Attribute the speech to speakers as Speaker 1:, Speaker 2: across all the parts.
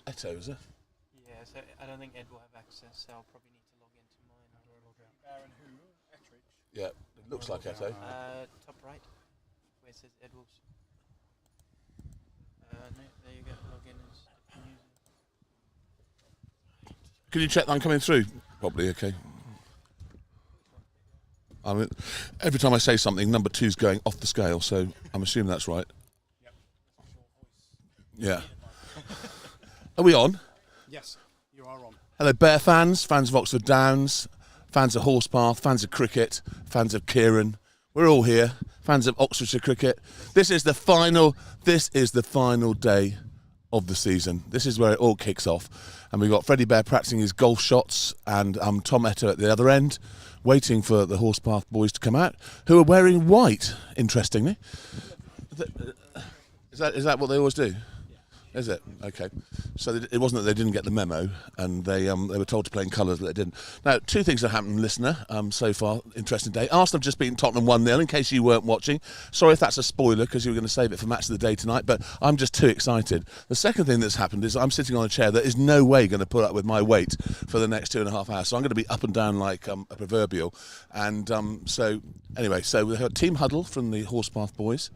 Speaker 1: Eto, is it?
Speaker 2: Yeah, so I don't think Ed will have access, so I'll probably need to log into mine.
Speaker 3: Baron who? Ettridge?
Speaker 1: Yeah, it looks like Eto.
Speaker 2: Top right, where it says Ed Wolves. No, there you go. Log in as user.
Speaker 1: Can you check that I'm coming through? Probably, okay. I mean, every time I say something, number 2's going off the scale, so I'm assuming that's right.
Speaker 3: Yep.
Speaker 1: Yeah. Are we on?
Speaker 3: Yes, you are on.
Speaker 1: Hello, Bear fans, fans of Oxford Downs, fans of Horspath, fans of cricket, fans of Kieran. We're all here, fans of Oxfordshire cricket. This is the final day of the season. This is where it all kicks off. And we've got Freddie Bear practicing his golf shots and Tom Eto at the other end, waiting for the Horspath boys to come out, who are wearing white, interestingly. Is that what they always do? Is it? Okay. So it wasn't that they didn't get the memo, and they were told to play in colours, but they didn't. Now, 2 things have happened, listener, so far. Interesting day. Arsenal have just beaten Tottenham 1-0, in case you weren't watching. Sorry if that's a spoiler, because you were going to save it for Match of the Day tonight, but I'm just too excited. The second thing that's happened is I'm sitting on a chair that is no way going to put up with my weight for the next 2.5 hours, so I'm going to be up and down like a proverbial. And so we have team huddle from the Horspath boys.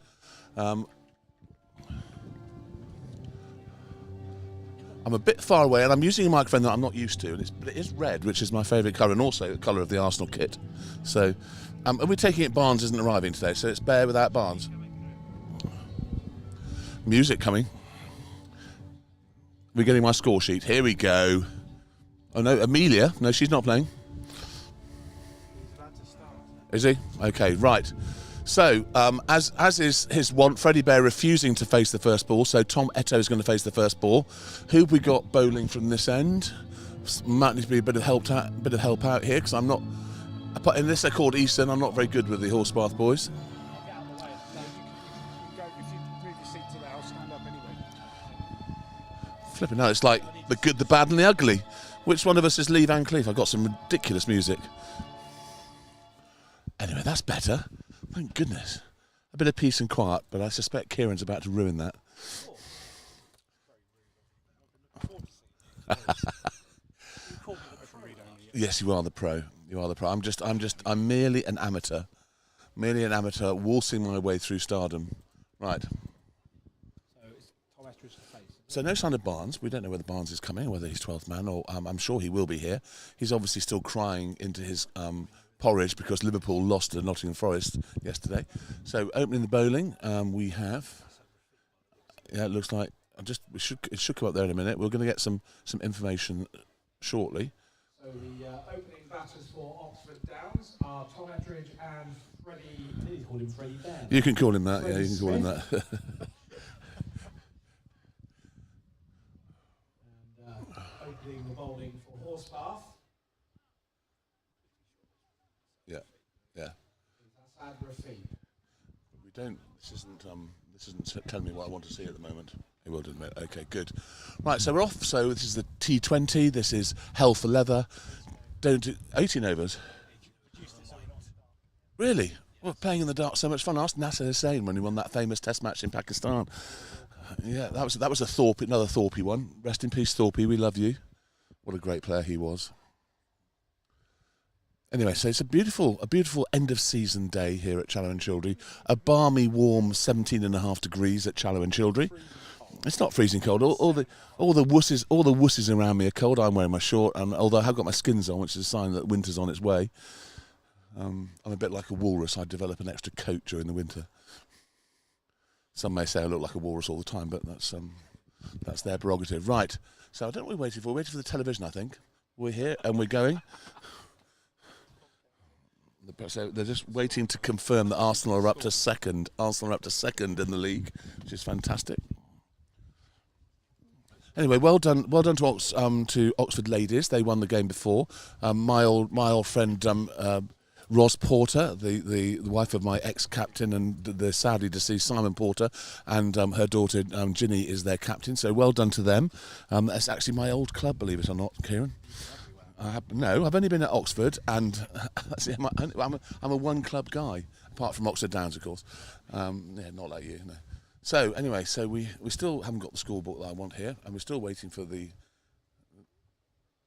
Speaker 1: I'm a bit far away, and I'm using a microphone that I'm not used to, but it is red, which is my favourite colour, and also the colour of the Arsenal kit. So, and we're taking it Barnes isn't arriving today, so it's Bear without Barnes. Music coming. We're getting my score sheet. Here we go. Oh no, Amelia. No, she's not playing. Is he? Okay, right. So, as is his want, Freddie Bear refusing to face the first ball, so Tom Eto is going to face the first ball. Who have we got bowling from this end? Might need to be a bit of help out here, because I'm not, unless they're called Eastern, I'm not very good with the Horspath boys. Flipping no, it's like the good, the bad and the ugly. Which one of us is Lee Van Cleef? I've got some ridiculous music. Anyway, that's better. Thank goodness. A bit of peace and quiet, but I suspect Kieran's about to ruin that. Yes, you are the pro. You are the pro. I'm merely an amateur. Merely an amateur waltzing my way through stardom. Right. So no sign of Barnes. We don't know whether Barnes is coming, or whether he's 12th man, or I'm sure he will be here. He's obviously still crying into his porridge because Liverpool lost to Nottingham Forest yesterday. So opening the bowling, we have. Yeah, it looks like it should come up there in a minute. We're going to get some information shortly.
Speaker 4: So the opening batters for Oxford Downs are Tom Ettridge and Freddie. I think you called him Freddie Bear.
Speaker 1: You can call him that. Yeah, you can call him that.
Speaker 4: And opening the bowling for Horspath.
Speaker 1: Yeah.
Speaker 4: That's Rafi.
Speaker 1: We don't. This isn't telling me what I want to see at the moment. It will, didn't it? Okay, good. Right, so we're off. So this is the T20. This is Hell for Leather. Don't do 18 overs. Really? Well, playing in the dark, so much fun. I asked Nasser Hussain when he won that famous Test match in Pakistan. Yeah, that was another Thorpe one. Rest in peace, Thorpe. We love you. What a great player he was. Anyway, so it's a beautiful end of season day here at Challow and Childrey. A balmy, warm 17.5 degrees at Challow and Childrey. It's not freezing cold. All the wusses around me are cold. I'm wearing my short, and although I have got my skins on, which is a sign that winter's on its way. I'm a bit like a walrus. I develop an extra coat during the winter. Some may say I look like a walrus all the time, but that's their prerogative. Right. So I don't know what we're waiting for. We're waiting for the television, I think. We're here and we're going. So they're just waiting to confirm that Arsenal are up to second. Arsenal are up to second in the league, which is fantastic. Anyway, well done to Oxford ladies. They won the game before. My old friend Ros Porter, the wife of my ex-captain and the sadly deceased Simon Porter, and her daughter Ginny is their captain. So well done to them. That's actually my old club, believe it or not, Kieran. I've only been at Oxford, and I'm a one-club guy, apart from Oxford Downs, of course. Not like you. No. So anyway, so we still haven't got the scorebook that I want here, and we're still waiting for the.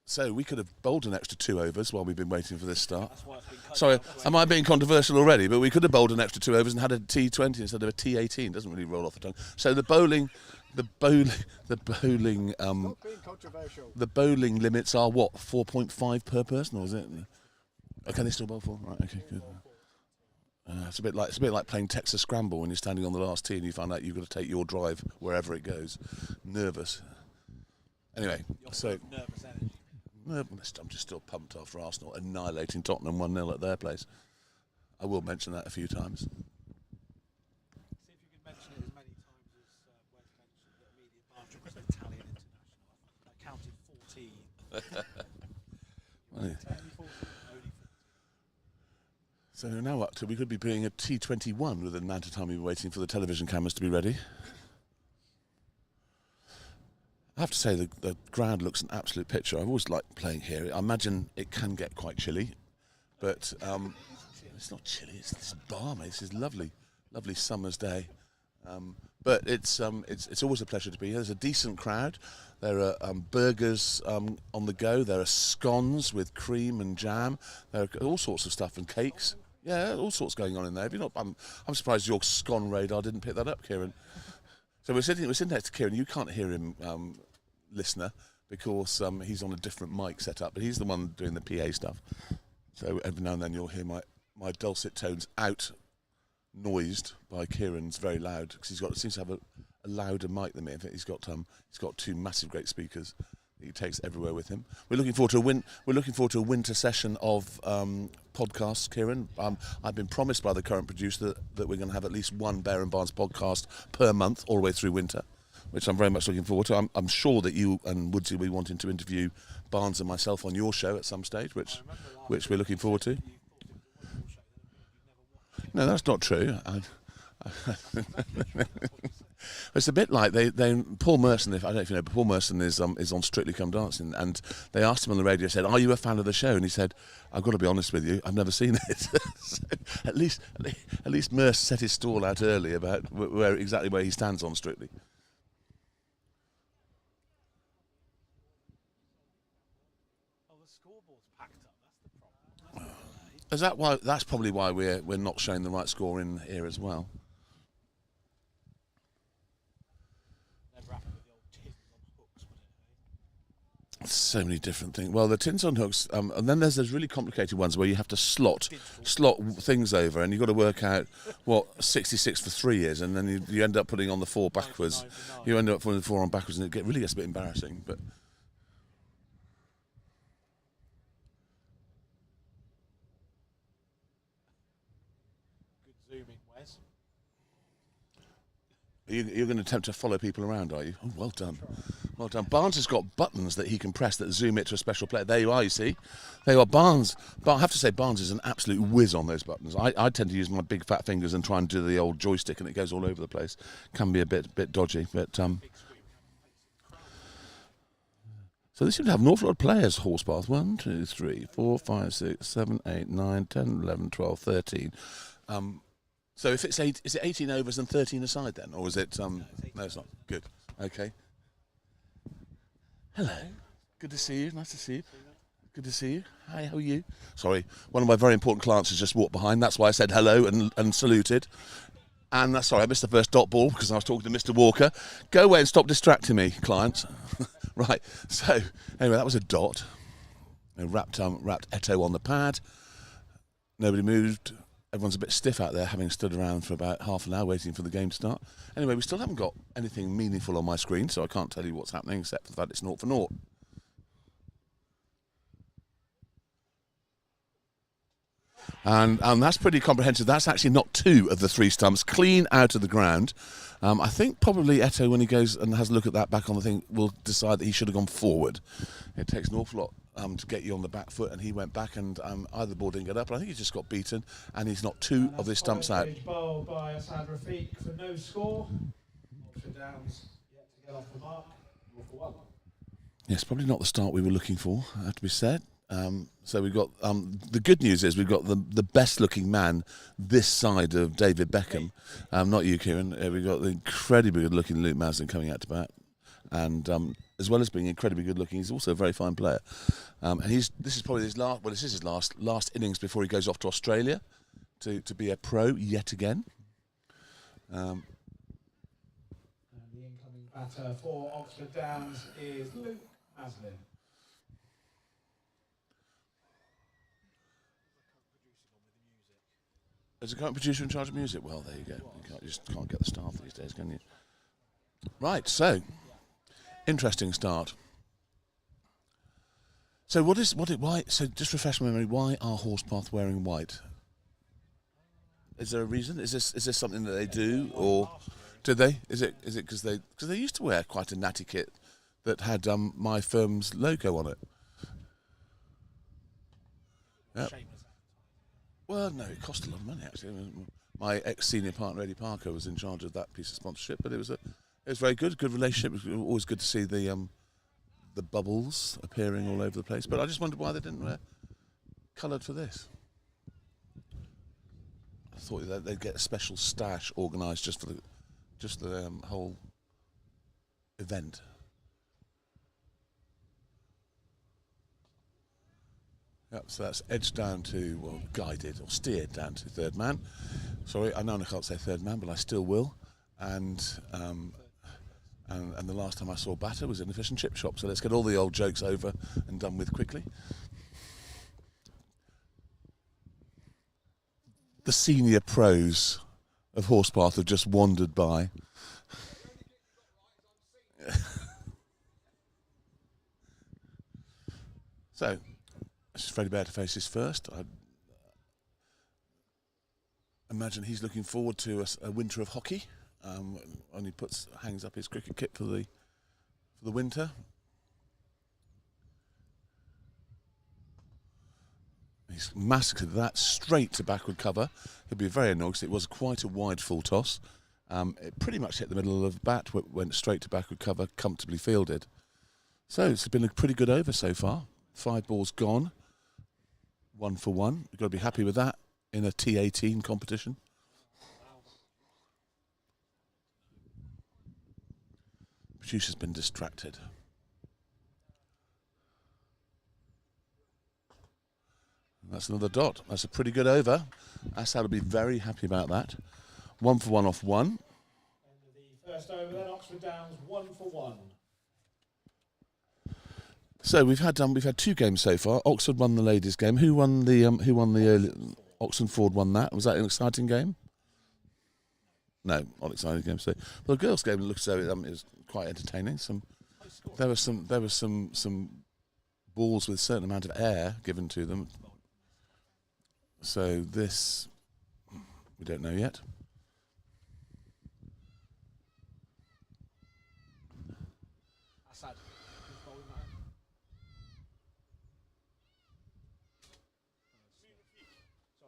Speaker 1: So we could have bowled an extra 2 overs while we've been waiting for this start.
Speaker 2: That's why it's been cut
Speaker 1: Sorry,
Speaker 2: down to
Speaker 1: am I being controversial already? But we could have bowled an extra 2 overs and had a T20 instead of a T18. Doesn't really roll off the tongue. So the bowling
Speaker 3: Not being controversial.
Speaker 1: the bowling limits are what, 4.5 per person, or is it? Okay, they still bowl 4. Right, okay, good. It's a bit like playing Texas Scramble when you're standing on the last tee and you find out you've got to take your drive wherever it goes. Nervous. Anyway, so.
Speaker 2: nervous energy.
Speaker 1: I'm just still pumped after Arsenal annihilating Tottenham 1-0 at their place. I will mention that a few times.
Speaker 2: See if you can mention it as many times as Wes mentioned that immediate Bartram was an Italian international. I counted 14.
Speaker 1: Well,
Speaker 2: 10, 14, only 14.
Speaker 1: so now up to we could be doing a T21 with the amount of time we were waiting for the television cameras to be ready. I have to say the ground looks an absolute picture. I've always liked playing here. I imagine it can get quite chilly, but it's not chilly. It's balmy. This is lovely summer's day. But it's always a pleasure to be here. There's a decent crowd. There are burgers on the go. There are scones with cream and jam. There are all sorts of stuff and cakes. Yeah, all sorts going on in there. If you're not, I'm surprised your scone radar didn't pick that up, Kieran. So we're sitting next to Kieran. You can't hear him, listener, because he's on a different mic setup, but he's the one doing the PA stuff. So every now and then you'll hear my dulcet tones out-noised by Kieran's very loud, because seems to have a louder mic than me. In fact, he's got 2 massive great speakers that he takes everywhere with him. We're looking forward to a winter session of podcasts, Kieran. I've been promised by the current producer that we're going to have at least one Bear and Barnes podcast per month all the way through winter, which I'm very much looking forward to. I'm sure that you and Woodsy will be wanting to interview Barnes and myself on your show at some stage, which we're looking forward to. No, that's not true. It's a bit like they Paul Merson. I don't know if you know, but Paul Merson is on Strictly Come Dancing, and they asked him on the radio. Said, "Are you a fan of the show?" And he said, "I've got to be honest with you, I've never seen it." So at least Merce set his stall out early about exactly where he stands on Strictly.
Speaker 2: Oh, the scoreboard's packed up. That's the problem.
Speaker 1: Is that why? That's probably why we're not showing the right score in here as well.
Speaker 2: Never happened with the old tins on hooks, would it?
Speaker 1: So many different things. Well, the tins on hooks, and then there's those really complicated ones where you have to slot things over, and you've got to work out what 66 for 3 is, and then you end up putting on the 4 backwards. You end up putting the 4 on backwards, and really gets a bit embarrassing. But
Speaker 2: Good zooming, Wes.
Speaker 1: you're going to attempt to follow people around, are you? Oh, well done. Well done. Barnes has got buttons that he can press that zoom it to a special player. There you are, you see. There you are, Barnes. But I have to say, Barnes is an absolute whiz on those buttons. I tend to use my big fat fingers and try and do the old joystick, and it goes all over the place. Can be a bit dodgy, but so they seem to have an awful lot of players, Horspath. 1, 2, 3, 4, 5, 6, 7, 8, 9, 10, 11, 12, 13. So if it's is it 18 overs and 13 aside then, or is it? No, it's not. Good. Okay. Hello. Good to see you. Nice to see you. Good to see you. Hi. How are you? Sorry, one of my very important clients has just walked behind. That's why I said hello and saluted. And that's sorry, I missed the first dot ball because I was talking to Mr. Walker. Go away and stop distracting me, clients. Right. So anyway, that was a dot. I wrapped Eto on the pad. Nobody moved. Everyone's a bit stiff out there, having stood around for about half an hour waiting for the game to start. Anyway, we still haven't got anything meaningful on my screen, so I can't tell you what's happening except for the fact it's 0 for 0. And that's pretty comprehensive. That's actually not 2 of the 3 stumps, clean out of the ground. I think probably Eto, when he goes and has a look at that back on the thing, will decide that he should have gone forward. It takes an awful lot to get you on the back foot, and he went back, and either the ball didn't get up, but I think he just got beaten, and he's knocked 2 of his stumps out.
Speaker 4: Bowled by Asad Rafiq for no score. Oxford Downs yet to get off the mark. 0 for 1.
Speaker 1: Yes, probably not the start we were looking for, to be said. So we've got the good news is we've got the best looking man this side of David Beckham. Not you, Kieran. We've got the incredibly good looking Luke Maslin coming out to bat, and as well as being incredibly good looking, he's also a very fine player. And this is probably his last. Well, this is his last innings before he goes off to Australia to be a pro yet again.
Speaker 4: And the incoming batter for Oxford Downs is Luke Maslin.
Speaker 1: Is a current producer in charge of music? Well, there you go. You just can't get the staff these days, can you? Right, so interesting start. So why? So just refresh my memory. Why are Horspath wearing white? Is there a reason? Is this something that they do, or did they? Is it because they used to wear quite a natty kit that had my firm's logo on it? Yep. Well, no, it cost a lot of money actually. My ex-senior partner Eddie Parker was in charge of that piece of sponsorship, but it was very good relationship. It was always good to see the bubbles appearing all over the place. But I just wondered why they didn't wear coloured for this. I thought that they'd get a special stash organised just for the whole event. Yep, so that's edged down to, well, guided or steered down to third man. Sorry, I know I can't say third man, but I still will. And the last time I saw batter was in the fish and chip shop. So let's get all the old jokes over and done with quickly. The senior pros of Horspath have just wandered by. So, this is Freddie Bear to face his first. I imagine he's looking forward to a winter of hockey. And he hangs up his cricket kit for the winter. He's massacred that straight to backward cover. He'll be very annoyed because it was quite a wide full toss. It pretty much hit the middle of the bat, went straight to backward cover, comfortably fielded. So it's been a pretty good over so far. 5 balls gone, 1 for 1. You've got to be happy with that in a T18 competition. Producer's been distracted. That's another dot. That's a pretty good over. Assad will be very happy about that. 1 for 1 off 1.
Speaker 4: End of the first over, then Oxford Downs 1 for 1.
Speaker 1: So we've had 2 games so far. Oxford won the ladies' game. Who won the early? Oxford Ford won that. Was that an exciting game? No, not an exciting game. So the girls' game looks as though it was quite entertaining. There was some balls with a certain amount of air given to them. So this we don't know yet.
Speaker 2: Assad.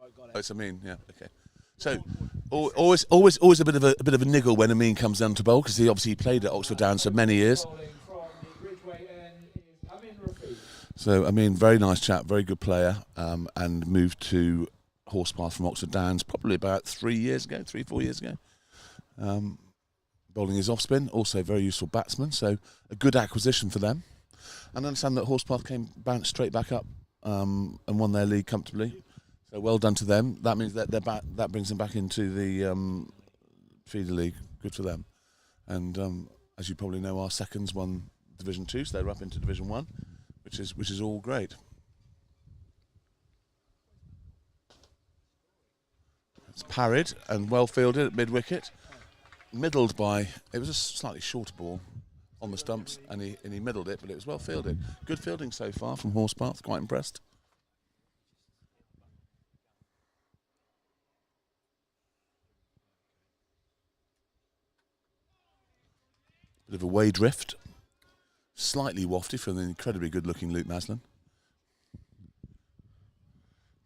Speaker 2: Sorry, got it.
Speaker 1: Oh, it's Amin, yeah, okay. So always a bit of a niggle when Amin comes down to bowl because he obviously played at Oxford Downs for many years.
Speaker 4: Bowling from the Ridgeway end is Amin Rafiq.
Speaker 1: So Amin, very nice chap, very good player, and moved to Horspath from Oxford Downs probably about 4 years ago. Bowling his off spin, also very useful batsman, so a good acquisition for them. And I understand that Horspath bounced straight back up and won their league comfortably. So well done to them. That means that that brings them back into the feeder league. Good for them. And as you probably know, our seconds won Division 2, so they're up into Division 1, which is all great. It's parried and well fielded at mid wicket. Middled by, it was a slightly shorter ball on the stumps, and he middled it, but it was well fielded. Good fielding so far from Horspath. Quite impressed. Bit of a way drift, slightly wafty from the incredibly good-looking Luke Maslin.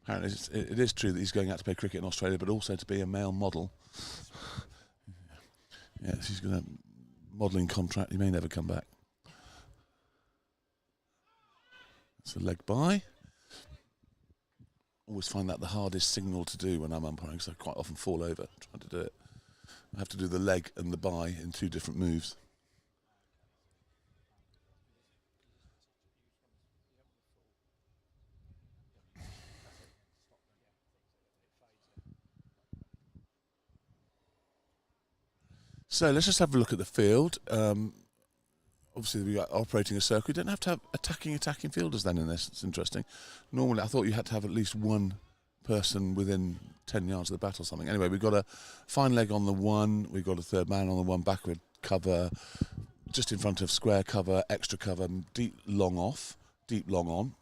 Speaker 1: Apparently, it is true that he's going out to play cricket in Australia, but also to be a male model. Yes, he's got a modelling contract. He may never come back. It's a leg by. always find that the hardest signal to do when I'm umpiring, because I quite often fall over trying to do it. I have to do the leg and the bye in 2 different moves. So let's just have a look at the field. Obviously, we are operating a circle. You don't have to have attacking fielders then in this. It's interesting. Normally, I thought you had to have at least one person within 10 yards of the bat or something. Anyway, we've got a fine leg on the 1. We've got a third man on the 1, backward cover, just in front of square cover, extra cover, deep long off, deep long on,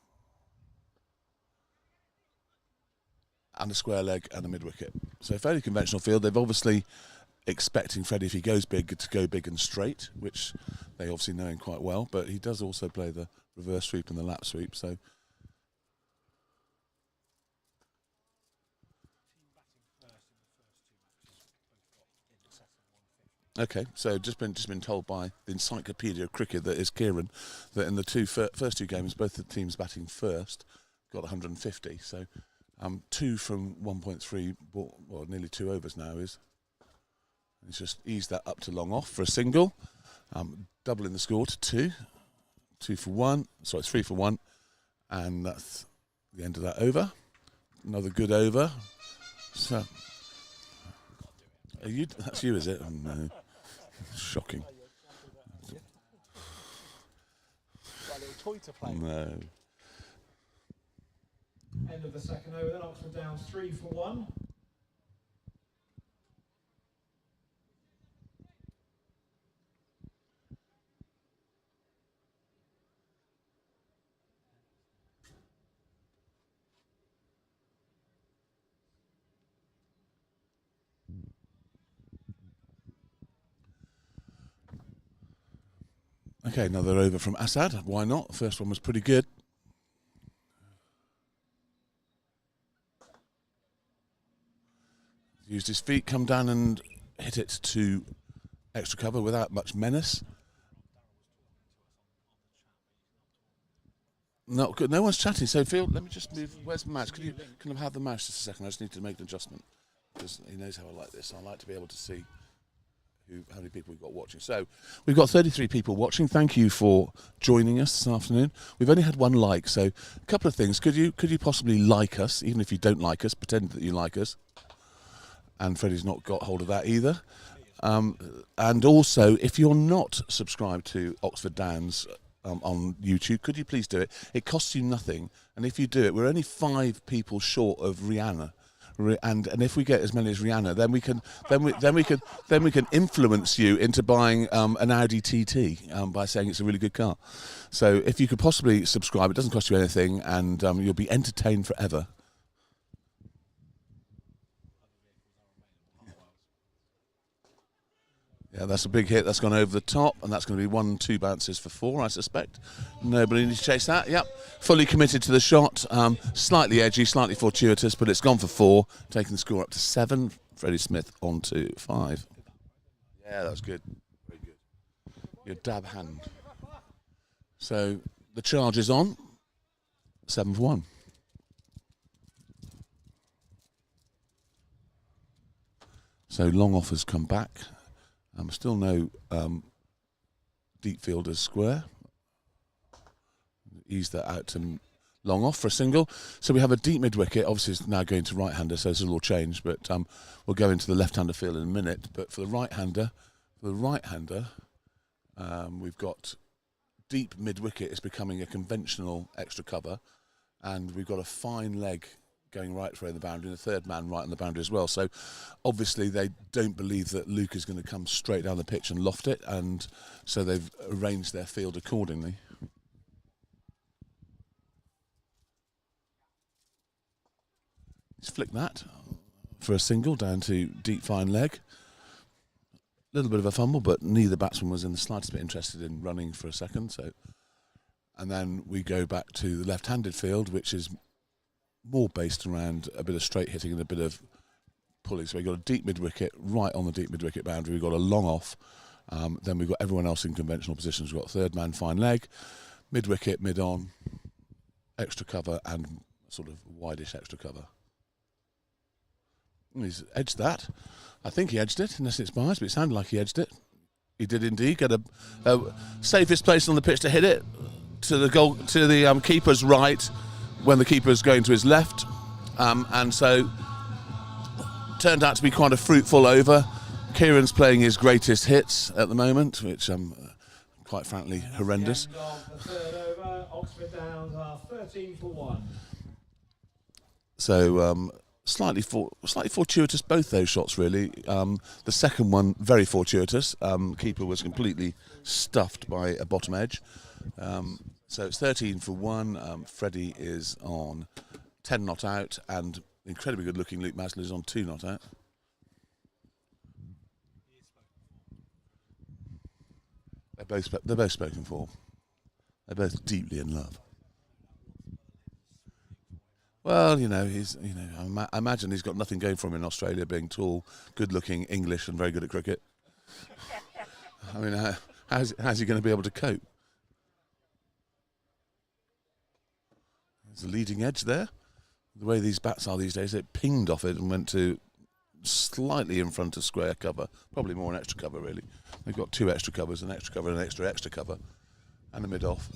Speaker 1: and a square leg and a mid wicket. So fairly conventional field. They've obviously expecting Freddie, if he goes big, to go big and straight, which they obviously know him quite well, but he does also play the reverse sweep and the lap sweep, so okay, so just been told by the Encyclopedia of Cricket, that is Kieran, that in the first 2 games, both the teams batting first got 150. So 2 from 1.3, well, nearly 2 overs now is. He's just eased that up to long off for a single, doubling the score to 2. 2 for 1. Sorry, 3 for 1, and that's the end of that over. Another good over. So, that's you, is it? Oh, no. Shocking.
Speaker 2: Got a little toy to play.
Speaker 1: No.
Speaker 4: End of the second over, then Oxford Downs 3 for 1.
Speaker 1: Okay, another over from Assad. Why not? The first one was pretty good. Used his feet, come down and hit it to extra cover without much menace. No, good. No one's chatting. So, Phil, let me just move. Where's the mouse? Can I have the mouse just a second? I just need to make an adjustment, because he knows how I like this. I like to be able to see how many people we've got watching. So we've got 33 people watching. Thank you for joining us this afternoon. We've only had 1 like, so a couple of things. Could you possibly like us, even if you don't like us, pretend that you like us? And Freddie's not got hold of that either. And also, if you're not subscribed to Oxford Downs on YouTube, could you please do it? It costs you nothing, and if you do it, we're only 5 people short of Rihanna. And if we get as many as Rihanna, then we can influence you into buying an Audi TT by saying it's a really good car. So if you could possibly subscribe, it doesn't cost you anything, and you'll be entertained forever. Yeah, that's a big hit. That's gone over the top, and that's going to be 1-2 bounces for 4, I suspect. Nobody needs to chase that. Yep, fully committed to the shot. Slightly edgy, slightly fortuitous, but it's gone for 4, taking the score up to 7. Freddie Smith on to 5. Yeah, that was good. Very good. Your dab hand. So the charge is on. 7 for 1. So long offers come back. Still no deep fielders square. Ease that out to long off for a single. So we have a deep mid wicket. Obviously, it's now going to right hander, so it's a little change. But we'll go into the left hander field in a minute. But for the right hander, we've got deep mid wicket is becoming a conventional extra cover, and we've got a fine leg going right through the boundary, and the third man right on the boundary as well. So obviously they don't believe that Luke is going to come straight down the pitch and loft it, and so they've arranged their field accordingly. He's flicked that for a single down to deep fine leg. A little bit of a fumble, but neither batsman was in the slightest bit interested in running for a second. So, and then we go back to the left-handed field, which is more based around a bit of straight hitting and a bit of pulling. So we've got a deep mid-wicket, right on the deep mid-wicket boundary. We've got a long off. Then we've got everyone else in conventional positions. We've got third man, fine leg, mid-wicket, mid-on, extra cover, and sort of wideish extra cover. He's edged that. I think he edged it, unless it's biased, but it sounded like he edged it. He did indeed get a safest place on the pitch to hit it to the goal, to the keeper's right, when the keeper's going to his left, and so turned out to be quite a fruitful over. Kieran's playing his greatest hits at the moment, which quite frankly horrendous.
Speaker 4: The end of the third over, Oxford Downs are 13 for 1.
Speaker 1: So slightly fortuitous, both those shots really. The second one very fortuitous. Keeper was completely stuffed by a bottom edge. So it's 13 for 1. Freddie is on 10 not out, and incredibly good looking Luke Masler is on 2 not out. They're both spoken for. They're both deeply in love. Well, I imagine he's got nothing going for him in Australia, being tall, good-looking, English, and very good at cricket. I mean, how's he going to be able to cope? There's a leading edge there. The way these bats are these days, it pinged off it and went to slightly in front of square cover. Probably more an extra cover, really. They've got 2 extra covers, an extra cover and an extra cover, and a mid-off.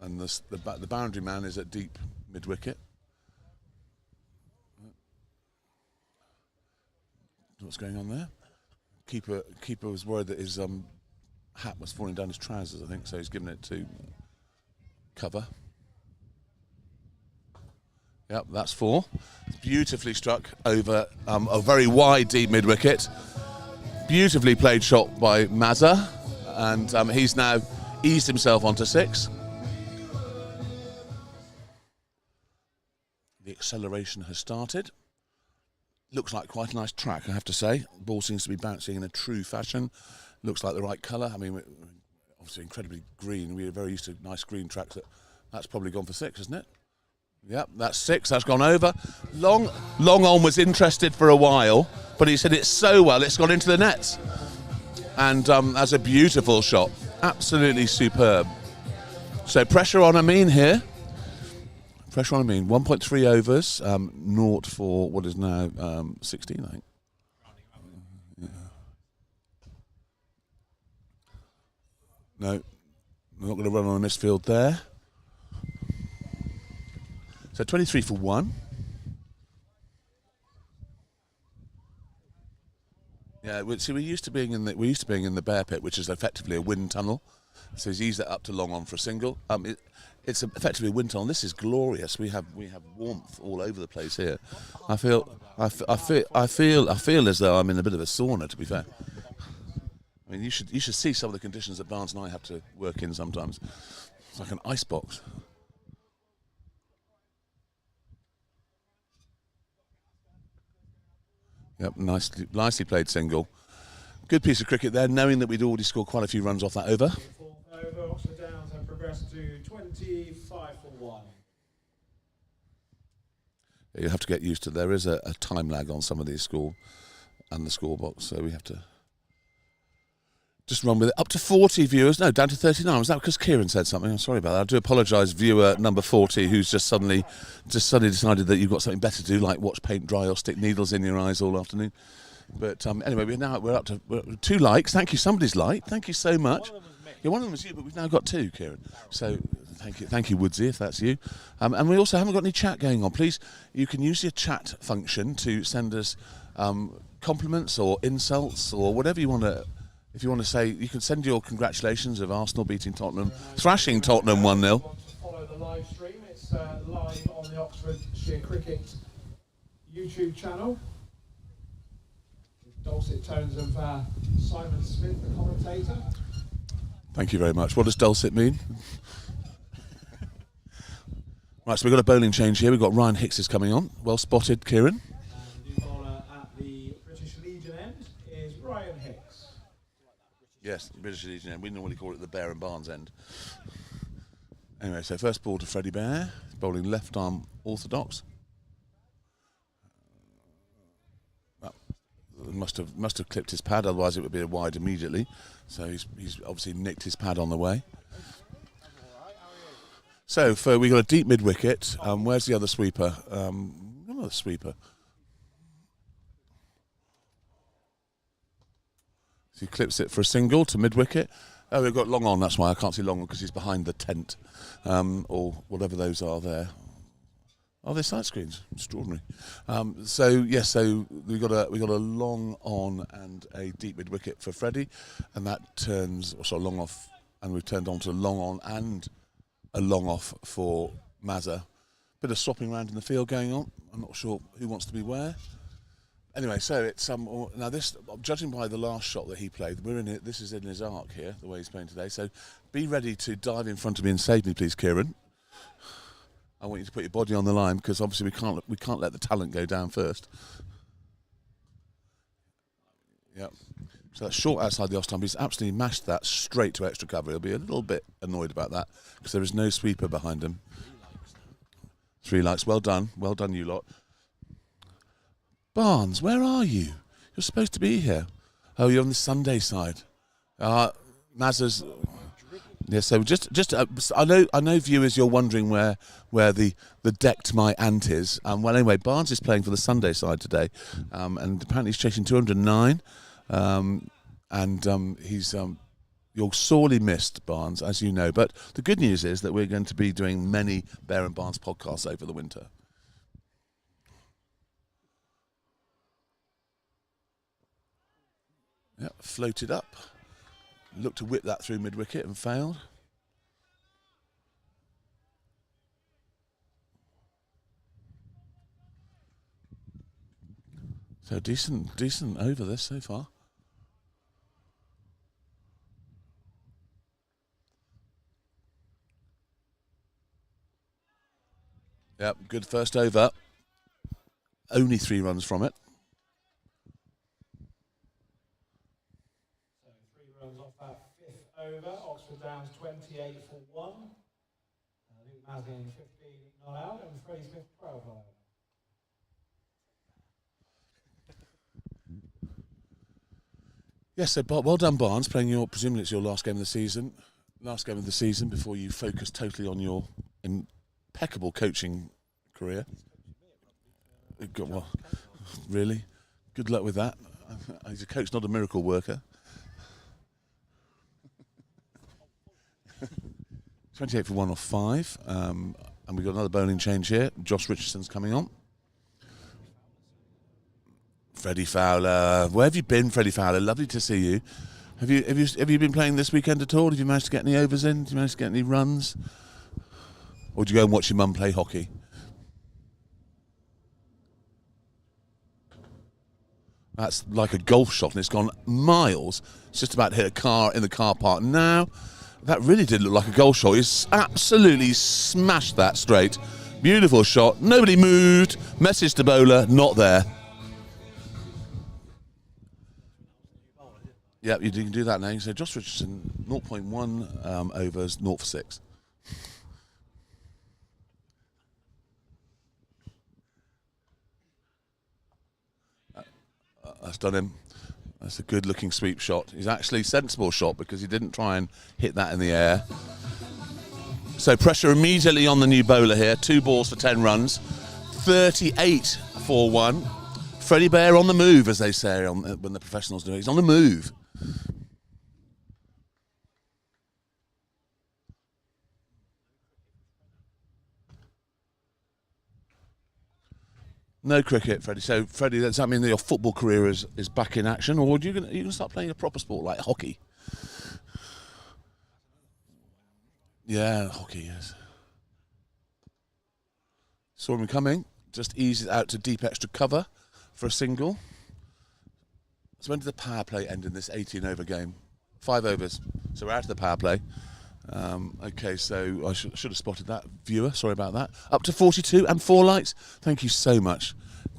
Speaker 1: And the boundary man is at deep mid-wicket. What's going on there? Keeper was worried that his hat was falling down his trousers, I think, so he's given it to cover. Yep, that's 4. Beautifully struck over a very wide deep mid-wicket. Beautifully played shot by Mazza, and he's now eased himself onto 6. The acceleration has started. Looks like quite a nice track, I have to say. Ball seems to be bouncing in a true fashion. Looks like the right colour. I mean, obviously incredibly green. We're very used to nice green tracks. That's probably gone for 6, isn't it? Yep, that's 6. That's gone over. Long on was interested for a while, but he's hit it so well it's gone into the nets. And that's a beautiful shot. Absolutely superb. So pressure on Amin here. Pressure on Amin. 1.3 overs. 0 for what is now 16, I think. Yeah. No, we're not going to run on a missed field there. So 23 for 1. Yeah, we're used to being in the bear pit, which is effectively a wind tunnel. So he's eased that up to long on for a single. It's effectively a wind tunnel. This is glorious. We have warmth all over the place here. I feel as though I'm in a bit of a sauna, to be fair. I mean, you should see some of the conditions that Barnes and I have to work in sometimes. It's like an ice box. Yep, nicely played single. Good piece of cricket there, knowing that we'd already scored quite a few runs off that over.
Speaker 4: Over, Oxford Downs have progressed to 25 for 1.
Speaker 1: You have to get used to. There is a time lag on some of these score and the scorebox, so we have to just run with it. Up to 40 viewers. No, down to 39. Was that because Kieran said something? I'm sorry about that. I do apologise, viewer number 40, who's just suddenly decided that you've got something better to do, like watch paint dry or stick needles in your eyes all afternoon. But anyway, we're up to 2 likes. Thank you. Somebody's liked. Thank you so much. One of them was you, but we've now got 2, Kieran. So thank you, Woodsy, if that's you. And we also haven't got any chat going on. Please, you can use your chat function to send us compliments or insults or whatever you want to. If you want to say, you can send your congratulations of Arsenal beating Tottenham, thrashing Tottenham 1-0.
Speaker 4: Follow the live stream. It's live on the Oxfordshire Cricket YouTube channel. Dulcet tones of Simon Smith, the commentator.
Speaker 1: Thank you very much. What does dulcet mean? Right, so we've got a bowling change here. We've got Ryan Hicks is coming on. Well spotted, Kieran.
Speaker 4: And the new bowler at the British Legion end is Ryan Hicks.
Speaker 1: Yes, the British Legion end. We normally call it the Bear and Barnes end. Anyway, so first ball to Freddie Bear. Bowling left arm orthodox. Must have clipped his pad, otherwise it would be a wide immediately. So he's obviously nicked his pad on the way. So we got a deep mid wicket. Where's the other sweeper? Another sweeper. So he clips it for a single to mid wicket. Oh, we've got Long on. That's why I can't see Long on, because he's behind the tent, or whatever those are there. Oh, they're side screens. Extraordinary. So we got a long on and a deep mid wicket for Freddie, and that turns long off, and we've turned on to a long on and a long off for Mazza. Bit of swapping around in the field going on. I'm not sure who wants to be where. Anyway, so it's now this, judging by the last shot that he played, we're in it. This is in his arc here, the way he's playing today. So be ready to dive in front of me and save me, please, Kieran. I want you to put your body on the line, because obviously we can't let the talent go down first. Yep. So that's short outside the off stump. He's absolutely mashed that straight to extra cover. He'll be a little bit annoyed about that, because there is no sweeper behind him. 3 likes. Well done, you lot. Barnes, where are you? You're supposed to be here. Oh, you're on the Sunday side. Mazza's. Yeah, so I know viewers, you're wondering where the decked my ant is. Well, anyway, Barnes is playing for the Sunday side today, and apparently he's chasing 209, and he's you're sorely missed, Barnes, as you know. But the good news is that we're going to be doing many Bear and Barnes podcasts over the winter. Yeah, floated up. Looked to whip that through mid-wicket and failed. So decent over this so far. Yep, good first over. Only 3 runs from it.
Speaker 4: So 3 runs off that 5th over. Oxford Downs 28 for 1. I think Maz getting 15 not out, and Freddie Smith 12 not out.
Speaker 1: Yes, so well done, Barnes, playing presumably it's your last game of the season. Last game of the season before you focus totally on your impeccable coaching career. Well, really? Good luck with that. He's a coach, not a miracle worker. 28 for 1 off 5. And we've got another bowling change here. Josh Richardson's coming on. Freddie Fowler. Where have you been, Freddie Fowler? Lovely to see you. Have you been playing this weekend at all? Have you managed to get any overs in? Did you manage to get any runs? Or did you go and watch your mum play hockey? That's like a golf shot, and it's gone miles. It's just about to hit a car in the car park. Now, that really did look like a golf shot. He's absolutely smashed that straight. Beautiful shot. Nobody moved. Message to bowler, not there. Yep, you can do that now. So Josh Richardson, 0.1 overs, 0 for 6. That's done him. That's a good-looking sweep shot. He's actually a sensible shot, because he didn't try and hit that in the air. So pressure immediately on the new bowler here. 2 balls for 10 runs. 38 for 1. Freddie Bear on the move, as they say when the professionals do it. He's on the move. No cricket, Freddie. So, Freddie, does that mean that your football career is back in action, or are you going to start playing a proper sport like hockey? Yeah, hockey, yes. Saw him coming. Just eased it out to deep extra cover for a single. So when did the power play end in this 18-over game? 5 overs. So we're out of the power play. Okay, so I should have spotted that, viewer. Sorry about that. Up to 42 and 4 lights. Thank you so much.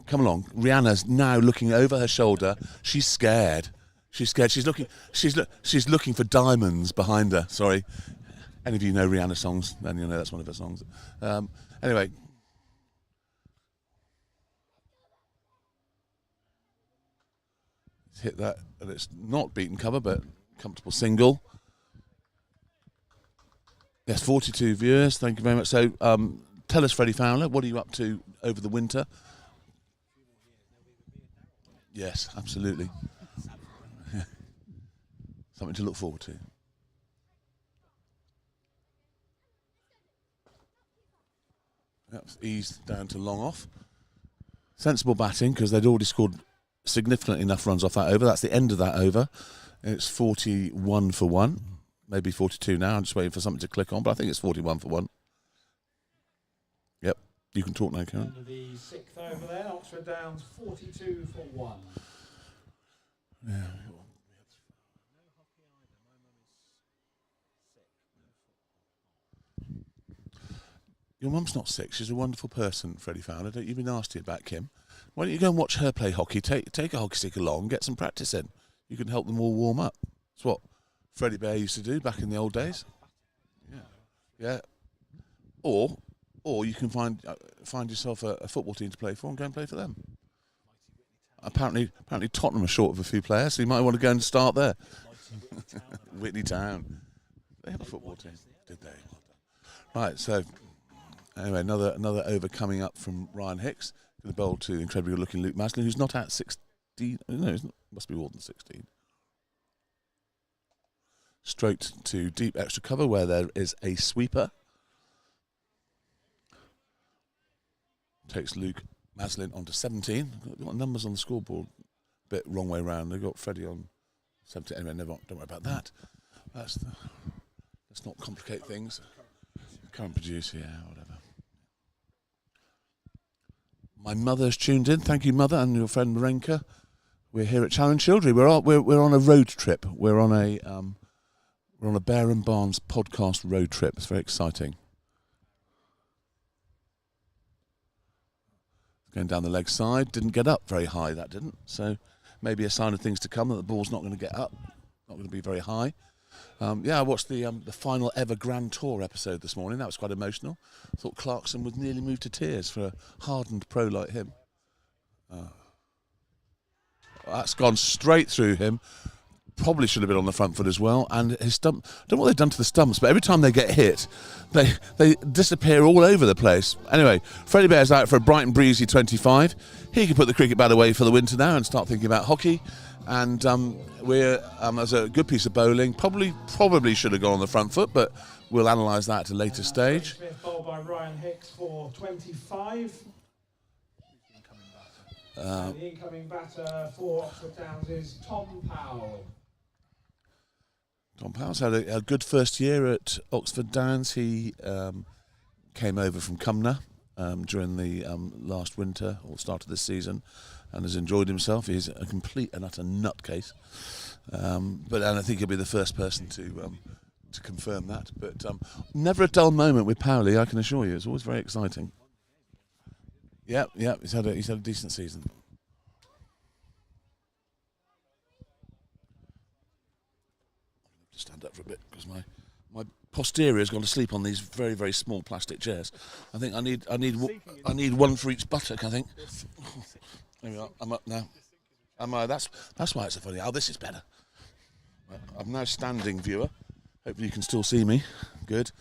Speaker 1: Come along. Rihanna's now looking over her shoulder. She's scared. She's scared. She's looking for diamonds behind her. Sorry. Any of you know Rihanna songs? Then you know that's one of her songs. Anyway. Hit that, and it's not beaten cover, but comfortable single. Yes, 42 viewers. Thank you very much. So, tell us, Freddie Fowler, what are you up to over the winter? Yes, absolutely. Something to look forward to. Yep, eased down to long off. Sensible batting because they'd already scored significantly enough runs off that over. That's the end of that over. It's 41 for 1. Maybe 42 now. I'm just waiting for something to click on, but I think it's 41 for 1. Yep, you can talk now, Karen.
Speaker 4: End of the 6th over there, Oxford Downs 42 for 1.
Speaker 1: Yeah. Your mum's not sick. She's a wonderful person, Freddie Fowler. Don't you be nasty about Kim. Why don't you go and watch her play hockey? Take a hockey stick along, get some practice in. You can help them all warm up. That's what Freddie Bear used to do back in the old days. Yeah. Or you can find yourself a football team to play for and go and play for them. Apparently Tottenham are short of a few players, so you might want to go and start there. Whitney Town. They have a football team, did they? Right, so anyway, another over coming up from Ryan Hicks. The bowl to the incredibly good-looking Luke Maslin, who's not at 16. No, must be more than 16. Straight to deep extra cover where there is a sweeper. Takes Luke Maslin onto 17. Got numbers on the scoreboard a bit wrong way round. They've got Freddie on 17. Anyway, don't worry about that. Let's not complicate things. Current producer, yeah, whatever. My mother's tuned in. Thank you, Mother, and your friend Marenka. We're here at Challenge Childry. We're on a road trip. We're on a Bear and Barnes podcast road trip. It's very exciting. Going down the leg side, didn't get up very high. That didn't. So maybe a sign of things to come. That the ball's not going to get up, not going to be very high. I watched the final ever Grand Tour episode this morning. That was quite emotional. I thought Clarkson would nearly move to tears for a hardened pro like him. That's gone straight through him. Probably should have been on the front foot as well. And his stump, I don't know what they've done to the stumps, but every time they get hit, they disappear all over the place. Anyway, Freddie Bear's out for a bright and breezy 25. He can put the cricket bat away for the winter now and start thinking about hockey. And we're as a good piece of bowling. Probably should have gone on the front foot, but we'll analyse that at a later stage.
Speaker 4: Smith bowled by Ryan Hicks for 25. The incoming batter for Oxford Downs is Tom Powell.
Speaker 1: Tom Powell's had a good first year at Oxford Downs. He came over from Cumnor during the last winter or start of this season and has enjoyed himself. He's a complete and utter nutcase. And I think he'll be the first person to confirm that. But never a dull moment with Powley, I can assure you. It's always very exciting. Yeah, he's had a decent season. Stand up for a bit because my posterior has gone to sleep on these very, very small plastic chairs. I think I need one for each buttock. I think. There we are. I'm up now. Am I? That's why it's so funny. Oh, this is better. I'm now standing, viewer. Hopefully you can still see me. Good.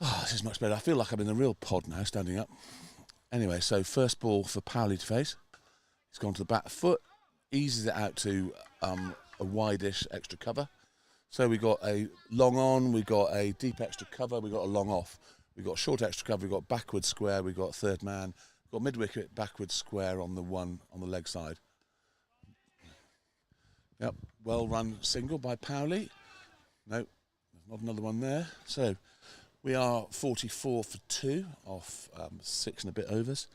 Speaker 1: Oh, this is much better. I feel like I'm in the real pod now, standing up. Anyway, so first ball for Powley to face. He's gone to the back foot, eases it out to a wide-ish extra cover. So we got a long on, we got a deep extra cover, we got a long off. We got short extra cover, we got backward square, we got third man, got mid wicket, backward square on the one on the leg side. Yep, well run single by Powley. No, not another one there. So we are 44 for 2 off 6 and a bit overs.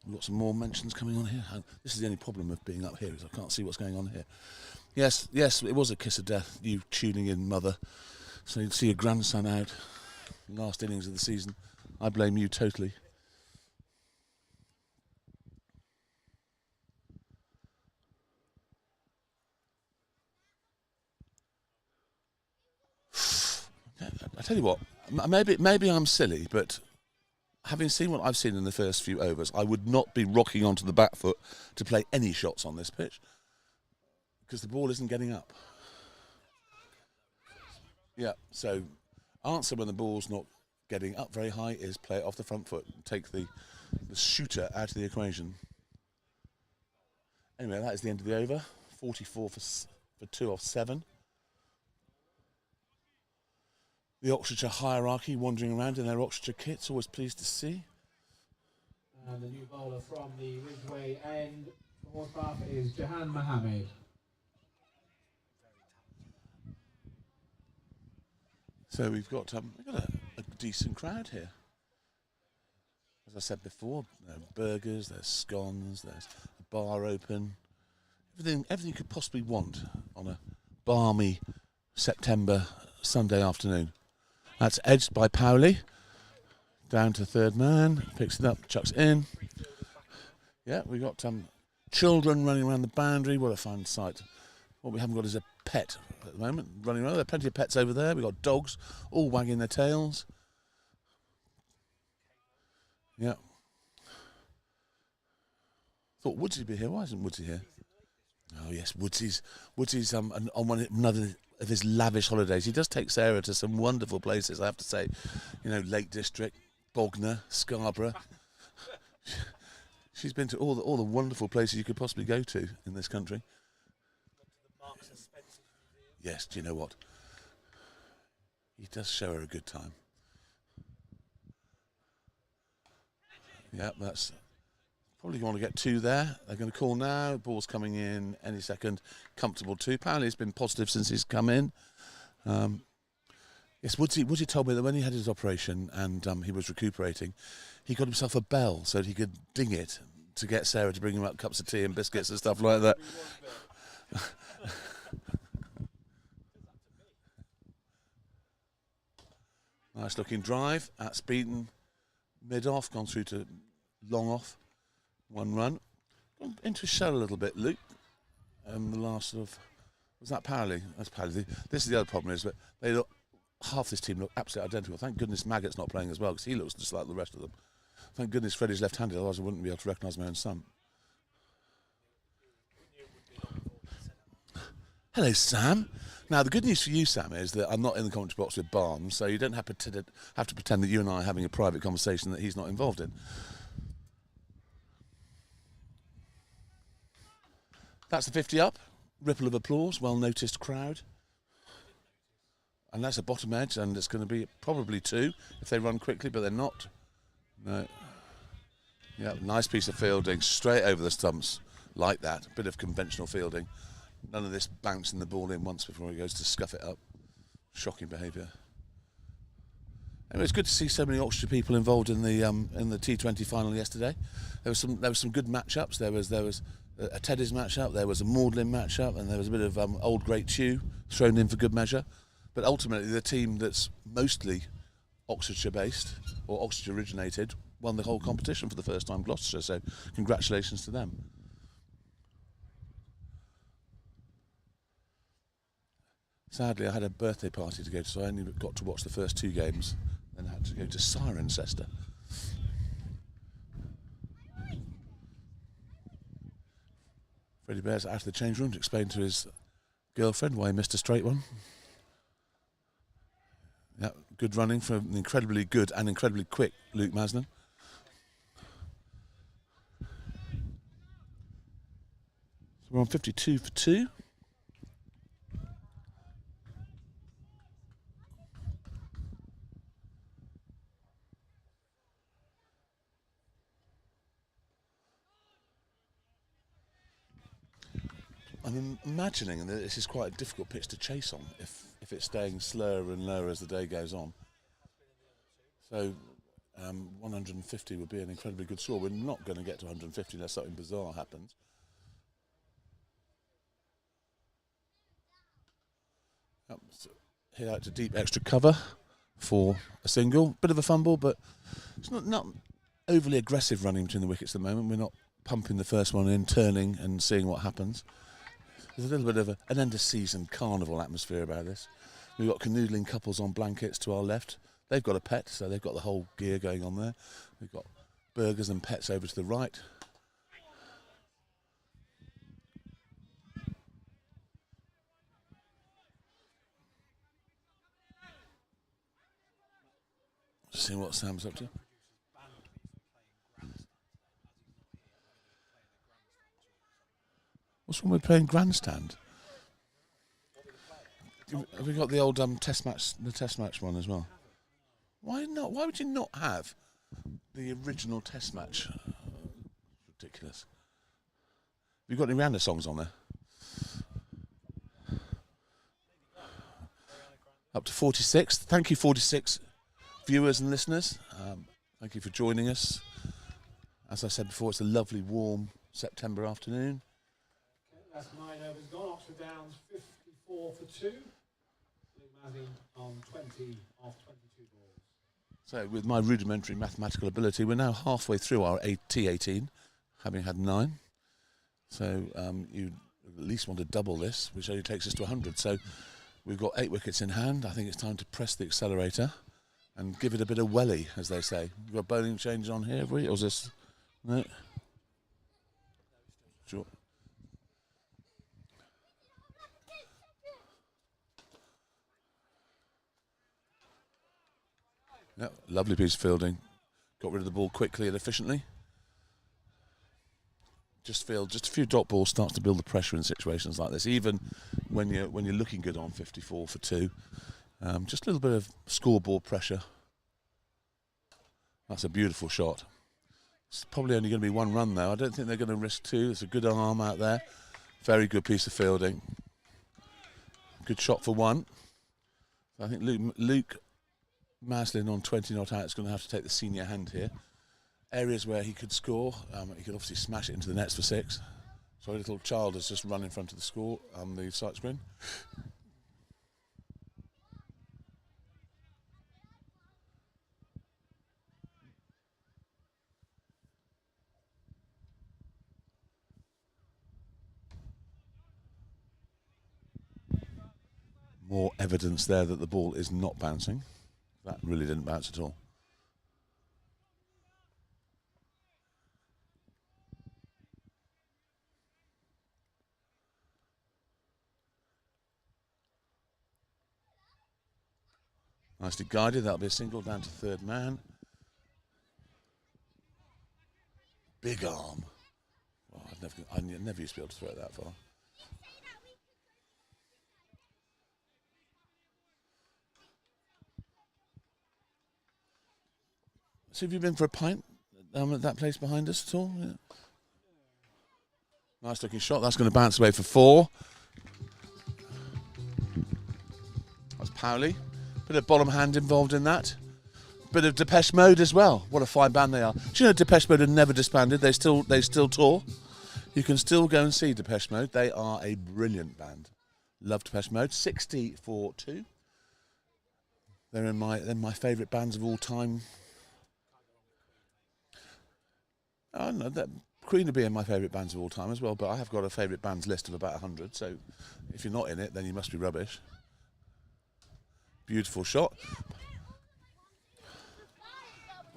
Speaker 1: We've got some more mentions coming on here. This is the only problem of being up here is I can't see what's going on here. Yes, it was a kiss of death, you tuning in, Mother. So you'd see your grandson out, last innings of the season. I blame you totally. I tell you what, maybe I'm silly, but having seen what I've seen in the first few overs, I would not be rocking onto the back foot to play any shots on this pitch. Because the ball isn't getting up. Yeah, so Answer when the ball's not getting up very high is play it off the front foot. Take the shooter out of the equation. Anyway, that is the end of the over. 44 for 2 off 7. The Oxfordshire hierarchy wandering around in their Oxfordshire kits. Always pleased to see.
Speaker 4: And the new bowler from the Ridgeway end for Horspath is Jahan Mohammed.
Speaker 1: So we've got a decent crowd here. As I said before, there are burgers, there's scones, there's a bar open. Everything you could possibly want on a balmy September Sunday afternoon. That's edged by Powley. Down to third man, picks it up, chucks it in. Yeah, we've got children running around the boundary. What a fun sight. What we haven't got is a pet at the moment running around. There are plenty of pets over there. We've got dogs all wagging their tails. Yeah. Thought Woodsy'd be here. Why isn't Woodsy here? Oh yes, Woodsy's on another of his lavish holidays. He does take Sarah to some wonderful places, I have to say. You know, Lake District, Bognor, Scarborough. She's been to all the wonderful places you could possibly go to in this country. Yes, do you know what? He does show her a good time. Yeah, that's probably going to get 2 there. They're going to call now. Ball's coming in any second. Comfortable 2. Apparently, he's been positive since he's come in. Yes, Woodsy told me that when he had his operation and he was recuperating, he got himself a bell so that he could ding it to get Sarah to bring him up cups of tea and biscuits and stuff like that. Nice looking drive. That's beaten mid off, gone through to long off. 1 run. Gone into his shell a little bit, Luke. The last sort of, was that Powley? That's Powley. This is the other problem is that they look, half this team look absolutely identical. Thank goodness Maggott's not playing as well because he looks just like the rest of them. Thank goodness Freddie's left-handed, otherwise I wouldn't be able to recognise my own son. Hello, Sam. Now, the good news for you, Sam, is that I'm not in the commentary box with Barnes, so you don't have to pretend that you and I are having a private conversation that he's not involved in. That's the 50 up. Ripple of applause, well-noticed crowd. And that's a bottom edge, and it's going to be probably 2 if they run quickly, but they're not. No. Yeah, nice piece of fielding, straight over the stumps, like that. Bit of conventional fielding. None of this bouncing the ball in once before he goes to scuff it up. Shocking behaviour. Anyway, it's good to see so many Oxfordshire people involved in the T20 final yesterday. There was some good matchups. There was a Teddy's matchup. There was a Magdalen matchup, and there was a bit of old great Chew thrown in for good measure. But ultimately, the team that's mostly Oxfordshire based or Oxfordshire originated won the whole competition for the first time, Gloucestershire. So congratulations to them. Sadly, I had a birthday party to go to, so I only got to watch the first 2 games, then I had to go to Cirencester. Freddie Bear's out of the change room to explain to his girlfriend why he missed a straight one. Yeah, good running from an incredibly good and incredibly quick Luke Masnan. So we're on 52 for 2. I'm imagining that this is quite a difficult pitch to chase on if it's staying slower and lower as the day goes on. So 150 would be an incredibly good score. We're not going to get to 150 unless something bizarre happens. So hit out to deep extra cover for a single. Bit of a fumble, but it's not overly aggressive running between the wickets at the moment. We're not pumping the first one in, turning and seeing what happens. There's a little bit of an end-of-season carnival atmosphere about this. We've got canoodling couples on blankets to our left. They've got a pet, so they've got the whole gear going on there. We've got burgers and pets over to the right. See what Sam's up to. What's wrong with playing grandstand? Have we got the old test match, the test match one as well? Why not? Why would you not have the original test match? Ridiculous. Have you got any Rihanna songs on there? Up to 46. Thank you, 46 viewers and listeners. Thank you for joining us. As I said before, it's a lovely, warm September afternoon.
Speaker 4: Okay, that's 9 overs gone. Oxford Downs 54 for 2. Luke Mazzy on 20 off 22 balls.
Speaker 1: So, with my rudimentary mathematical ability, we're now halfway through our T18, having had 9. So, you at least want to double this, which only takes us to 100. So, we've got 8 wickets in hand. I think it's time to press the accelerator and give it a bit of welly, as they say. We've got bowling change on here, have we? Or is this... No? Sure. Yep, lovely piece of fielding. Got rid of the ball quickly and efficiently. Just a few dot balls starts to build the pressure in situations like this, even when you're looking good on 54 for 2. Just a little bit of scoreboard pressure. That's a beautiful shot. It's probably only going to be 1 run though. I don't think they're going to risk 2. It's a good arm out there. Very good piece of fielding. Good shot for 1. I think Luke Maslin on 20 not out is going to have to take the senior hand here. Areas where he could score, he could obviously smash it into the nets for 6. So a little child has just run in front of the score on the sight screen. More evidence there that the ball is not bouncing. That really didn't bounce at all. Nicely guided. That'll be a single down to third man. Big arm. Oh, I never used to be able to throw it that far. So have you been for a pint at that place behind us at all? Yeah. Nice looking shot. That's going to bounce away for 4. That's Powley. Bit of bottom hand involved in that. Bit of Depeche Mode as well. What a fine band they are. Do you know Depeche Mode are never disbanded? They still tour. You can still go and see Depeche Mode. They are a brilliant band. Love Depeche Mode. 60 for 2. They're my favourite bands of all time. Oh no, Queen would be in my favourite bands of all time as well, but I have got a favourite bands list of about 100, so if you're not in it, then you must be rubbish. Beautiful shot.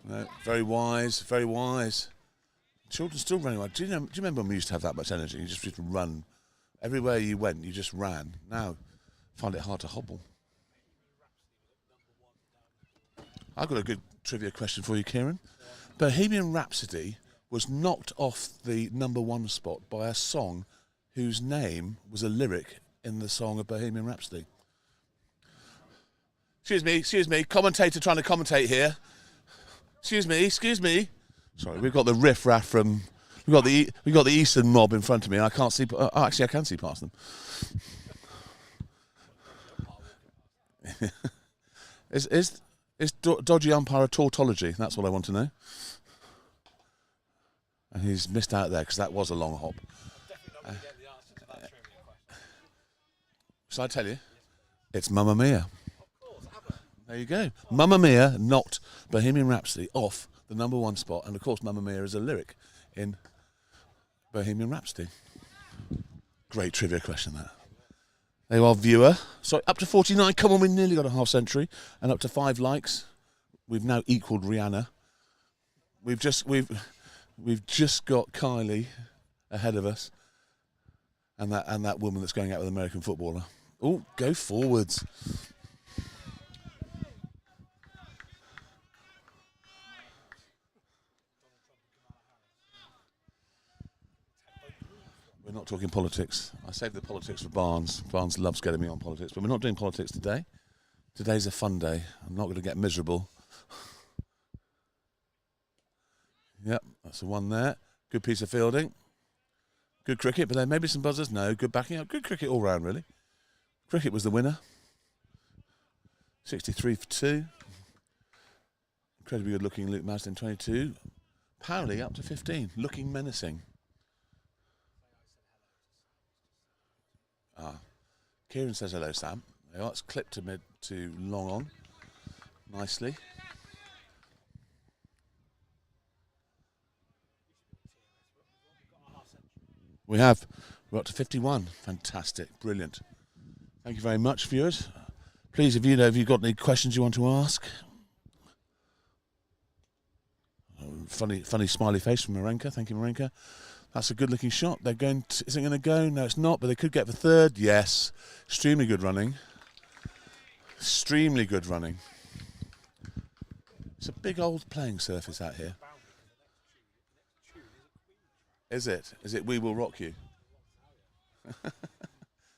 Speaker 1: No, very wise, very wise. Children still running wild. Do you remember when we used to have that much energy? You just used to run. Everywhere you went, you just ran. Now, find it hard to hobble. I've got a good trivia question for you, Kieran. Bohemian Rhapsody was knocked off the #1 spot by a song whose name was a lyric in the song of Bohemian Rhapsody. Excuse me, commentator trying to commentate here. Excuse me. Sorry, we've got the riff-raff from... We've got the Eastern mob in front of me and I can't see... actually, I can see past them. Is dodgy umpire a tautology? That's what I want to know. And he's missed out there because that was a long hop.
Speaker 2: Definitely not going to get the answer to that trivia question.
Speaker 1: Shall I tell you? It's Mamma Mia. There you go. Mamma Mia knocked Bohemian Rhapsody off the #1 spot. And, of course, Mamma Mia is a lyric in Bohemian Rhapsody. Great trivia question, that. There you are, viewer. Sorry, up to 49. Come on, we nearly got a half century. And up to 5 likes. We've now equalled Rihanna. We've just got Kylie ahead of us. And that woman that's going out with an American footballer. Oh, go forwards. We're not talking politics. I saved the politics for Barnes. Barnes loves getting me on politics, but we're not doing politics today. Today's a fun day. I'm not going to get miserable. Yep, that's the one there. Good piece of fielding. Good cricket, but there may be some buzzers. No, good backing up. Good cricket all round, really. Cricket was the winner. 63 for 2. Incredibly good looking Luke Marsden, 22. Powley up to 15, looking menacing. Kieran says hello, Sam. There you are. It's clipped to mid to long on. Nicely. We're up to 51. Fantastic. Brilliant. Thank you very much, viewers. Please, if you've got any questions you want to ask. Funny smiley face from Marenka. Thank you, Marenka. That's a good-looking shot. They're going. Is it going to go? No, it's not. But they could get for third. Yes. Extremely good running. Extremely good running. It's a big old playing surface out here. Is it? Is it We Will Rock You?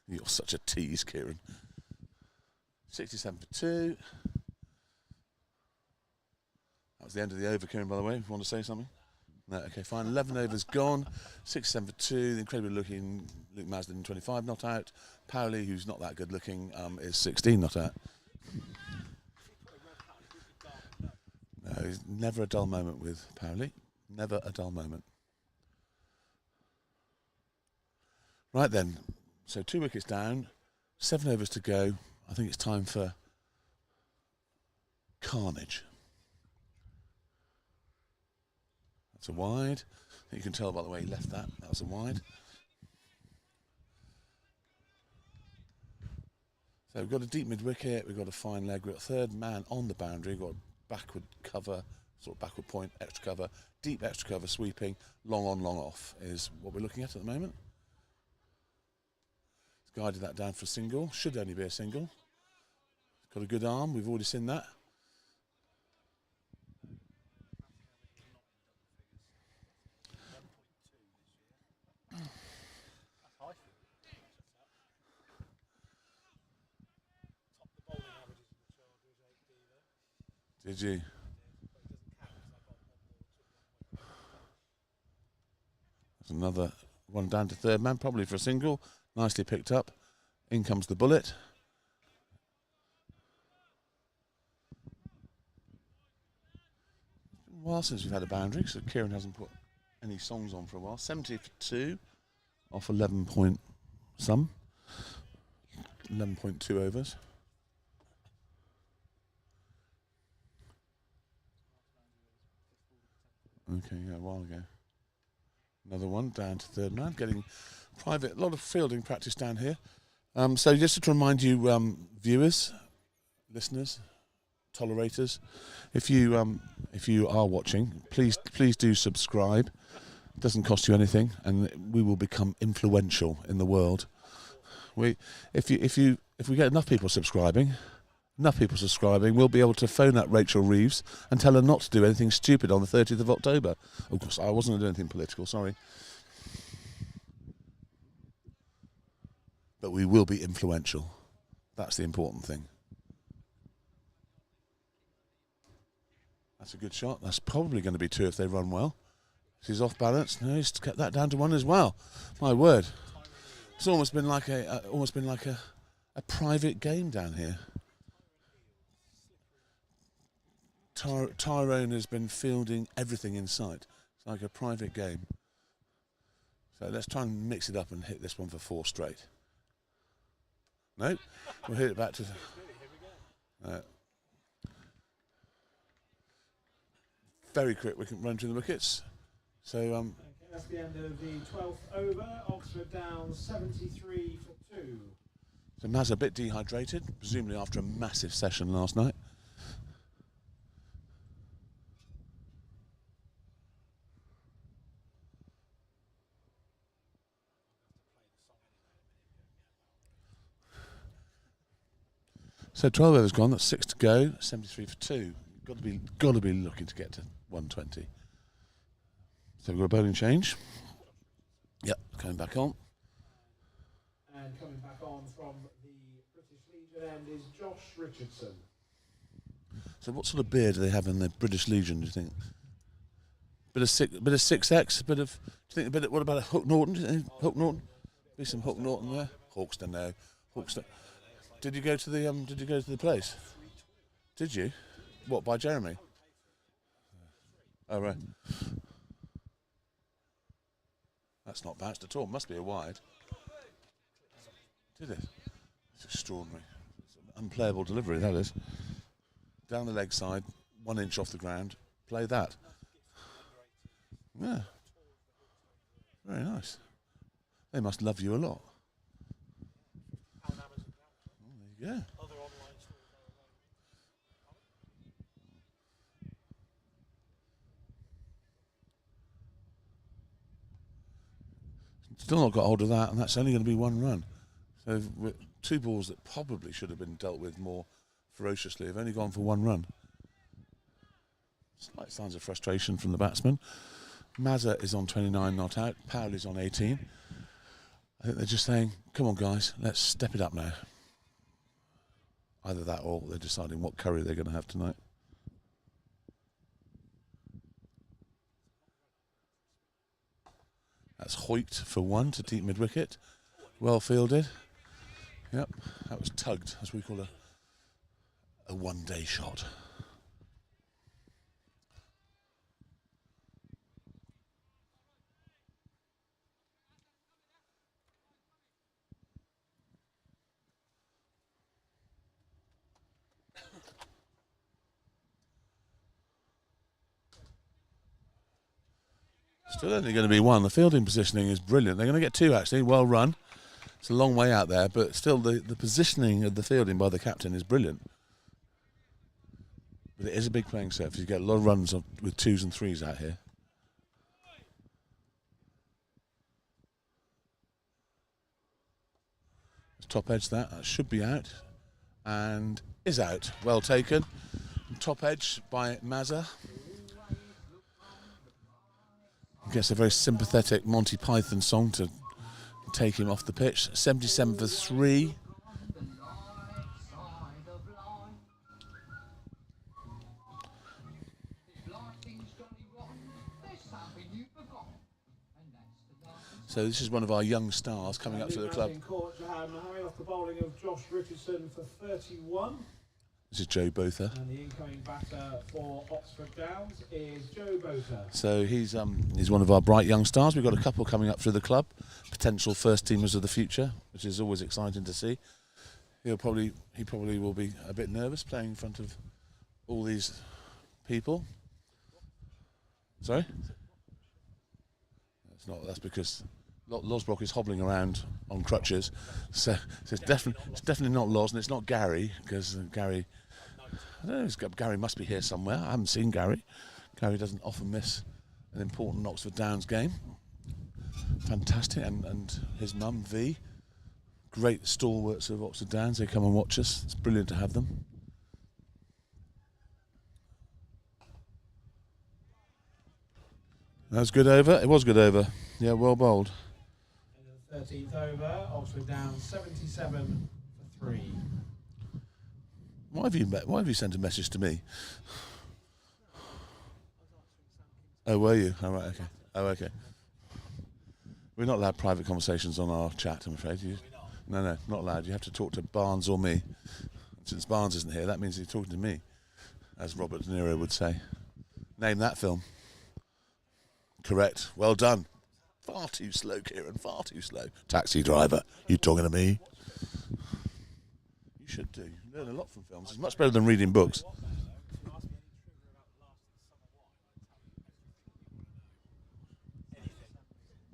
Speaker 1: You're such a tease, Kieran. 67 for 2. That was the end of the over, Kieran, by the way, if you want to say something. No, okay, fine. 11 overs gone. 67 for 2. The incredibly looking Luke Marsden, 25, not out. Powley, who's not that good looking, is 16, not out. No, there's never a dull moment with Powley. Never a dull moment. Right then, so 2 wickets down, 7 overs to go. I think it's time for carnage. That's a wide. You can tell by the way he left that. That was a wide. So we've got a deep mid-wicket, we've got a fine leg, we've got a third man on the boundary, we've got a backward cover, sort of backward point, extra cover, deep extra cover, sweeping, long on, long off is what we're looking at the moment. He's guided that down for a single, should only be a single. Got a good arm, we've already seen that. Did you? There's another one down to third man, probably for a single. Nicely picked up. In comes the bullet. It's been a while since we've had a boundary, so Kieran hasn't put any songs on for a while. 70 for 2 off 11 point some. 11.2 overs. Okay, yeah, a while ago. Another one down to third man, getting private, a lot of fielding practice down here. So just to remind you, viewers, listeners, tolerators, if you are watching, please do subscribe. It doesn't cost you anything, and we will become influential in the world. If we get enough people subscribing, we'll be able to phone up Rachel Reeves and tell her not to do anything stupid on the 30th of October. Of course, I wasn't going to do anything political, sorry. But we will be influential. That's the important thing. That's a good shot. That's probably going to be 2 if they run well. He's off balance. No, he's kept that down to 1 as well. My word. It's almost been like a private game down here. Tyrone has been fielding everything in sight. It's like a private game. So let's try and mix it up and hit this one for 4 straight. No, we'll hit it back to... very quick, we can run through the wickets. So
Speaker 4: Okay, that's the end of the 12th over. Oxford down 73 for 2.
Speaker 1: So Maz a bit dehydrated, presumably after a massive session last night. So 12 overs gone, that's 6 to go, 73 for 2. Got to be looking to get to 120. So we've got a bowling change. Yep, coming back on.
Speaker 4: And coming back on from the British Legion end is Josh Richardson.
Speaker 1: So what sort of beer do they have in the British Legion, do you think? Bit of 6X, bit of... Do you think a bit of, what about a Hook Norton? Do you think Hook Norton? Be some Hook Norton there? Hawkston, no. Hawkston. Did you go to the place? Did you? What, by Jeremy? Oh, right. That's not bounced at all. Must be a wide. Did it? It's extraordinary. It's an unplayable delivery, that is. Down the leg side, 1 inch off the ground. Play that. Yeah. Very nice. They must love you a lot. Oh, there you go. Still not got hold of that, and that's only going to be 1 run. So 2 balls that probably should have been dealt with more ferociously have only gone for 1 run. Slight signs of frustration from the batsman. Mazza is on 29 not out. Powell is on 18. I think they're just saying, come on guys, let's step it up now. Either that or they're deciding what curry they're going to have tonight. That's Hoyt for 1 to deep mid-wicket. Well fielded. Yep, that was tugged, as we call a one-day shot. Still only going to be 1. The fielding positioning is brilliant. They're going to get 2 actually. Well run. It's a long way out there, but still the positioning of the fielding by the captain is brilliant. But it is a big playing surface. You get a lot of runs with 2s and 3s out here. Top edge that should be out. And is out. Well taken. Top edge by Mazza. I guess a very sympathetic Monty Python song to take him off the pitch. 77 for 3. So this is one of our young stars coming up to the club.
Speaker 4: Having off the bowling of Josh Richardson for 31.
Speaker 1: This is Joe Botha.
Speaker 4: And the incoming batter for Oxford Downs is Joe Botha.
Speaker 1: So he's one of our bright young stars. We've got a couple coming up through the club, potential first teamers of the future, which is always exciting to see. He probably will be a bit nervous playing in front of all these people. Sorry? That's because Losbrock is hobbling around on crutches, so it's definitely not Los, and it's not Gary, because Gary, I don't know, Gary must be here somewhere. I haven't seen Gary. Gary doesn't often miss an important Oxford Downs game. Fantastic, and his mum V, great stalwarts of Oxford Downs. They come and watch us. It's brilliant to have them. That was good over. It was good over. Yeah, well bowled.
Speaker 4: 13th over, Oxford Downs 77 for 3.
Speaker 1: Why have you sent a message to me? Oh, were you? Oh, right, okay. Oh, okay. We're not allowed private conversations on our chat, I'm afraid. No, not allowed. You have to talk to Barnes or me. Since Barnes isn't here, that means he's talking to me, as Robert De Niro would say. Name that film. Correct. Well done. Far too slow, Kieran. Far too slow. Taxi driver. You talking to me? You should do. You learn a lot from films. It's much better than reading books.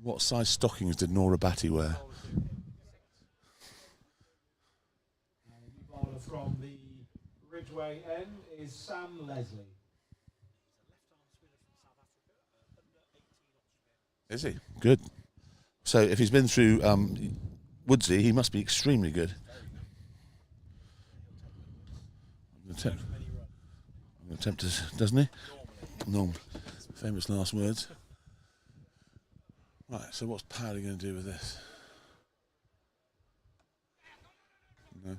Speaker 1: What size stockings did Nora Batty wear?
Speaker 4: The bowler from the Ridgeway end is Sam Leslie.
Speaker 1: Is he? Good. So if he's been through Woodsy, he must be extremely good. I'm going to attempt to, doesn't he? Norm. Famous last words. Right, so what's Powley going to do with this? No. You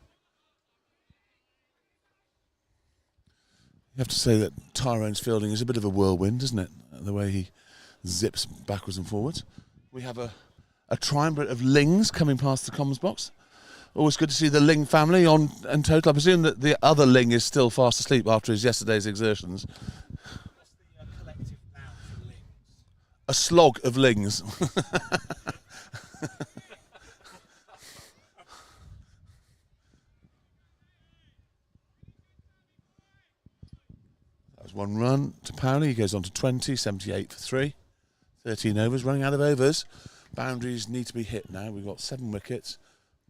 Speaker 1: have to say that Tyrone's fielding is a bit of a whirlwind, isn't it? The way he zips backwards and forwards. We have a triumvirate of Lings coming past the comms box. Always good to see the Ling family on in total. I presume that the other Ling is still fast asleep after his yesterday's exertions.
Speaker 2: What's the collective noun for Lings?
Speaker 1: A slog of Lings. That was one run to Powley. He goes on to 20, 78 for 3. 13 overs, running out of overs. Boundaries need to be hit now. We've got 7 wickets.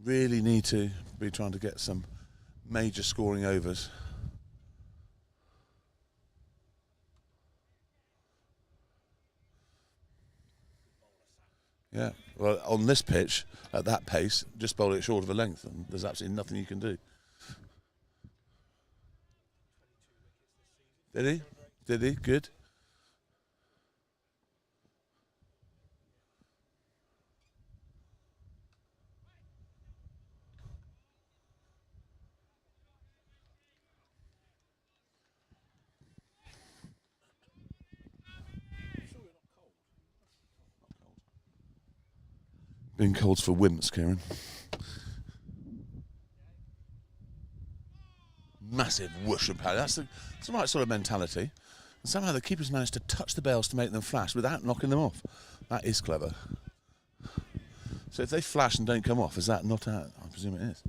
Speaker 1: Really need to be trying to get some major scoring overs. Yeah, well, on this pitch, at that pace, just bowl it short of a length, and there's absolutely nothing you can do. Did he? Did he? Good. Being cold's for wimps, Kieran. Massive whoosh and power. That's the right sort of mentality. And somehow the keepers managed to touch the bails to make them flash without knocking them off. That is clever. So if they flash and don't come off, is that not out? I presume it is.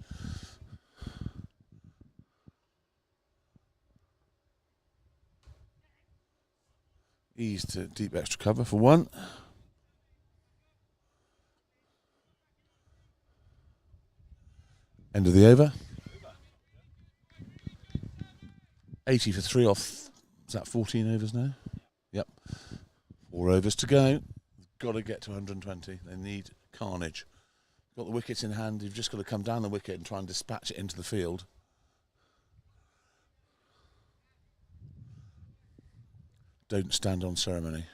Speaker 1: Ease to deep extra cover for 1. End of the over. 80 for 3 off. Is that 14 overs now? Yep. 4 overs to go. Got to get to 120. They need carnage. Got the wickets in hand. You've just got to come down the wicket and try and dispatch it into the field. Don't stand on ceremony.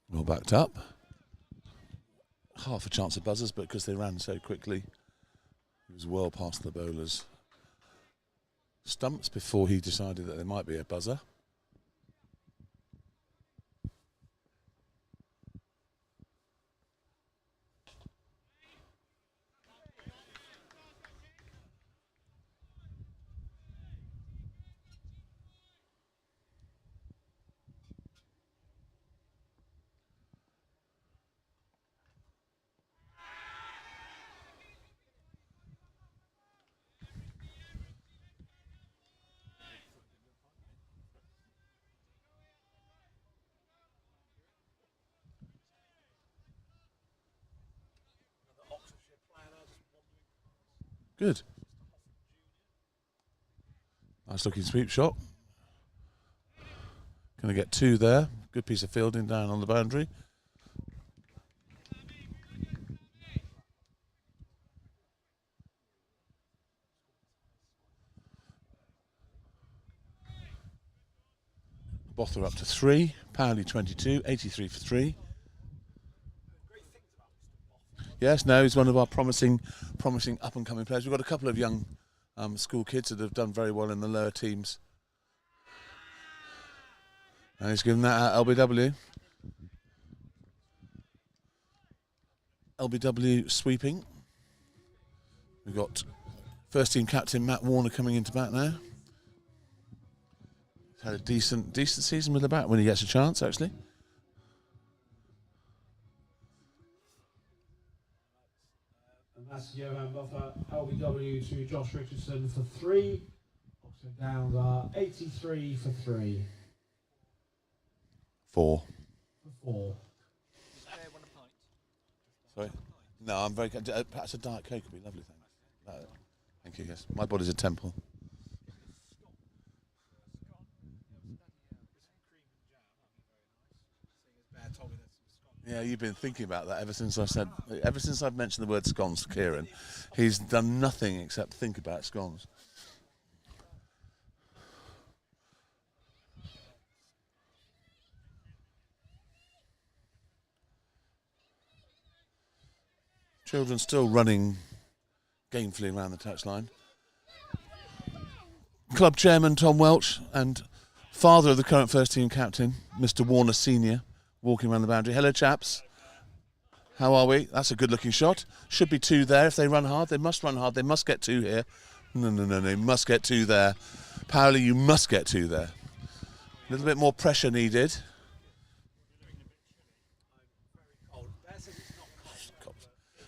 Speaker 1: Well backed up. Half a chance of buzzers, but because they ran so quickly, he was well past the bowler's stumps before he decided that there might be a buzzer. Good. Nice looking sweep shot. Going to get 2 there. Good piece of fielding down on the boundary. Bother up to 3. Powley 22, 83 for 3. Yes, no, he's one of our promising up and coming players. We've got a couple of young school kids that have done very well in the lower teams. And he's given that out LBW. LBW sweeping. We've got first team captain Matt Warner coming into bat now. He's had a decent season with the bat when he gets a chance, actually.
Speaker 4: And that's Johan Buffer, LBW to Josh Richardson for 3. Oxford Downs are 83 for 3.
Speaker 1: 4.
Speaker 4: For 4.
Speaker 1: Sorry? No, I'm very... Perhaps a Diet Coke would be lovely, thanks. Thank you, yes. My body's a temple. Yeah, you've been thinking about that ever since I've mentioned the word scones to Kieran. He's done nothing except think about scones. Children still running gamefully around the touchline. Club chairman Tom Welch and father of the current first team captain, Mr. Warner Senior, walking around the boundary. Hello, chaps. How are we? That's a good-looking shot. Should be 2 there if they run hard. They must run hard. They must get 2 here. No. They must get 2 there. Powley, you must get 2 there. A little bit more pressure needed.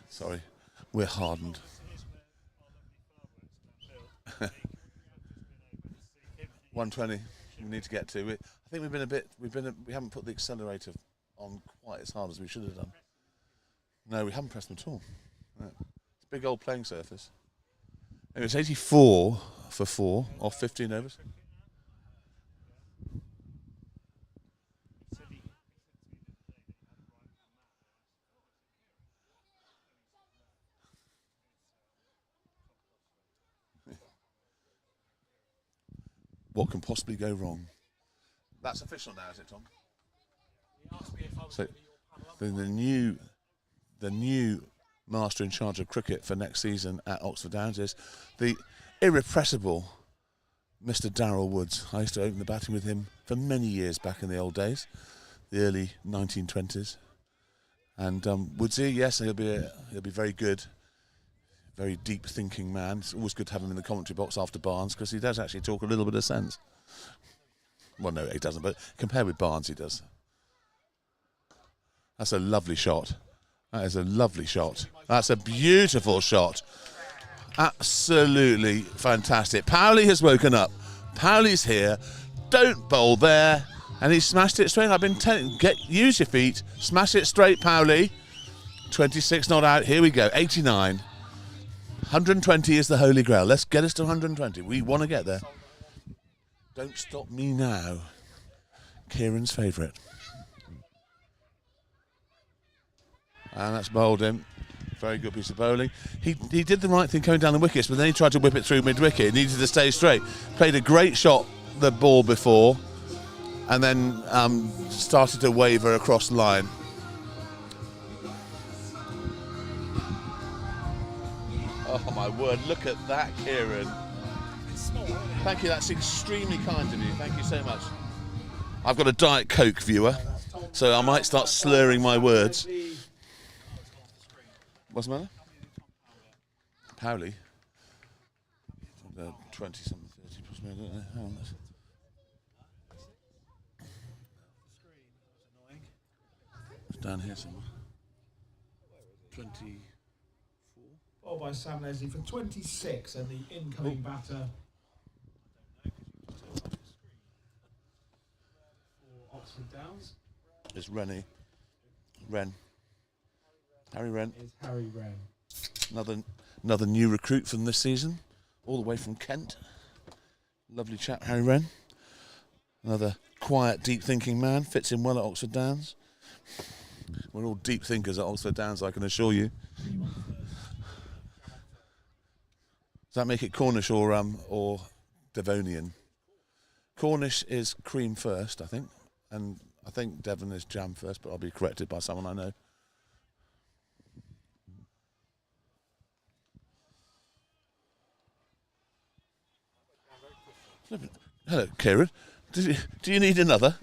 Speaker 1: Sorry, we're hardened. 120. We need to get to it. I think we haven't put the accelerator on quite as hard as we should have done. No, we haven't pressed them at all. No. It's a big old playing surface. Anyway, it's 84 for 4 off 15 overs. What can possibly go wrong? That's official now, is it, Tom? So the new master in charge of cricket for next season at Oxford Downs is the irrepressible Mr. Darrell Woods. I used to open the batting with him for many years back in the old days, the early 1920s. And Woodsy, yes, he'll be very good, very deep-thinking man. It's always good to have him in the commentary box after Barnes because he does actually talk a little bit of sense. Well, no, he doesn't, but compared with Barnes, he does. That's a lovely shot. That is a lovely shot. That's a beautiful shot. Absolutely fantastic. Powley has woken up. Powley's here. Don't bowl there. And he smashed it straight. I've been telling him, use your feet. Smash it straight, Powley. 26 not out. Here we go. 89. 120 is the holy grail. Let's get us to 120. We want to get there. Don't stop me now. Kieran's favourite. And that's bowled him. Very good piece of bowling. He did the right thing coming down the wickets, but then he tried to whip it through mid-wicket. He needed to stay straight. Played a great shot, the ball before, and then started to waver across the line. Oh my word, look at that, Kieran. Thank you, that's extremely kind of you. Thank you so much. I've got a Diet Coke, viewer, so I might start slurring my words. What's the matter? Powley? 20-something, 30 possibly, I don't know. Hang on. It's down here somewhere. 24.
Speaker 4: Ball by Sam Leslie for 26 and the incoming batter for Oxford Downs.
Speaker 1: It's Ren. Harry Wren.
Speaker 4: Is Harry Wren.
Speaker 1: Another new recruit from this season, all the way from Kent. Lovely chap, Harry Wren. Another quiet, deep-thinking man, fits in well at Oxford Downs. We're all deep thinkers at Oxford Downs, I can assure you. Does that make it Cornish or Devonian? Cornish is cream first, I think, and I think Devon is jam first, but I'll be corrected by someone I know. Hello, Kieran. Do you need another?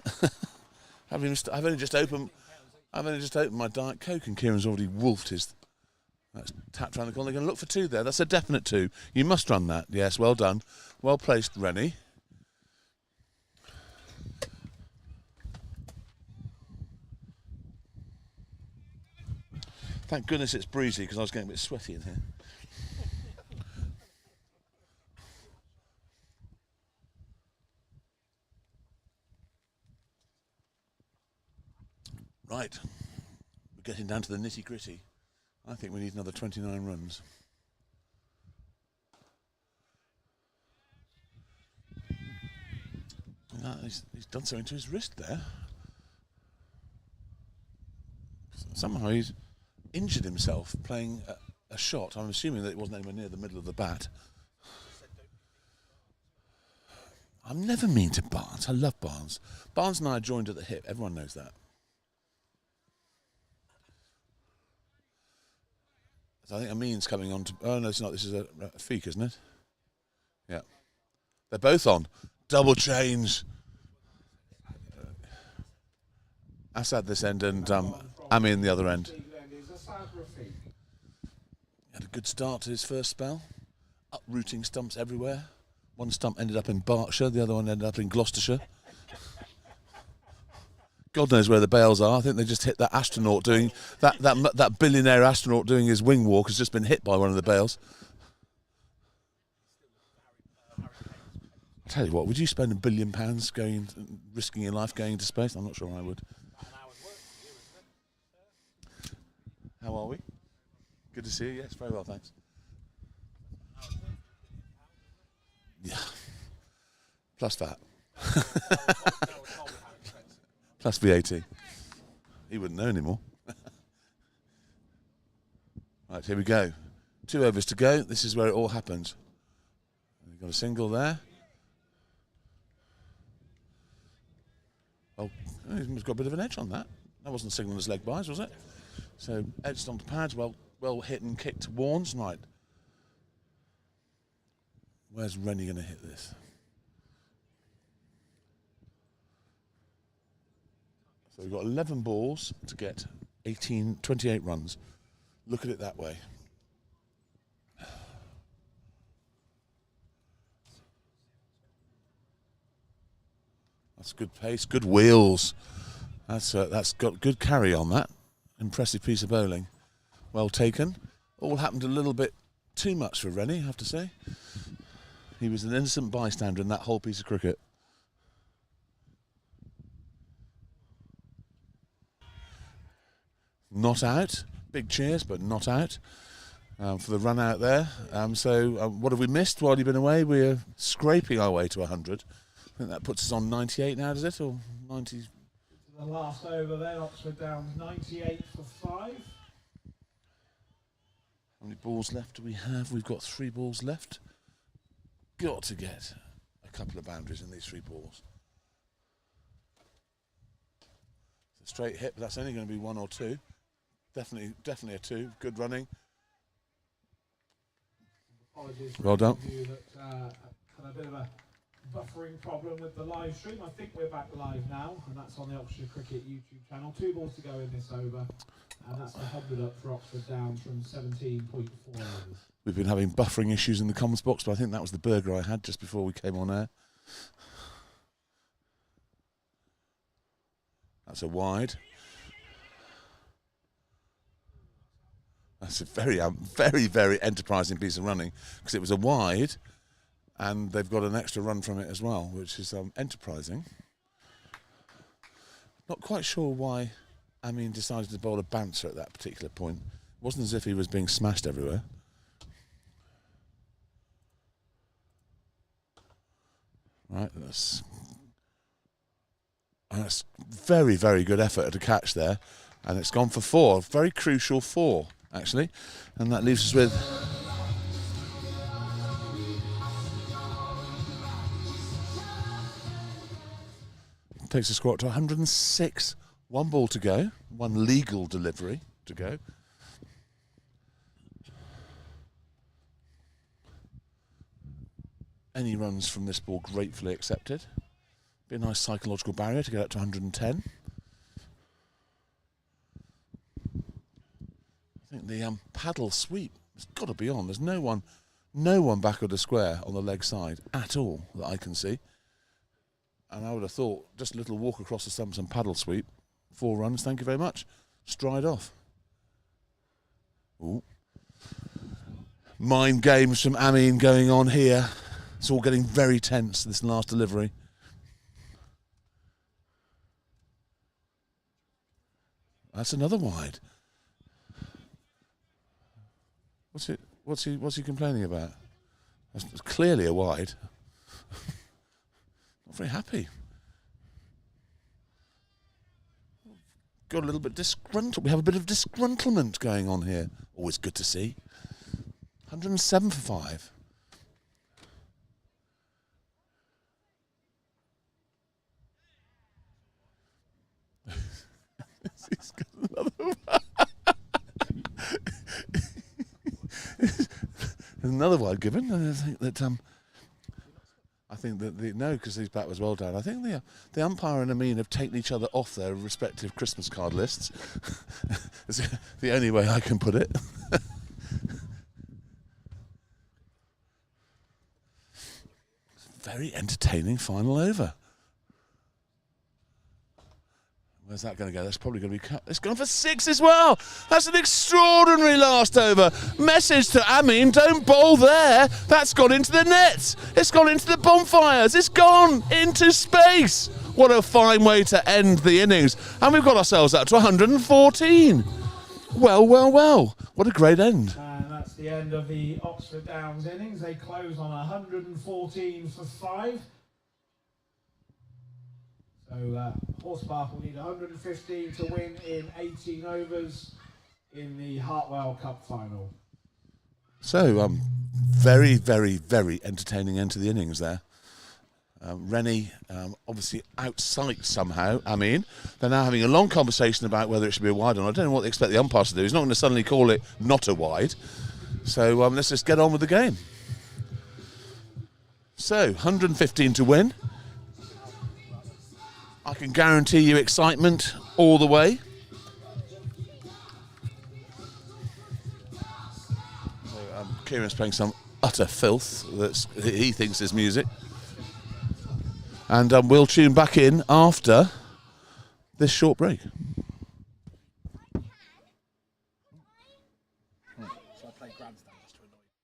Speaker 1: I've only just opened my Diet Coke, and Kieran's already wolfed his. That's tapped around the corner. They're going to look for 2 there. That's a definite 2. You must run that. Yes, well done. Well placed, Rennie. Thank goodness it's breezy because I was getting a bit sweaty in here. Right, we're getting down to the nitty-gritty. I think we need another 29 runs. He's done something to his wrist there. Somehow he's injured himself playing a shot. I'm assuming that it wasn't anywhere near the middle of the bat. I'm never mean to Barnes. I love Barnes. Barnes and I joined at the hip. Everyone knows that. So I think Amin's coming on to... Oh, no, it's not. This is a Feek, isn't it? Yeah. They're both on. Double change. Assad this end and Amin the other end. Had a good start to his first spell. Uprooting stumps everywhere. One stump ended up in Berkshire, the other one ended up in Gloucestershire. God knows where the bails are. I think they just hit that astronaut doing that billionaire astronaut doing his wing walk has just been hit by one of the bails. I tell you what, would you spend £1 billion risking your life going into space? I'm not sure I would. How are we? Good to see you. Yes, very well, thanks. Yeah. Plus that. Plus VAT. He wouldn't know anymore. Right, here we go. 2 overs to go. This is where it all happens. We've got a single there. Oh, he's got a bit of an edge on that. That wasn't signaling as leg byes, was it? So edged onto pads, well hit and kicked Warnes. Right. Where's Rennie going to hit this? So we've got 11 balls to get 28 runs. Look at it that way. That's good pace, good wheels. That's got good carry on that. Impressive piece of bowling. Well taken. All happened a little bit too much for Rennie, I have to say. He was an innocent bystander in that whole piece of cricket. Not out. Big cheers, but not out for the run out there. What have we missed while you've been away? We're scraping our way to 100. I think that puts us on 98 now, does it? Or 90?
Speaker 4: The last over there, Oxford Downs 98 for 5.
Speaker 1: How many balls left do we have? We've got 3 balls left. Got to get a couple of boundaries in these 3 balls. It's a straight hit, but that's only going to be 1 or 2. Definitely a 2. Good running.
Speaker 4: Apologies
Speaker 1: well done.
Speaker 4: That, had a bit of a buffering problem with the live stream. I think we're back live now, and that's on the Oxford Cricket YouTube channel. 2 balls to go in this over, and that's the 100 up for Oxford Downs from 17.4 overs.
Speaker 1: We've been having buffering issues in the comments box, but I think that was the burger I had just before we came on air. That's a wide. That's a very, very enterprising piece of running, because it was a wide, and they've got an extra run from it as well, which is enterprising. Not quite sure why Amin decided to bowl a bouncer at that particular point. It wasn't as if he was being smashed everywhere. Right, that's very, very good effort at a catch there, and it's gone for 4. Very crucial 4, actually, and that leaves us with takes the score up to 106. 1 ball to go, 1 legal delivery to go. Any runs from this ball gratefully accepted. Be a nice psychological barrier to get up to 110. I think the paddle sweep has got to be on. There's no one back of the square on the leg side at all that I can see. And I would have thought just a little walk across the stumps and paddle sweep. 4 runs, thank you very much. Stride off. Ooh. Mind games from Amin going on here. It's all getting very tense, this last delivery. That's another wide. What's he complaining about? That's clearly a wide. Not very happy. got a little bit disgruntled. We have a bit of disgruntlement going on here. Always good to see. 107 for 5. He's got another one. There's another one given. I think that no, because his bat was well done. I think the umpire and Amin have taken each other off their respective Christmas card lists. It's the only way I can put it. Very entertaining final over. Where's that going to go? That's probably going to be cut. It's gone for 6 as well. That's an extraordinary last over. Message to Amin, don't bowl there. That's gone into the nets. It's gone into the bonfires. It's gone into space. What a fine way to end the innings. And we've got ourselves up to 114. Well, well, well. What a great end.
Speaker 4: And that's the end of the Oxford Downs innings. They close on 114 for 5. So Horspath will need 115 to win in 18 overs in the Hartwell Cup final.
Speaker 1: So, very, very, very entertaining end to the innings there. Rennie obviously outsight somehow. I mean, they're now having a long conversation about whether it should be a wide or not. I don't know what they expect the umpire to do. He's not going to suddenly call it not a wide. So let's just get on with the game. So, 115 to win. I can guarantee you excitement all the way. So, Kieran's playing some utter filth that he thinks is music. And we'll tune back in after this short break.
Speaker 2: So I play grandstand just to annoy you.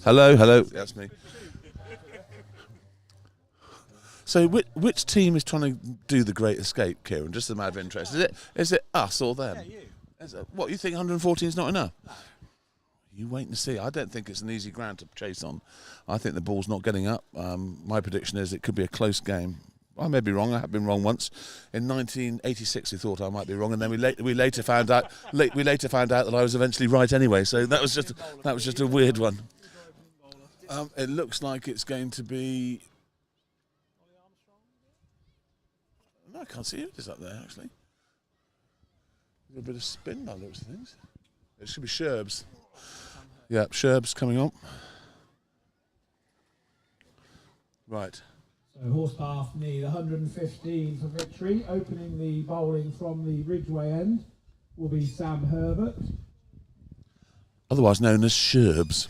Speaker 1: Hello, that's me. So which team is trying to do the Great Escape, Kieran? Just a matter of interest. Is it us or them?
Speaker 2: Yeah, you.
Speaker 1: What, you think 114 is not enough? No. You wait and see. I don't think it's an easy ground to chase on. I think the ball's not getting up. My prediction is it could be a close game. I may be wrong. I have been wrong once. In 1986, we thought I might be wrong, and then we later found out that I was eventually right anyway. So that was just a weird one. It looks like it's going to be. No, I can't see who it is up there actually. A bit of spin by the looks of things. It should be Sherbs. Yeah, Sherbs coming on. Right.
Speaker 4: So Horspath need 115 for victory. Opening the bowling from the Ridgeway end will be Sam Herbert.
Speaker 1: Otherwise known as Sherbs.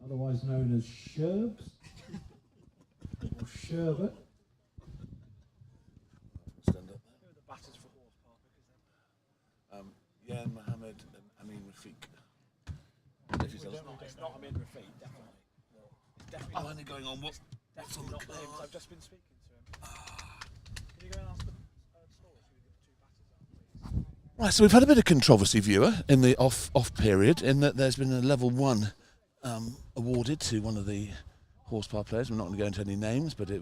Speaker 4: Otherwise known as Sherbs. Or Sherbet.
Speaker 1: Stand up
Speaker 2: Who are the batters for Horspath?
Speaker 1: there. Yan Mohammed and Amin Rafiq.
Speaker 2: It's not Amin Rafiq, definitely. It's definitely
Speaker 1: I'm only going on what's on the
Speaker 2: not him.
Speaker 1: card.
Speaker 2: I've just been speaking to him. Can you go and ask the stores who the two batters are, please?
Speaker 1: Right, so we've had a bit of controversy, viewer, in the off period, in that there's been a level 1 awarded to one of the Horspath players. I'm not going to go into any names, but I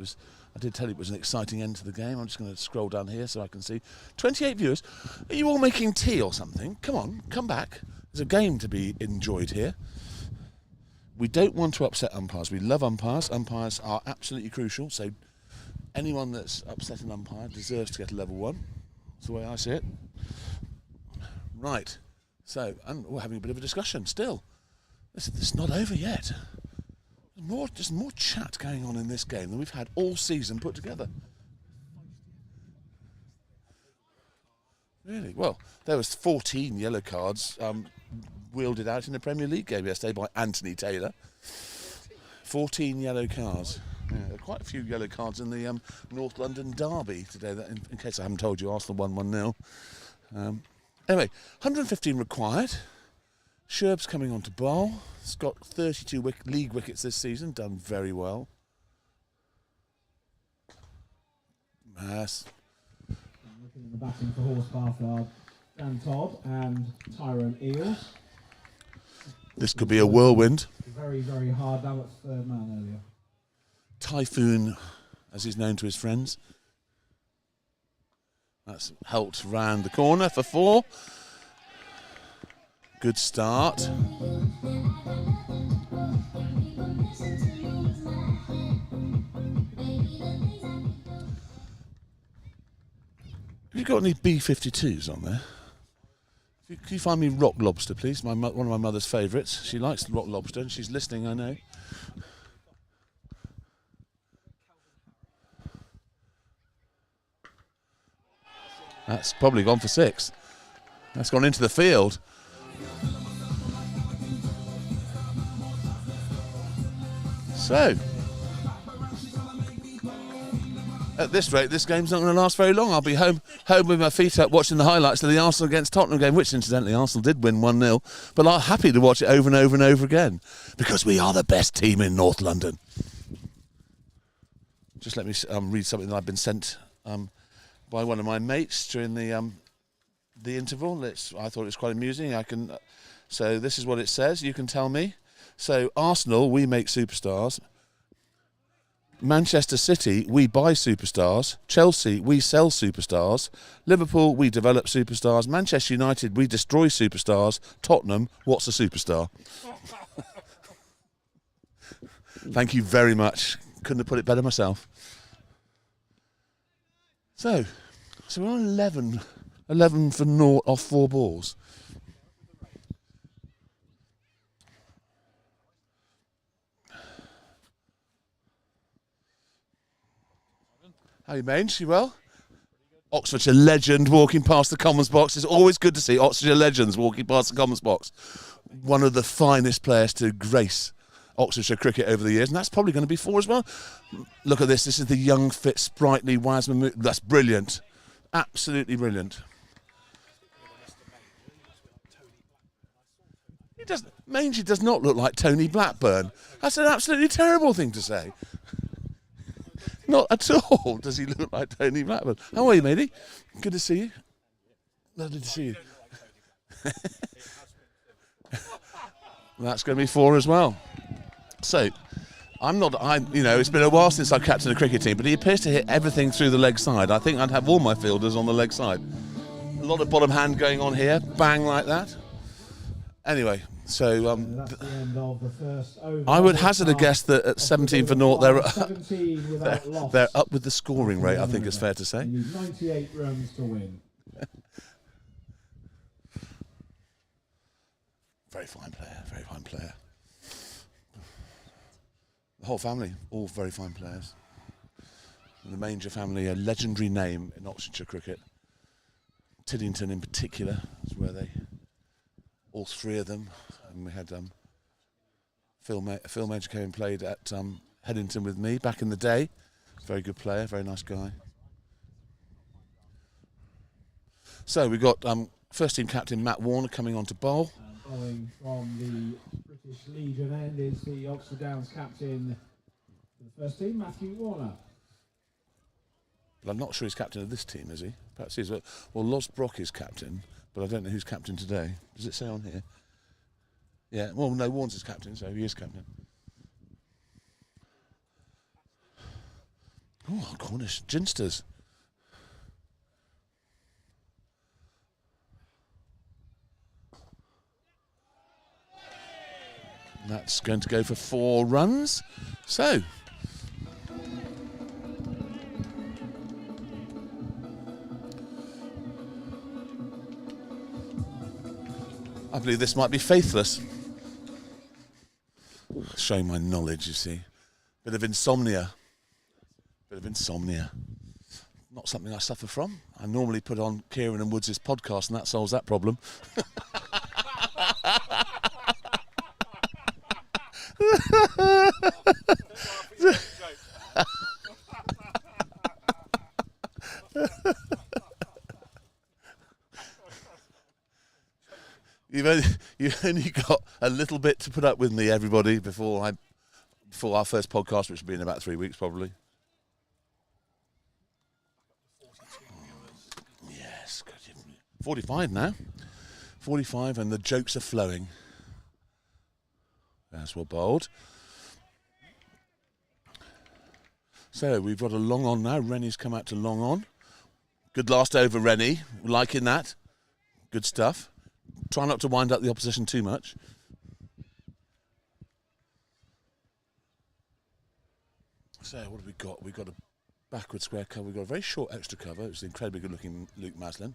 Speaker 1: did tell you it was an exciting end to the game. I'm just going to scroll down here so I can see 28 viewers. Are you all making tea or something? Come on, come back. There's a game to be enjoyed here. We don't want to upset umpires. We love umpires. Umpires are absolutely crucial. So anyone that's upset an umpire deserves to get a level 1. That's the way I see it. Right. So, and we're having a bit of a discussion still. This is not over yet. There's more chat going on in this game than we've had all season put together. Really? Well, there was 14 yellow cards wielded out in the Premier League game yesterday by Anthony Taylor. 14 yellow cards. Yeah, there are quite a few yellow cards in the North London derby today. That, in case I haven't told you, Arsenal won 1-0. Anyway, 115 required. Sherb's coming on to bowl. He's got 32 league wickets this season, done very well. Yes.
Speaker 4: Looking at the batting for Horspath are Dan Todd and Tyrone Eales.
Speaker 1: This could be a whirlwind.
Speaker 4: Very, very hard down at third man earlier.
Speaker 1: Typhoon, as he's known to his friends. That's helped round the corner for 4. Good start. Have you got any B-52s on there? Can you find me rock lobster, please? One of my mother's favourites. She likes rock lobster and she's listening, I know. That's probably gone for 6. That's gone into the field. So, at this rate, this game's not going to last very long. I'll be home with my feet up watching the highlights of the Arsenal against Tottenham game, which incidentally Arsenal did win 1-0. But I'm happy to watch it over and over and over again because we are the best team in North London. Just let me read something that I've been sent by one of my mates during the interval. I thought it was quite amusing. So this is what it says. You can tell me. So Arsenal, we make superstars. Manchester City, we buy superstars. Chelsea, we sell superstars. Liverpool, we develop superstars. Manchester United, we destroy superstars. Tottenham, what's a superstar? Thank you very much. Couldn't have put it better myself. So we're on 11 for naught off 4 balls. How you, Mange? You well? Oxfordshire legend walking past the Commons box. It's always good to see Oxfordshire legends walking past the Commons box. One of the finest players to grace Oxfordshire cricket over the years, and that's probably going to be 4 as well. Look at this. This is the young, fit, sprightly Wasman. That's brilliant. Absolutely brilliant. Mangy does not look like Tony Blackburn. That's an absolutely terrible thing to say. Not at all does he look like Tony Blackburn. How are you, matey? Good to see you. Lovely to see you. That's going to be 4 as well. So, it's been a while since I've captained a cricket team, but he appears to hit everything through the leg side. I think I'd have all my fielders on the leg side. A lot of bottom hand going on here, bang like that. Anyway, so
Speaker 4: That's the end of the first over.
Speaker 1: I would hazard a guess that at 17 for naught,
Speaker 4: they're
Speaker 1: they're up with the scoring rate, I think it's fair to say.
Speaker 4: You need 98 runs to win.
Speaker 1: Very fine player, very fine player. The whole family, all very fine players. And the Manger family, a legendary name in Oxfordshire cricket. Tiddington in particular is where all 3 of them, and we had Phil Manger came and played at Headington with me back in the day. Very good player, very nice guy. So we've got first team captain Matt Warner coming on to bowl.
Speaker 4: Bowling from the British Legion end is the Oxford Downs captain for the first team, Matthew Warner.
Speaker 1: But I'm not sure he's captain of this team, is he? Perhaps he is. Well, Loz Brock is captain, but I don't know who's captain today. Does it say on here? Yeah, well, no, Warnes is captain, so he is captain. Oh, Cornish ginsters. That's going to go for 4 runs. So, I believe this might be faithless. Showing my knowledge, you see. Bit of insomnia. Not something I suffer from. I normally put on Kieran and Woods' podcast and that solves that problem. You've only got a little bit to put up with me, everybody, before our first podcast, which will be in about 3 weeks, probably. Yes, 45 now. 45, and the jokes are flowing. That's well bowled. So we've got a long on now. Rennie's come out to long on. Good last over, Rennie. Liking that. Good stuff. Try not to wind up the opposition too much. So what have we got? We've got a backward square cover. We've got a very short extra cover. It's the incredibly good looking Luke Maslin.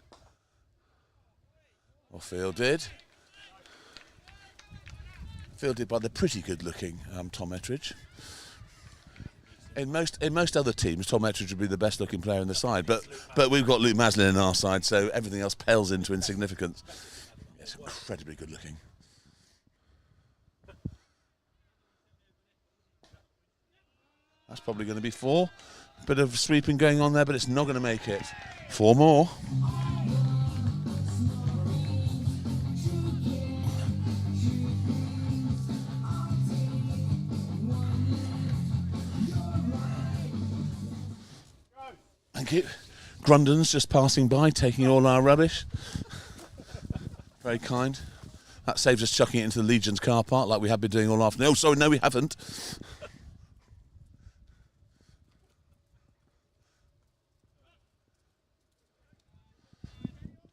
Speaker 1: Well fielded. Fielded by the pretty good looking Tom Ettridge. In most other teams, Tom Ettridge would be the best looking player in the side, but we've got Luke Maslin in our side, so everything else pales into insignificance. It's incredibly good looking. That's probably going to be 4. Bit of sweeping going on there, but it's not going to make it. 4 more. Thank you. Grundon's just passing by, taking all our rubbish. Very kind. That saves us chucking it into the Legion's car park like we have been doing all afternoon. Oh, sorry, no, we haven't.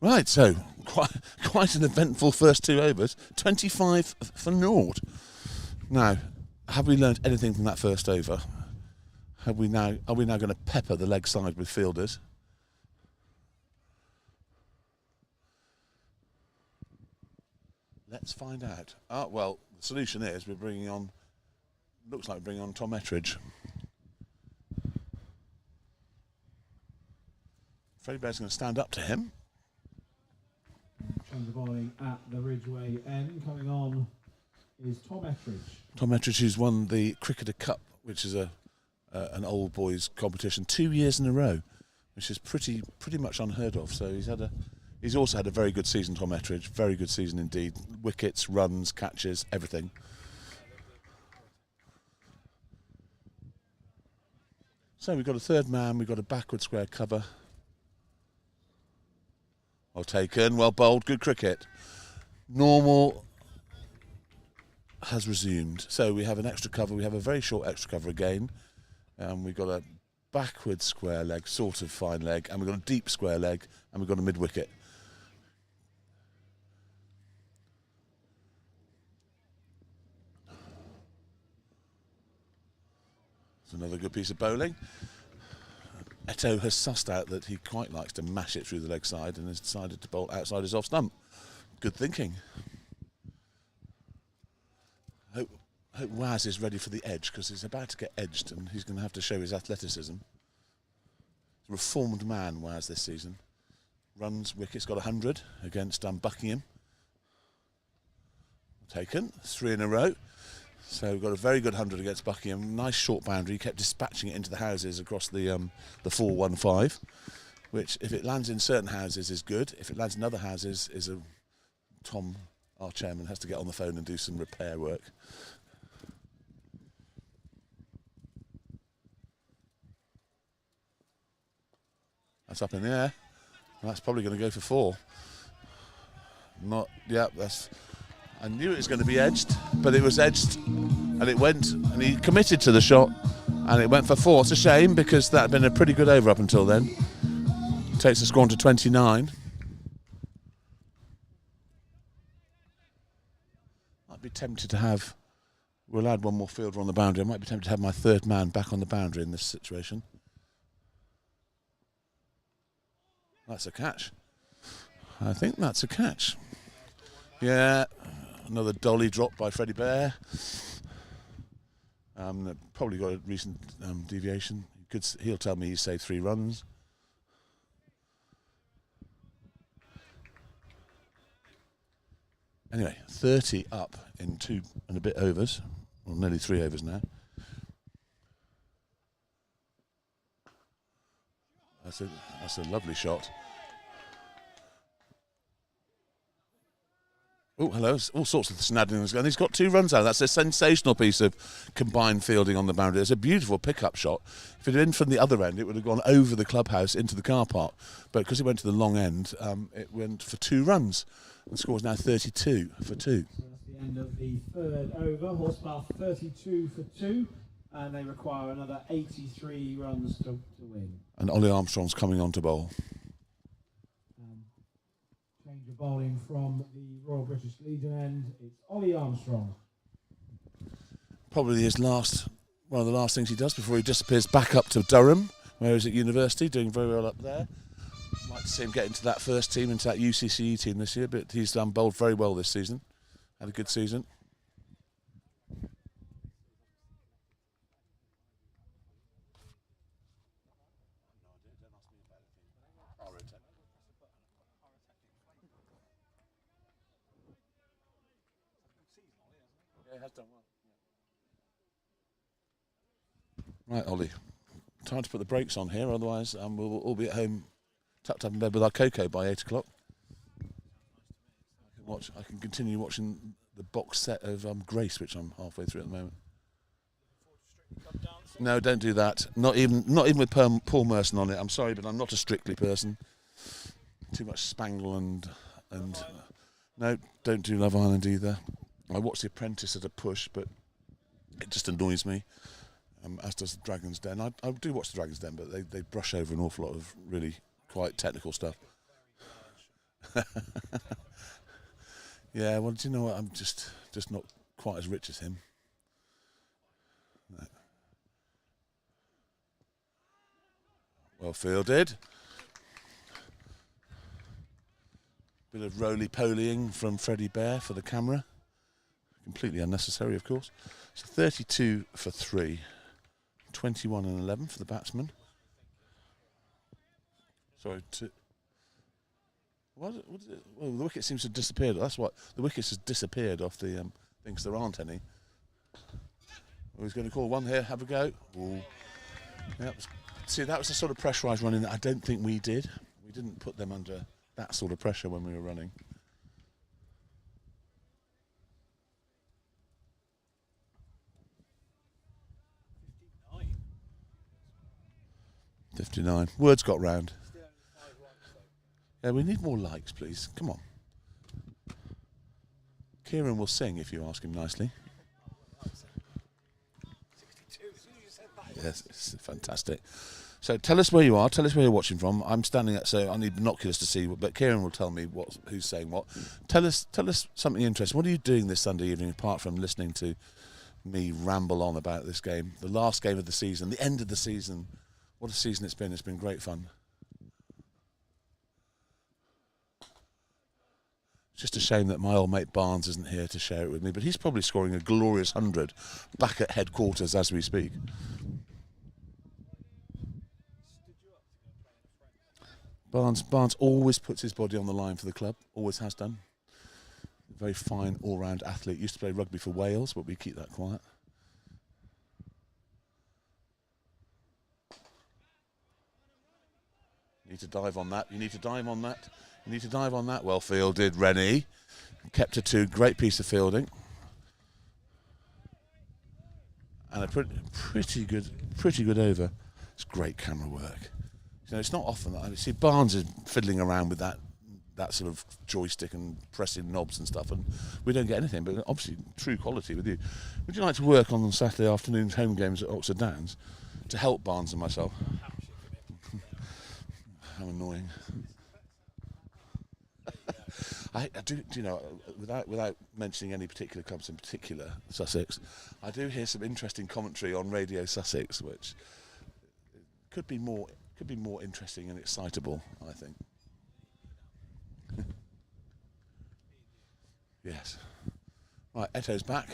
Speaker 1: Right, so quite an eventful first 2 overs. 25 for naught. Now, have we learned anything from that first over? Are we now going to pepper the leg side with fielders? Let's find out. Well, the solution is looks like we're bringing on Tom Ettridge. Freddie Bear's going to stand up to him.
Speaker 4: Change of bowling at the Ridgeway end. Coming on is Tom Ettridge.
Speaker 1: Tom Ettridge, who's won the Cricketer Cup, which is an old boys competition 2 years in a row, which is pretty much unheard of. So he's had He's also had a very good season, Tom Ettridge. Very good season indeed. Wickets, runs, catches, everything. So we've got a third man. We've got a backward square cover. Well taken, well bowled, good cricket. Normal has resumed. So we have an extra cover. We have a very short extra cover again. We've got a backward square leg, sort of fine leg, and we've got a deep square leg, and we've got a mid wicket. It's another good piece of bowling. Eto has sussed out that he quite likes to mash it through the leg side and has decided to bowl outside his off stump. Good thinking. Hope Waz is ready for the edge, because he's about to get edged and he's going to have to show his athleticism. He's a reformed man, Waz, this season. Runs, wickets, got 100 against Buckingham. Taken, 3 in a row. So we've got a very good 100 against Buckingham. Nice short boundary. He kept dispatching it into the houses across the 4-1-5, which, if it lands in certain houses, is good. If it lands in other houses, Tom, our chairman, has to get on the phone and do some repair work. That's up in the air. And that's probably going to go for 4. I knew it was going to be edged, but it was edged, and it went, and he committed to the shot, and it went for 4. It's a shame, because that had been a pretty good over up until then. Takes the score on to 29. I'd be tempted to have, we'll add one more fielder on the boundary. I might be tempted to have my third man back on the boundary in this situation. That's a catch. I think that's a catch. Yeah, another dolly drop by Freddie Bear. Probably got a recent deviation. He'll tell me he saved 3 runs. Anyway, 30 up in 2 and a bit overs, well, nearly 3 overs now. That's a lovely shot. Oh, hello. All sorts of snadding. And he's got 2 runs out. That's a sensational piece of combined fielding on the boundary. It's a beautiful pickup shot. If it had been from the other end, it would have gone over the clubhouse into the car park. But because it went to the long end, it went for 2 runs. The score is now 32 for 2.
Speaker 4: So that's the end of the 3rd over. Horspath 32 for 2. And they require another 83 runs to win.
Speaker 1: And Ollie Armstrong's coming on to bowl.
Speaker 4: Change of bowling from the Royal British Legion end. It's Ollie Armstrong.
Speaker 1: Probably one of the last things he does before he disappears back up to Durham, where he's at university, doing very well up there. Like to see him get into that first team, into that UCCE team this year, but he's bowled very well this season. Had a good season. Has done well. Right, Ollie. Time to put the brakes on here, otherwise we'll all be at home, tucked up in bed with our cocoa by 8 o'clock. I can continue watching the box set of Grace, which I'm halfway through at the moment. No, don't do that. Not even with Paul Merson on it. I'm sorry, but I'm not a Strictly person. Too much Spangle and no, don't do Love Island either. I watch The Apprentice at a push, but it just annoys me, as does Dragon's Den. I do watch The Dragon's Den, but they brush over an awful lot of really quite technical stuff. Yeah, well, do you know what? I'm just not quite as rich as him. No. Well fielded. Bit of roly-polying from Freddie Bear for the camera. Completely unnecessary, of course. So 32 for 3. 21 and 11 for the batsman. Sorry, what is it? Well, the wicket seems to have disappeared. That's what the wickets has disappeared off the thing, because there aren't any. He's going to call one here. Have a go. Ooh. Yep. See, that was the sort of pressurised running that I don't think we did. We didn't put them under that sort of pressure when we were running. 59. Words got round. Yeah, we need more likes, please. Come on. Kieran will sing if you ask him nicely.
Speaker 2: 62. As soon as you said that.
Speaker 1: Yes, it's fantastic. So tell us where you are. Tell us where you're watching from. I'm standing at, so I need binoculars to see. But Kieran will tell me who's saying what. Tell us something interesting. What are you doing this Sunday evening apart from listening to me ramble on about this game? The last game of the season, the end of the season. What a season it's been. It's been great fun. It's just a shame that my old mate Barnes isn't here to share it with me, but he's probably scoring a glorious 100 back at headquarters as we speak. Barnes always puts his body on the line for the club, always has done. Very fine all-round athlete. Used to play rugby for Wales, but we keep that quiet. You need to dive on that. You need to dive on that. You need to dive on that. Well fielded, Rennie. Kept to 2. Great piece of fielding. And a pretty good over. It's great camera work. You know, it's not often that I see Barnes is fiddling around with that sort of joystick and pressing knobs and stuff, and we don't get anything. But obviously, true quality with you. Would you like to work on Saturday afternoon's home games at Oxford Downs to help Barnes and myself? How annoying. I do you know, without mentioning any particular clubs in particular, Sussex, I do hear some interesting commentary on Radio Sussex, which could be more interesting and excitable, I think. Yes. Right, Eto's back.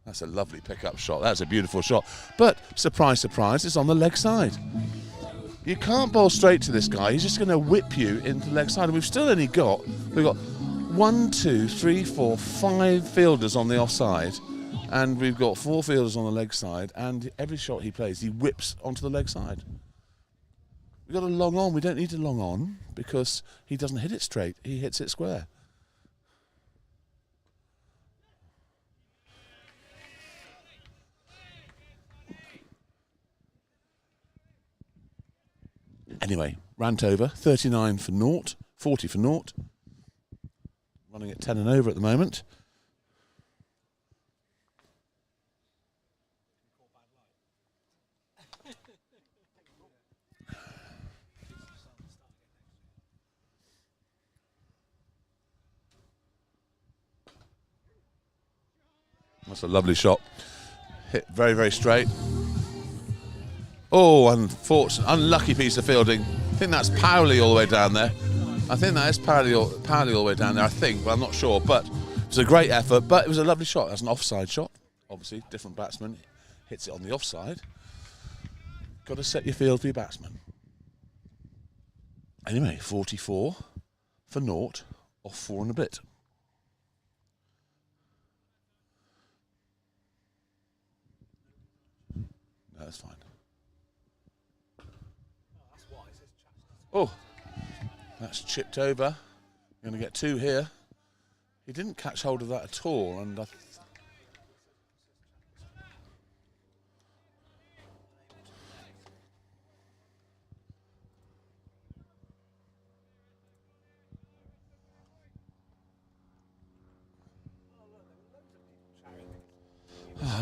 Speaker 1: That's a lovely pick-up shot. That's a beautiful shot. But, surprise, surprise, it's on the leg side. You can't bowl straight to this guy. He's just going to whip you into the leg side. And we've got 1, 2, 3, 4, 5 fielders on the offside. And we've got 4 fielders on the leg side. And every shot he plays, he whips onto the leg side. We've got a long on. We don't need a long on because he doesn't hit it straight. He hits it square. Anyway, rant over. 39 for naught, 40 for naught. Running at 10 and over at the moment. That's a lovely shot. Hit very, very straight. Oh, unlucky piece of fielding. I think that's Powley all the way down there. I think that is Powley all the way down there, I think, but I'm not sure. But it was a great effort, but it was a lovely shot. That's an offside shot. Obviously, different batsman hits it on the offside. Got to set your field for your batsman. Anyway, 44 for naught, off 4 and a bit. No, that's fine. Oh, that's chipped over. Going to get 2 here. He didn't catch hold of that at all, and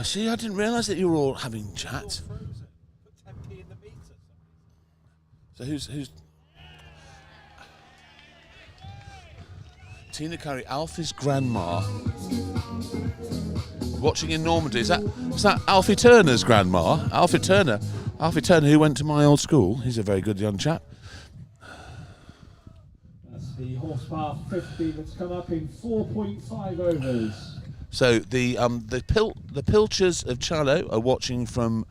Speaker 1: see, I didn't realise that you were all having chat. So who's Tina Curry, Alfie's grandma, watching in Normandy. Is that Alfie Turner's grandma? Alfie Turner, who went to my old school. He's a very good young chap.
Speaker 4: That's the Horspath 50 that's come up in 4.5 overs.
Speaker 1: So the Pilchers of Chalo are watching from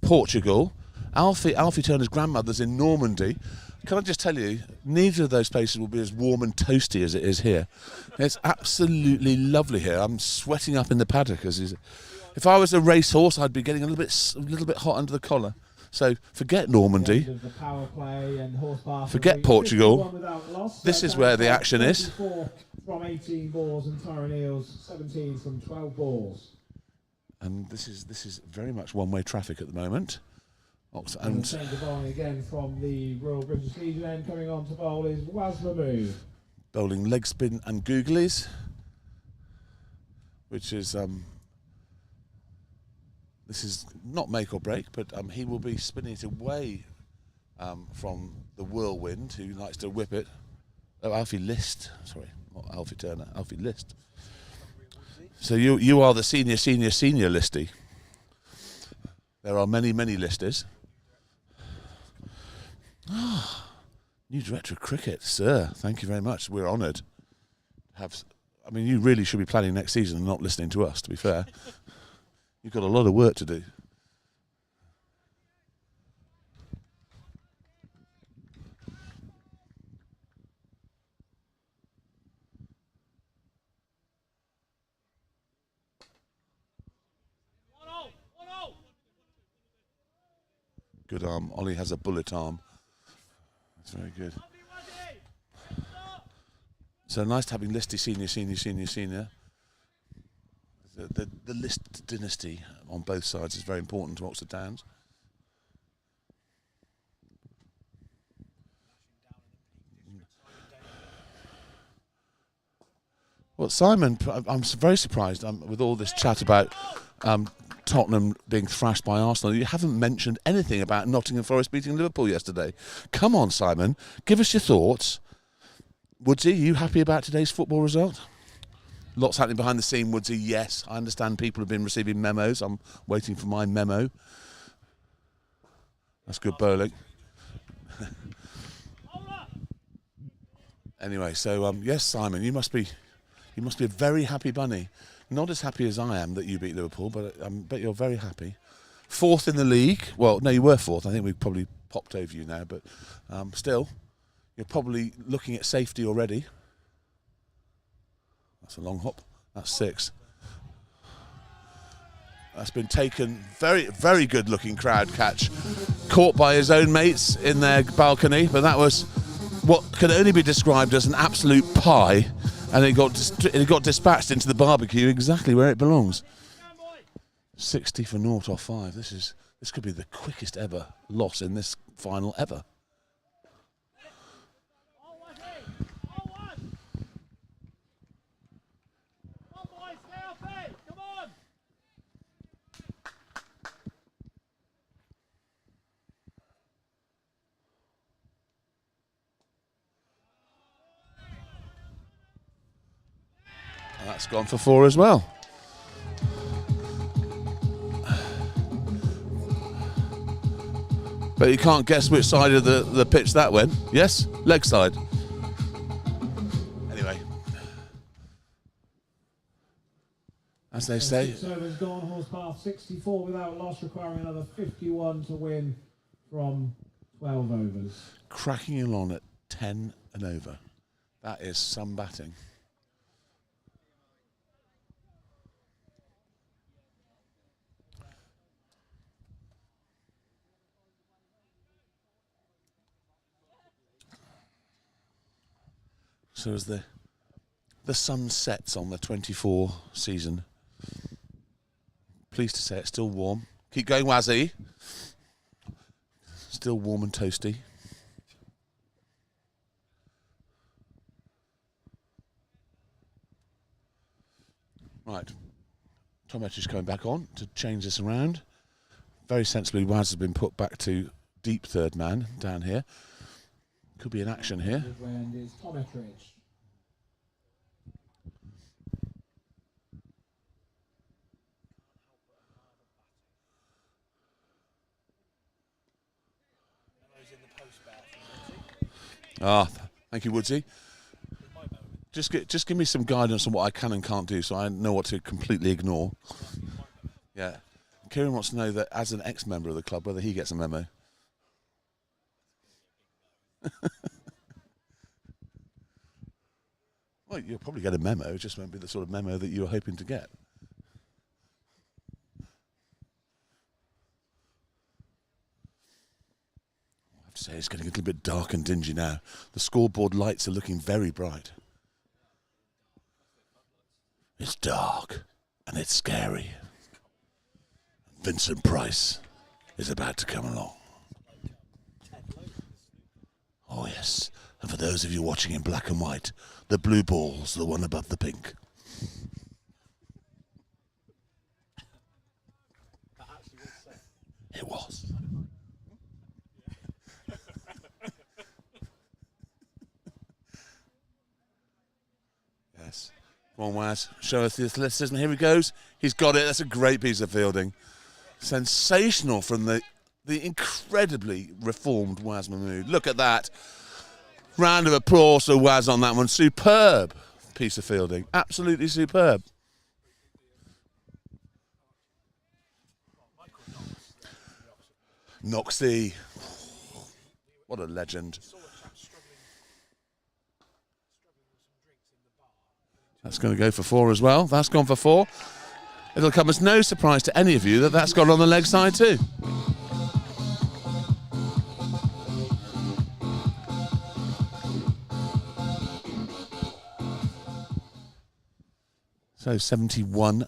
Speaker 1: Portugal. Alfie Turner's grandmother's in Normandy. Can I just tell you, neither of those places will be as warm and toasty as it is here. It's absolutely lovely here. I'm sweating up in the paddock. If I was a racehorse, I'd be getting a little bit hot under the collar. So forget
Speaker 4: End
Speaker 1: Normandy.
Speaker 4: of the power play, and Horspath
Speaker 1: Forget
Speaker 4: will be
Speaker 1: Portugal.
Speaker 4: 51 without loss.
Speaker 1: This is
Speaker 4: Down
Speaker 1: where the
Speaker 4: to
Speaker 1: action is.
Speaker 4: 34 from 18 balls, and Tyrone Eels 17 from 12 balls.
Speaker 1: And this is very much one-way traffic at the moment.
Speaker 4: And change of bowling again from the Royal British Legion end. Coming on to bowl is Waz Mahmood.
Speaker 1: Bowling leg spin and googlies, which is this is not make or break, but he will be spinning it away from the whirlwind, who likes to whip it. Oh, Alfie List, sorry, not Alfie Turner, Alfie List. So you are the senior listy. There are many listers. New director of cricket, sir. Thank you very much. We're honoured. I mean, you really should be planning next season and not listening to us, to be fair. You've got a lot of work to do. Good arm. Ollie has a bullet arm. That's very good. So nice to having Listy senior. The List dynasty on both sides is very important to Oxford Downs. Well, Simon, I'm very surprised with all this chat about Tottenham being thrashed by Arsenal. You haven't mentioned anything about Nottingham Forest beating Liverpool yesterday. Come on, Simon, give us your thoughts. Woodsy, you happy about today's football result? Lots happening behind the scene, Woodsy. Yes, I understand people have been receiving memos. I'm waiting for my memo. That's good bowling. Anyway, so yes, Simon, you must be a very happy bunny. Not as happy as I am that you beat Liverpool, but I bet you're very happy. Fourth in the league. Well, no, you were fourth. I think we've probably popped over you now, but still, you're probably looking at safety already. That's a long hop. That's 6. That's been taken. Very good looking crowd catch. Caught by his own mates in their balcony, but that was what can only be described as an absolute pie. And it got dispatched into the barbecue exactly where it belongs. 60 for 0 off 5. This could be the quickest ever loss in this final ever. That's gone for 4 as well. But you can't guess which side of the pitch that went. Yes? Leg side. Anyway. As they say.
Speaker 4: 6 overs gone. Horspath 64 without loss, requiring another 51 to win from 12 overs.
Speaker 1: Cracking along at 10 and over. That is some batting. So as the sun sets on the 24 season, pleased to say it's still warm. Keep going, Wazzy. Still warm and toasty. Right. Tom Etch coming back on to change this around. Very sensibly, Waz has been put back to deep third man down here. Could be an action here.
Speaker 4: And is Tom Ettridge.
Speaker 1: Thank you, Woodsy. Just give me some guidance on what I can and can't do, so I know what to completely ignore. Yeah. Kieran wants to know that as an ex-member of the club, whether he gets a memo. Well, you'll probably get a memo. It just won't be the sort of memo that you were hoping to get. Okay, it's getting a little bit dark and dingy now. The scoreboard lights are looking very bright. It's dark and it's scary. Vincent Price is about to come along. Oh yes, and for those of you watching in black and white, the blue ball's the one above the pink. It was. Yes. Come on, Waz. Show us the athleticism. Here he goes. He's got it. That's a great piece of fielding. Sensational from the incredibly reformed Waz Mahmood. Look at that. Round of applause to Waz on that one. Superb piece of fielding. Absolutely superb. Noxie. What a legend. That's going to go for 4 as well. That's gone for 4. It'll come as no surprise to any of you that that's gone on the leg side too. So 71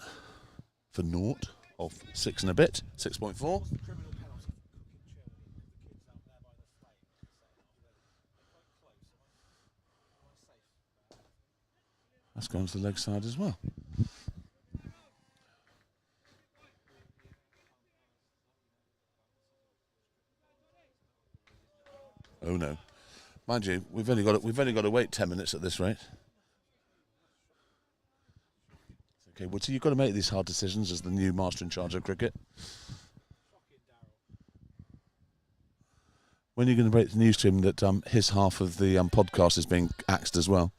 Speaker 1: for naught of 6 and a bit, 6.4. That's gone to the leg side as well. Oh no. Mind you, we've only got to wait 10 minutes at this rate. Okay, Woody, you've got to make these hard decisions as the new master in charge of cricket. When are you going to break the news to him that his half of the podcast is being axed as well?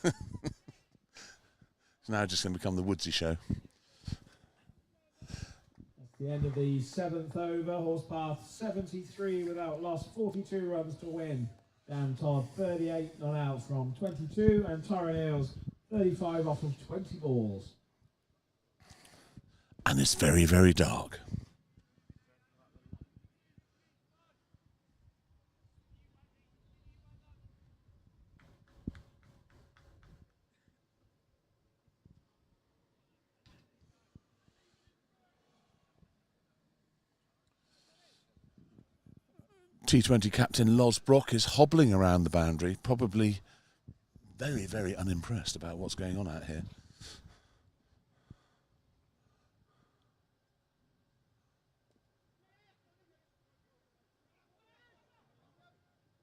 Speaker 1: It's now just going to become the Woodsy show.
Speaker 4: That's the end of the 7th over. Horspath 73 without loss, 42 runs to win. Dan Todd 38 not out from 22, and Tyrone Eales 35 off of 20 balls.
Speaker 1: And it's very, very dark. T20 captain Loz Brock is hobbling around the boundary, probably very, very unimpressed about what's going on out here.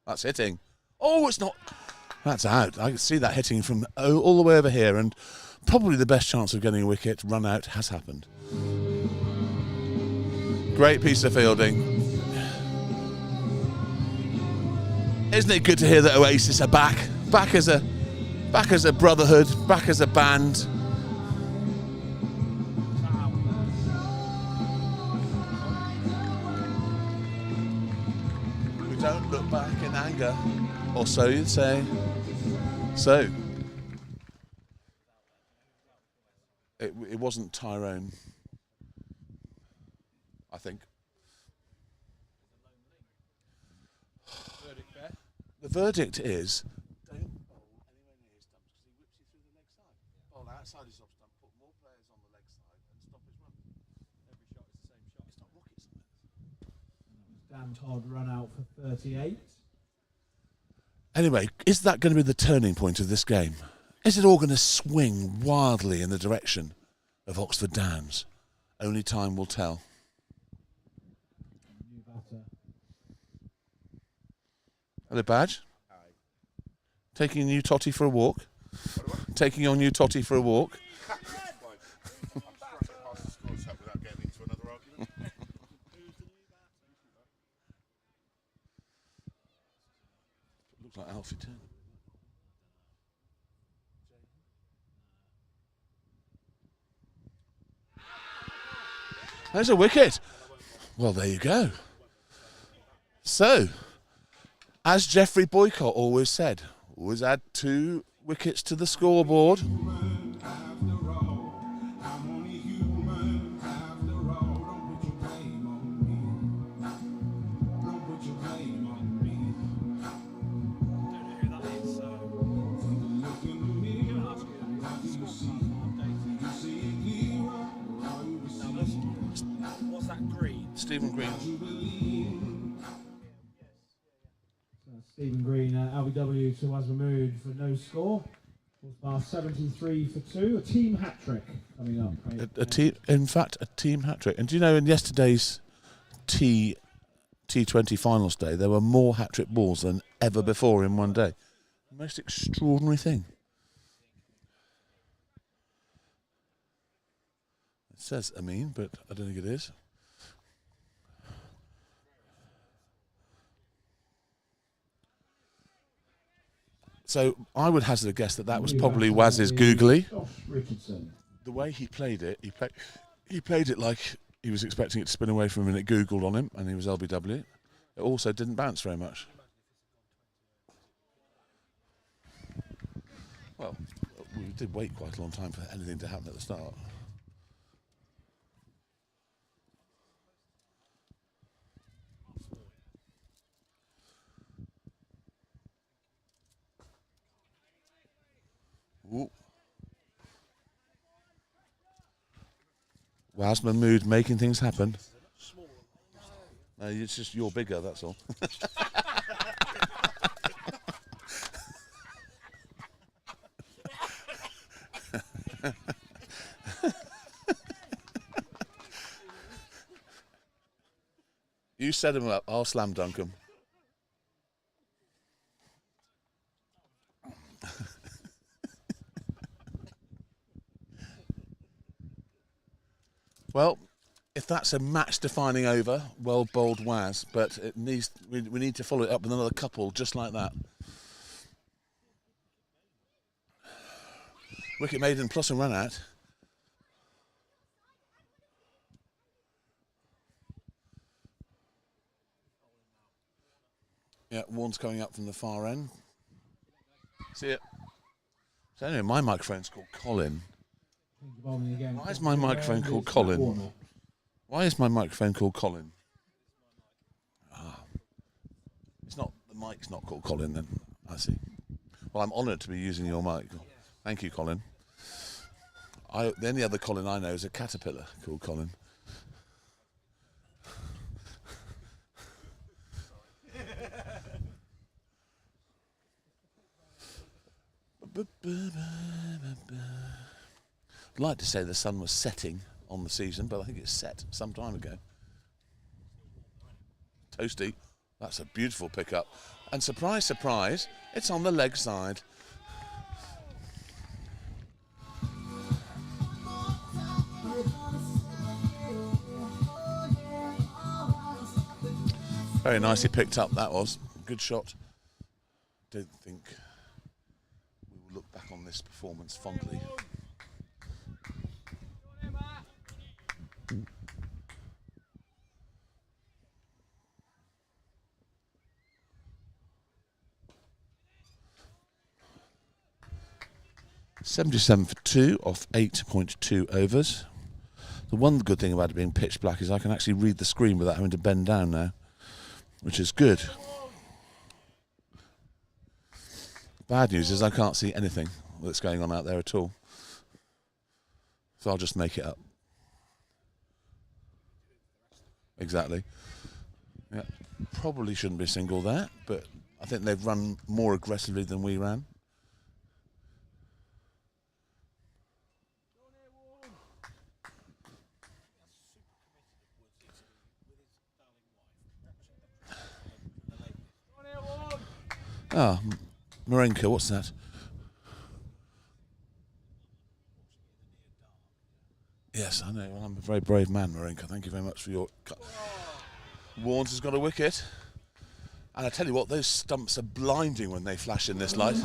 Speaker 1: That's hitting. Oh, it's not. That's out. I can see that hitting from all the way over here, and probably the best chance of getting a wicket run out has happened. Great piece of fielding. Isn't it good to hear that Oasis are back? Back as a brotherhood, back as a band. We don't look back in anger, or so you'd say. So, it wasn't Tyrone, I think. The verdict is, don't bowl anywhere near his stumps because he whips you through the leg side. Bowl outside his off stump, put more players on the leg side and stop his run. Every shot is the same shot. It's not rocket science.
Speaker 4: Dan Todd run out for 38.
Speaker 1: Anyway, is that going to be the turning point of this game? Is it all going to swing wildly in the direction of Oxford Downs? Only time will tell.
Speaker 4: New batter.
Speaker 1: Hello, Badge. Hi. Taking a new totty for a walk? Taking your new totty for a walk? Looks like Alfie Turner. There's a wicket. Well, there you go. So, as Geoffrey Boycott always said, always add 2 wickets to the scoreboard. Stephen Green.
Speaker 4: Stephen Green, LBW to Asmamood for no score. Horspath 73 for 2. A team hat trick coming up.
Speaker 1: In fact, a team hat trick. And do you know, in yesterday's T20 finals day, there were more hat trick balls than ever before in one day. Most extraordinary thing. It says Amin, but I don't think it is. So I would hazard a guess that was probably Waz's googly. The way he played it, he played it like he was expecting it to spin away from him, and it googled on him, and he was LBW. It also didn't bounce very much. Well, we did wait quite a long time for anything to happen at the start. Ooh. Wasman Mood making things happen. No, it's just you're bigger, that's all. You set him up, I'll slam dunk him. Well, if that's a match-defining over, well bowled Waz, but it needs we need to follow it up with another couple just like that. Wicket maiden plus a run out. Yeah, Warren's coming up from the far end. See it. So anyway, my microphone's called Colin. Why is my microphone called Colin? Why is my microphone called Colin? Ah. It's not, the mic's not called Colin then. I see. Well, I'm honoured to be using your mic. Thank you, Colin. The only other Colin I know is a caterpillar called Colin. I'd like to say the sun was setting on the season, but I think it's set some time ago. Toasty, that's a beautiful pickup. And surprise, surprise, it's on the leg side. Very nicely picked up, that was. Good shot. Don't think we will look back on this performance fondly. .77 for 2 off 8.2 overs. The one good thing about it being pitch black is I can actually read the screen without having to bend down now, which is good. Bad news is I can't see anything that's going on out there at all. So I'll just make it up. Exactly. Yeah, probably shouldn't be a single there, but I think they've run more aggressively than we ran. Ah, Marenka, what's that? Yes, I know. Well, I'm a very brave man, Marenka. Thank you very much for your... Warnes has got a wicket. And I tell you what, those stumps are blinding when they flash in this light.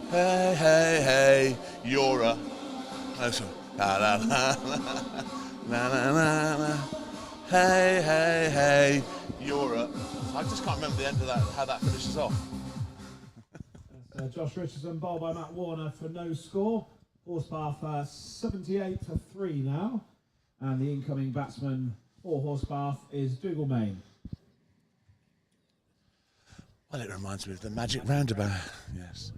Speaker 1: Hey, hey, hey, you're a... Oh, sorry. La, la, la, la, la, la, la, la. Hey, hey, hey, you're a... I just can't remember the end of that, how that finishes off.
Speaker 4: Josh Richardson bowled by Matt Warner for no score. Horspath 78 for 3 now. And the incoming batsman for Horspath is Dougal Main.
Speaker 1: Well, it reminds me of the Magic Roundabout, yes.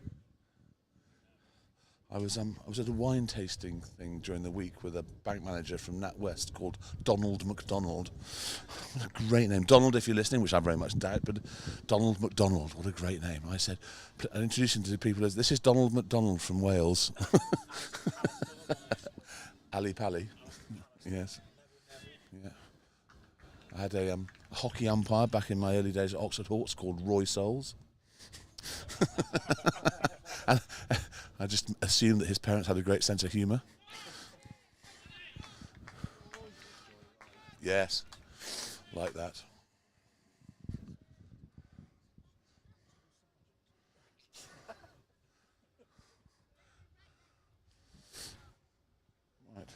Speaker 1: I was at a wine tasting thing during the week with a bank manager from NatWest called Donald McDonald. What a great name. Donald, if you're listening, which I very much doubt, but Donald McDonald, what a great name. I said, I introduced him to the people as, this is Donald McDonald from Wales. Ali Pally. Yes. Yeah. I had a hockey umpire back in my early days at Oxford Hawks called Roy Souls. And I just assumed that his parents had a great sense of humour. Yes, like that. Right.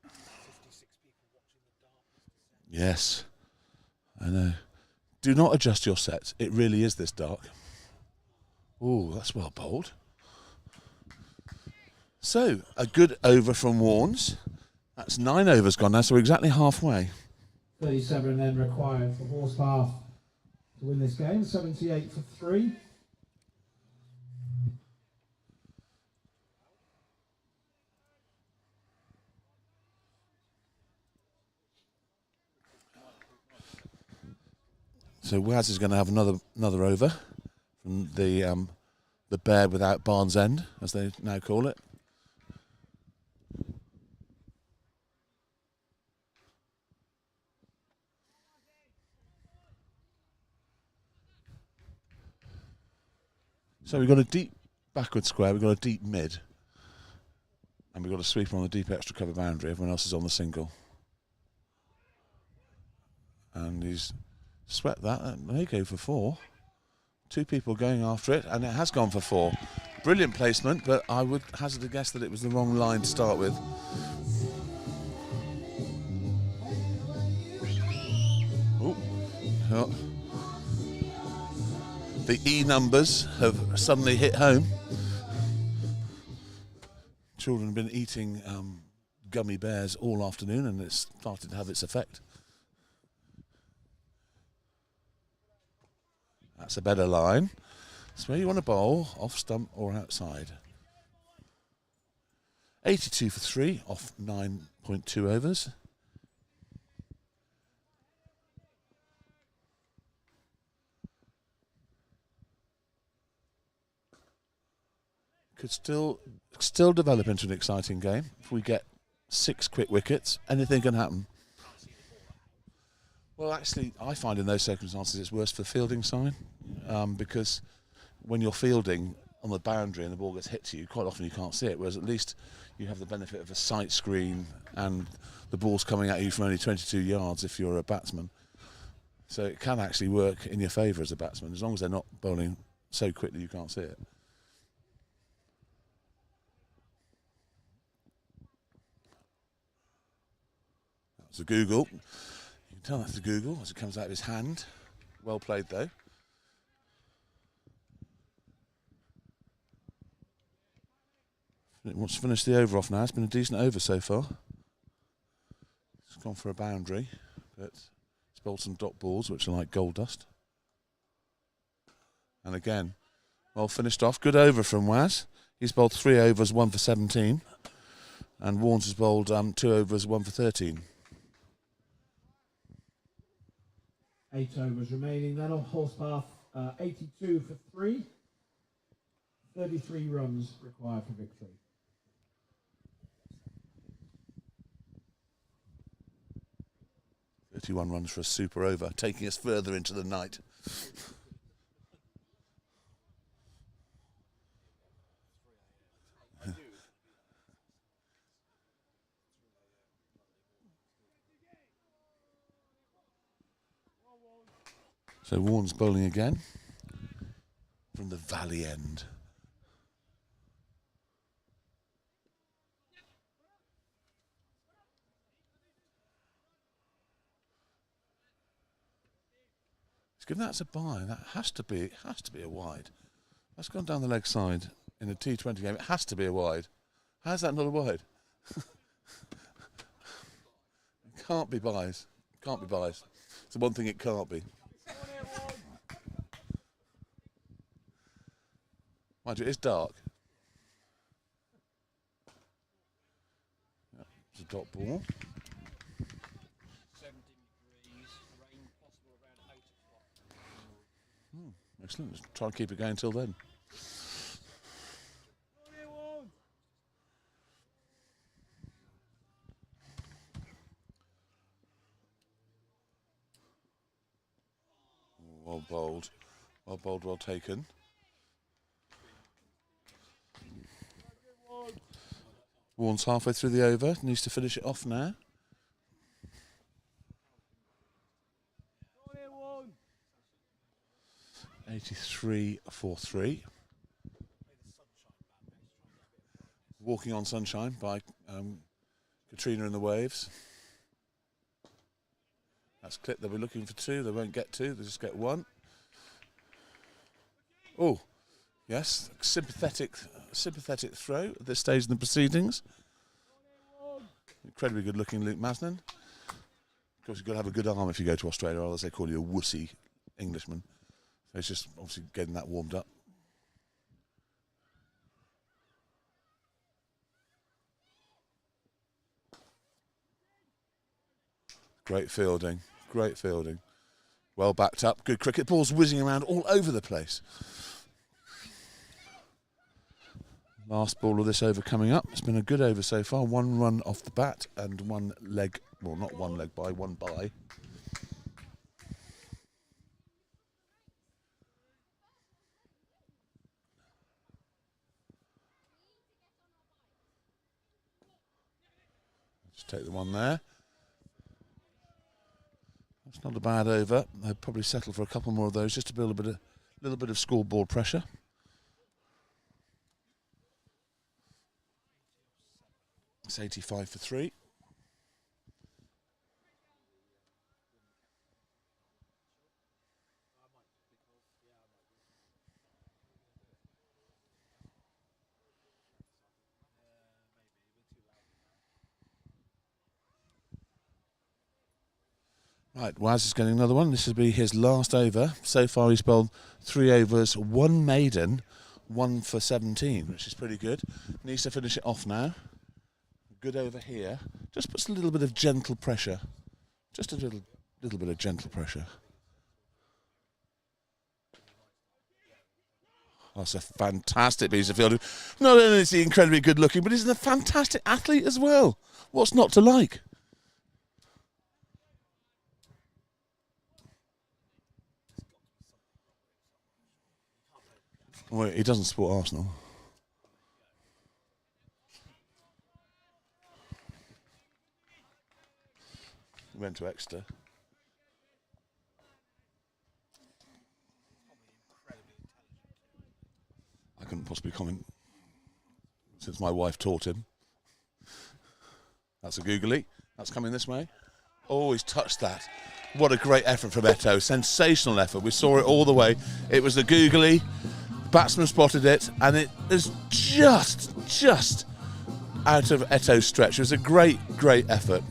Speaker 2: 56 people watching the darkness descend.
Speaker 1: Yes, I know. Do not adjust your set. It really is this dark. Ooh, that's well bowled. So, a good over from Warnes. That's 9 overs gone now, so we're exactly halfway.
Speaker 4: 37 then required for Horspath to win this game. 78 for 3.
Speaker 1: So Waz is going to have another over from the bear without Barnes End, as they now call it. So we've got a deep backward square, we've got a deep mid, and we've got a sweeper on the deep extra cover boundary. Everyone else is on the single. And he's swept that. That may go for 4. 2 people going after it, and it has gone for 4. Brilliant placement, but I would hazard a guess that it was the wrong line to start with. Ooh. Oh. The E numbers have suddenly hit home. Children have been eating gummy bears all afternoon, and it's started to have its effect. That's a better line. That's where you want to bowl, off stump or outside. 82 for 3 off 9.2 overs. Could still develop into an exciting game. If we get 6 quick wickets, anything can happen. Well, actually, I find in those circumstances it's worse for the fielding side, because when you're fielding on the boundary and the ball gets hit to you, quite often you can't see it, whereas at least you have the benefit of a sight screen and the ball's coming at you from only 22 yards if you're a batsman. So it can actually work in your favour as a batsman, as long as they're not bowling so quickly you can't see it. That's a Google. You can tell that's a Google as it comes out of his hand. Well played though. It wants to finish the over off now. It's been a decent over so far. It's gone for a boundary, but it's bowled some dot balls, which are like gold dust. And again, well finished off. Good over from Waz. He's bowled 3 overs, 1 for 17. And Warnes has bowled 2 overs, 1 for 13.
Speaker 4: 8 overs remaining then on Horspath. 82 for 3. 33 runs required for victory.
Speaker 1: "31 runs for a super over, taking us further into the night." So Warnes bowling again from the valley end. Given that's a bye, that has to be a wide. That's gone down the leg side in a T20 game. It has to be a wide. How's that not a wide? It can't be byes. Can't be byes. It's the one thing it can't be. Mind you, it's dark. Yep, it's a dot ball.
Speaker 2: 17 degrees, rain possible around 8 o'clock.
Speaker 1: Excellent. Let's try and keep it going until then. Well bowled. Well bowled, well taken. Warren's halfway through the over. Needs to finish it off now. (83-4-3). Walking on Sunshine by Katrina and the Waves. That's clipped. They'll be looking for 2. They won't get 2. They'll just get 1. Oh, yes. Sympathetic throw at this stage in the proceedings. Incredibly good looking Luke Masnan. Of course, you've got to have a good arm if you go to Australia, or else they call you a wussy Englishman. So it's just obviously getting that warmed up. Great fielding. Great fielding. Well backed up. Good cricket. Ball's whizzing around all over the place. Last ball of this over coming up. It's been a good over so far. 1 run off the bat and 1 leg. Well, not 1 leg by, 1 by. Just take the 1 there. That's not a bad over. They'll probably settle for a couple more of those just to build a little bit of scoreboard pressure. It's 85-3. Right, Waz is getting another one. This will be his last over. So far he's bowled 3 overs, 1 maiden, 1 for 17, which is pretty good. Needs to finish it off now. Good over here. Just puts a little bit of gentle pressure. Just a little bit of gentle pressure. That's a fantastic piece of fielding. Not only is he incredibly good looking, but he's a fantastic athlete as well. What's not to like? Well, he doesn't support Arsenal. He went to Exeter. I couldn't possibly comment since my wife taught him. That's a googly. That's coming this way. Oh, he's touched that. What a great effort from Eto. Sensational effort. We saw it all the way. It was the googly. Batsman spotted it, and it is just out of Eto's stretch. It was a great effort.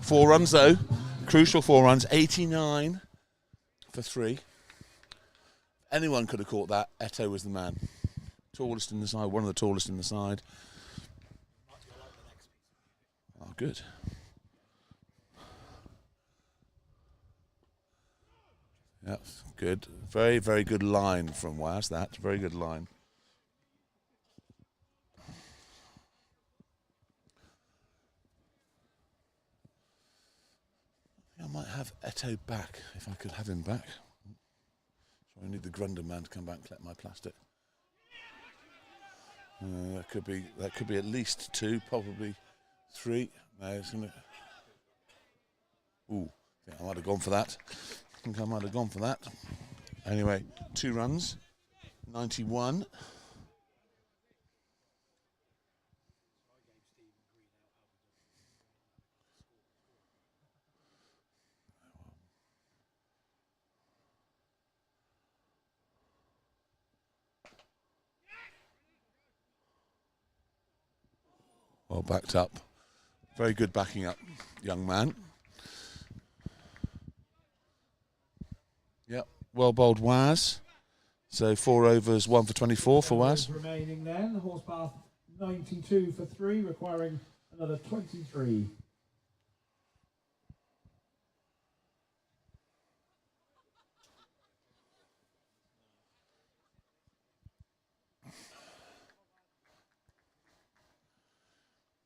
Speaker 1: 4 runs though, crucial 4 runs, 89 for 3. Anyone could have caught that. Eto was the man. Tallest in the side, one of the tallest in the side. Oh, good. Yep, good. Very good line from Waz, that. Very good line. I might have Eto back, if I could have him back. So I need the Grundon man to come back and collect my plastic. That could be at least 2, probably 3. No, it's gonna. Ooh, I think I might have gone for that. Anyway, 2 runs, 91. Well backed up. Very good backing up, young man. Yep, well bowled Waz. So 4 overs, 1 for 24 for
Speaker 4: Overs
Speaker 1: Waz.
Speaker 4: remaining then. Horspath 92 for 3, requiring another 23.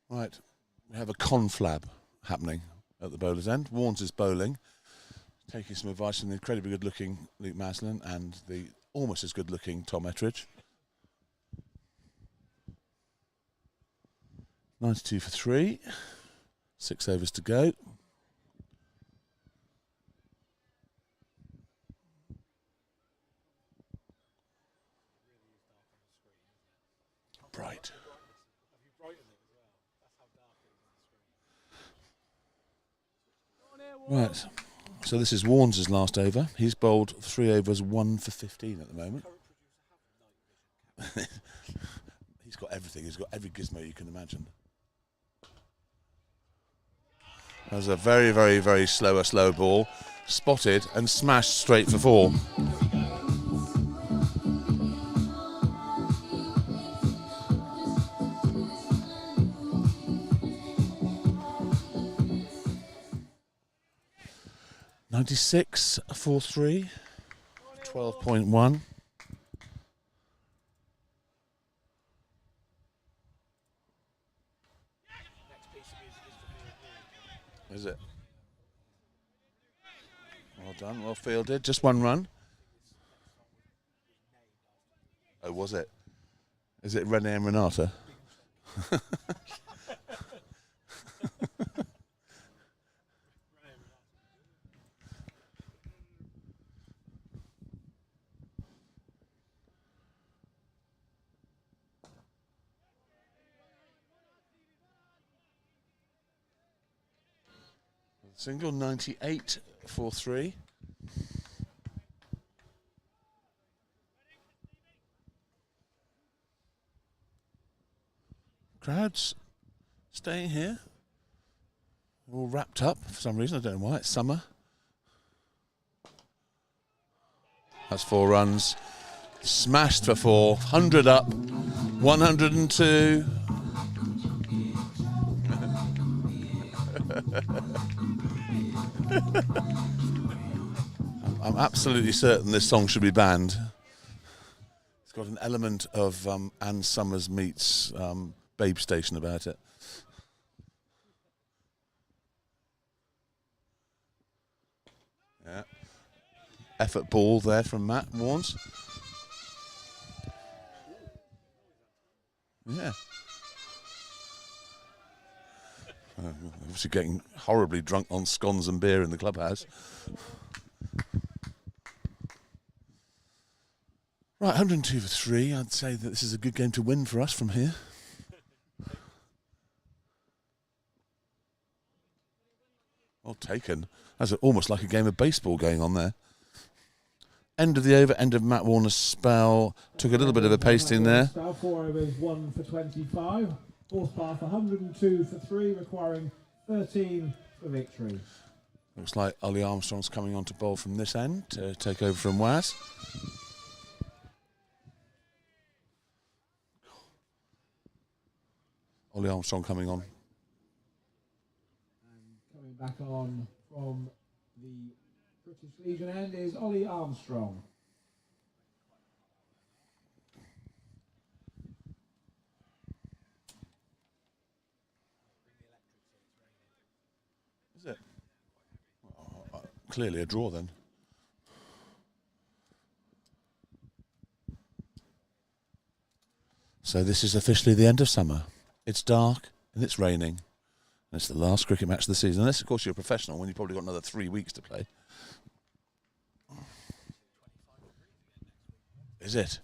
Speaker 1: Right, we have a conflab happening at the bowler's end. Warnes is bowling, taking some advice from the incredibly good-looking Luke Maslin and the almost as good-looking Tom Ettridge. 92 for 3, 6 overs to go. Bright. Right, so this is Warnes' last over. He's bowled 3 overs, 1 for 15 at the moment. He's got everything. He's got every gizmo you can imagine. That was a very, very, very slow ball. Spotted and smashed straight for 4. .96 for 3, 12.1. Is it? Well done, well fielded. Just 1 run. Oh, was it? Is it Rene and Renata? Single 98 for 3. Crowds staying here. All wrapped up for some reason. I don't know why. It's summer. That's 4 runs. Smashed for 4. 100 up. 102. I'm absolutely certain this song should be banned. It's got an element of Ann Summers meets Babe Station about it. Yeah. Effort ball there from Matt Warnes. Yeah. Obviously getting horribly drunk on scones and beer in the clubhouse. Right, 102 for 3. I'd say that this is a good game to win for us from here. Well taken. That's almost like a game of baseball going on there. End of the over, end of Matt Warner's spell. Took a little bit of a pasting there.
Speaker 4: 4 overs, 1 for 25. Horspath 102 for 3, requiring 13 for victory.
Speaker 1: Looks like Ollie Armstrong's coming on to bowl from this end to take over from Waz. Ollie Armstrong coming on.
Speaker 4: And coming back on from the British Legion end is Ollie Armstrong.
Speaker 1: Is it? Clearly a draw then. So this is officially the end of summer. It's dark and it's raining. And it's the last cricket match of the season. Unless, of course, you're a professional when you've probably got another 3 weeks to play. Is it?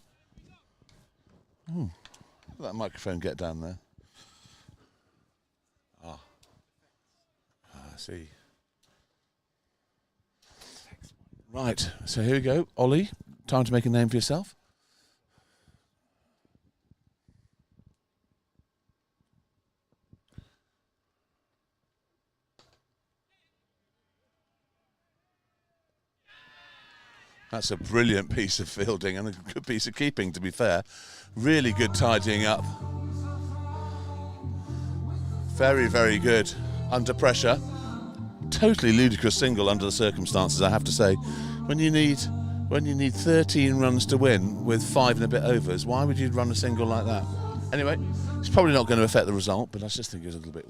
Speaker 1: Let that microphone get down there. I see. Right, so here we go. Ollie, time to make a name for yourself. That's a brilliant piece of fielding and a good piece of keeping, to be fair. Really good tidying up. Very, very good under pressure. Totally ludicrous single under the circumstances, I have to say. When you need 13 runs to win with 5 and a bit overs, why would you run a single like that? Anyway, it's probably not going to affect the result, but I just think it's a little bit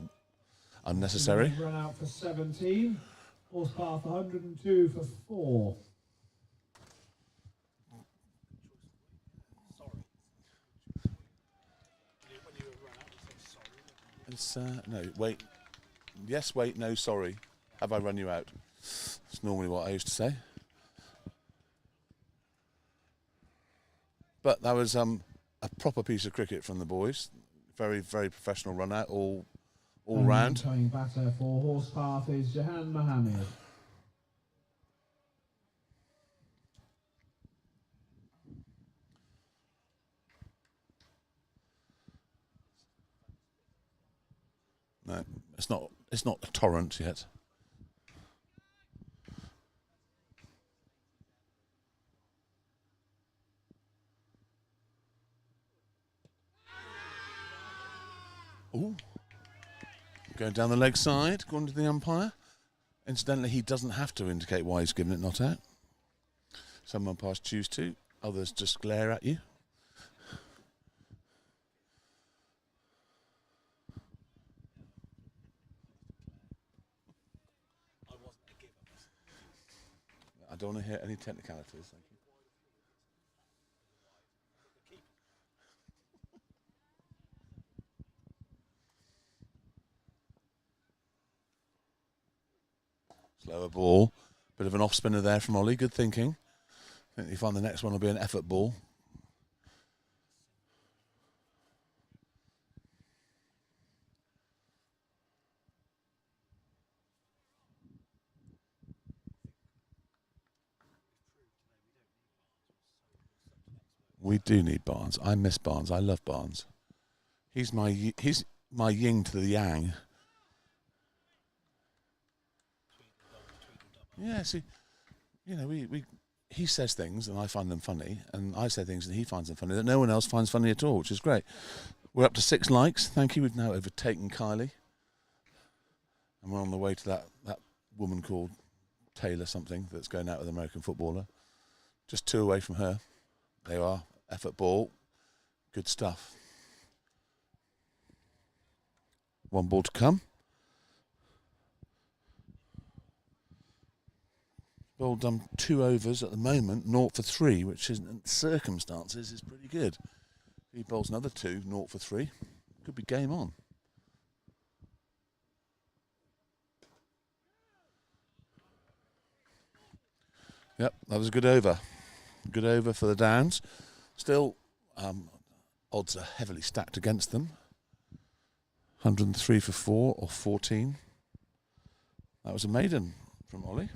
Speaker 1: unnecessary.
Speaker 4: Run out for 17. Horspath 102 for 4.
Speaker 1: It's, no, wait. Yes, wait, no, sorry. Have I run you out? That's normally what I used to say. But that was a proper piece of cricket from the boys. Very, very professional run out, all round.
Speaker 4: Coming batter for Horspath is Jahan Mohammed.
Speaker 1: No, it's not a torrent yet. Ooh. Going down the leg side, going to the umpire. Incidentally, he doesn't have to indicate why he's given it not out. Some umpires choose to, others just glare at you. I don't want to hear any technicalities, thank you. Slower ball. Bit of an off spinner there from Ollie. Good thinking. I think you find the next one will be an effort ball. We do need Barnes. I miss Barnes. I love Barnes. He's my yin to the yang. Yeah, see, you know, he says things and I find them funny, and I say things and he finds them funny that no one else finds funny at all, which is great. We're up to 6 likes. Thank you. We've now overtaken Kylie, and we're on the way to that woman called Taylor something that's going out with an American footballer. Just 2 away from her. There you are. Effort ball. Good stuff. 1 ball to come. Well done, 2 overs at the moment, 0 for 3, which in circumstances is pretty good. He bowls another 2, 0 for 3. Could be game on. Yep, that was a good over. Good over for the Downs. Still, odds are heavily stacked against them. 103 for 4 or 14. That was a maiden from Ollie.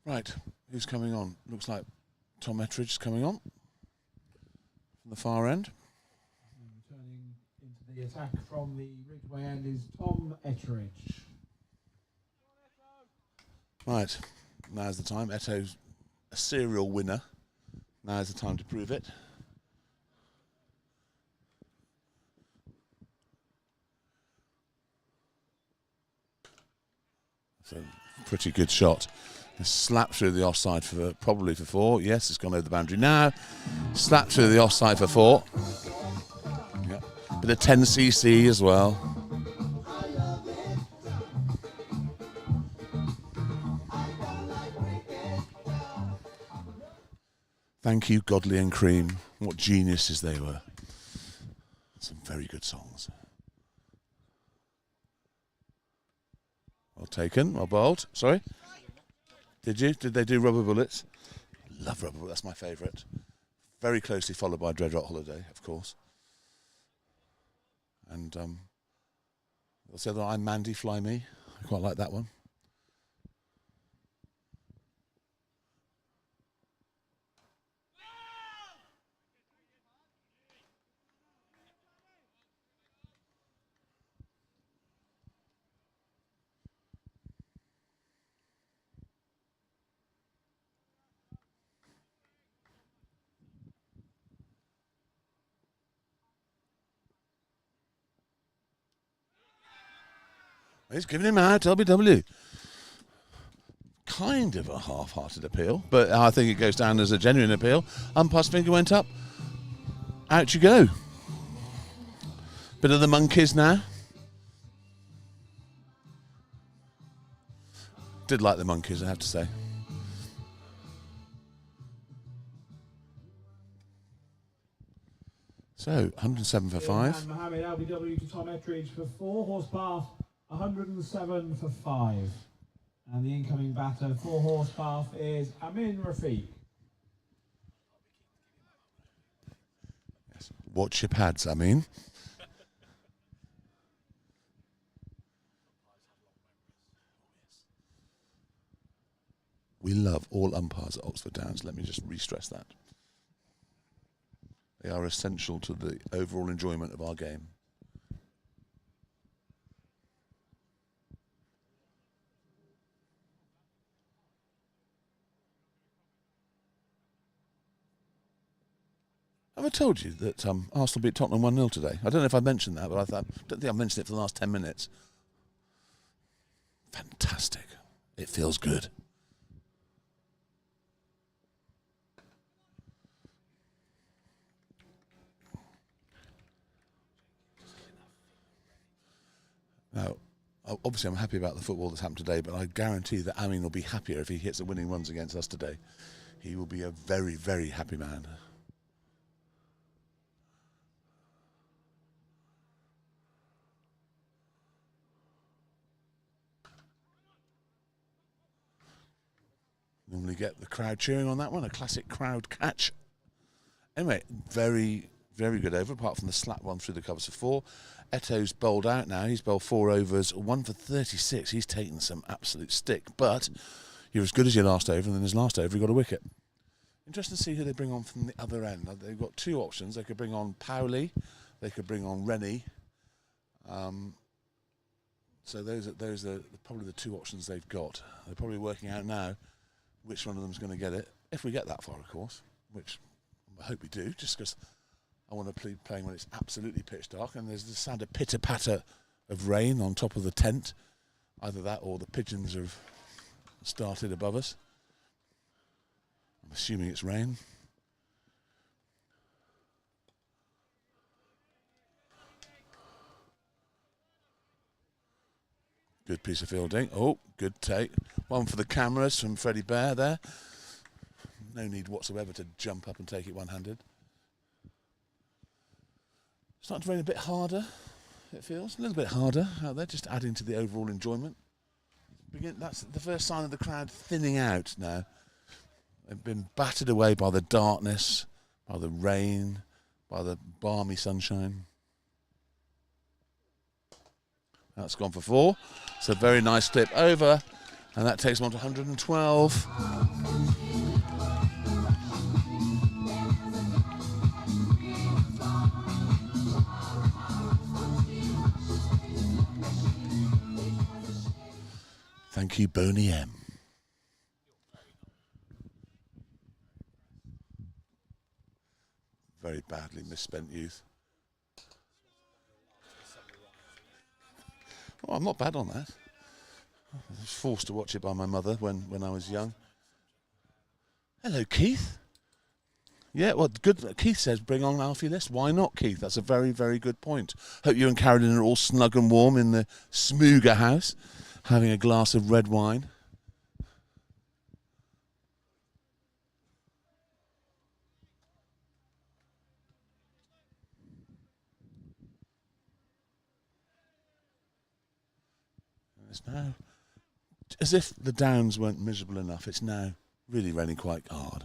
Speaker 1: Right, who's coming on? Looks like Tom Ettridge is coming on from the far end.
Speaker 4: Turning into the attack from the Ridgeway end is Tom Ettridge.
Speaker 1: Right, now's the time. Eto's a serial winner. Now's the time to prove it. So, pretty good shot. A slap through the offside for probably for 4. Yes, it's gone over the boundary now. Slap through the offside for 4. Yep. Bit of 10cc as well. Thank you, Godley and Cream. What geniuses they were. Some very good songs. Well taken, well bowled. Sorry? Did you? Did they do Rubber Bullets? Love Rubber Bullets, that's my favourite. Very closely followed by Dread Rock Holiday, of course. And what's the other one? I'm Mandy, Fly Me. I quite like that one. He's giving him out, LBW. Kind of a half-hearted appeal, but I think it goes down as a genuine appeal. Umpire's finger went up. Out you go. Bit of the monkeys now. Did like the monkeys, I have to say. So, 107 for 5.
Speaker 4: And Mohammed LBW to Tom Ettridge for 4. Horspath, 107 for 5. And the incoming batter for Horspath is Amin Rafiq.
Speaker 1: Yes. Watch your pads, I mean. We love all umpires at Oxford Downs. Let me just re-stress that. They are essential to the overall enjoyment of our game. Have I told you that Arsenal beat Tottenham 1-0 today? I don't know if I mentioned that, but I don't think I've mentioned it for the last 10 minutes. Fantastic. It feels good. Now, obviously I'm happy about the football that's happened today, but I guarantee that Amin will be happier if he hits the winning runs against us today. He will be a very, very happy man. Normally get the crowd cheering on that one, a classic crowd catch. Anyway, very, very good over, apart from the slap one through the covers for 4. Eto's bowled out now. He's bowled 4 overs, 1 for 36. He's taken some absolute stick, but you're as good as your last over, and then his last over, he got a wicket. Interesting to see who they bring on from the other end. They've got 2 options. They could bring on Powley, they could bring on Rennie. So those are probably the 2 options they've got. They're probably working out now which one of them is going to get it, if we get that far, of course, which I hope we do, just because I want to be playing when it's absolutely pitch dark and there's the sound of pitter-patter of rain on top of the tent. Either that or the pigeons have started above us. I'm assuming it's rain. Good piece of fielding. Oh, good take. One for the cameras from Freddie Bear there. No need whatsoever to jump up and take it one-handed. Starting to rain a bit harder, it feels. A little bit harder out there, just adding to the overall enjoyment. That's the first sign of the crowd thinning out now. They've been battered away by the darkness, by the rain, by the balmy sunshine. That's gone for 4. It's a very nice clip over, and that takes them on to 112. Thank you, Boney M. Very badly misspent youth. Oh, I'm not bad on that. I was forced to watch it by my mother when I was young. Hello, Keith. Yeah, well, good. Keith says bring on Alfie List. Why not, Keith? That's a very, very good point. Hope you and Carolyn are all snug and warm in the Smooger house, having a glass of red wine. It's now, as if the Downs weren't miserable enough, it's now really raining quite hard.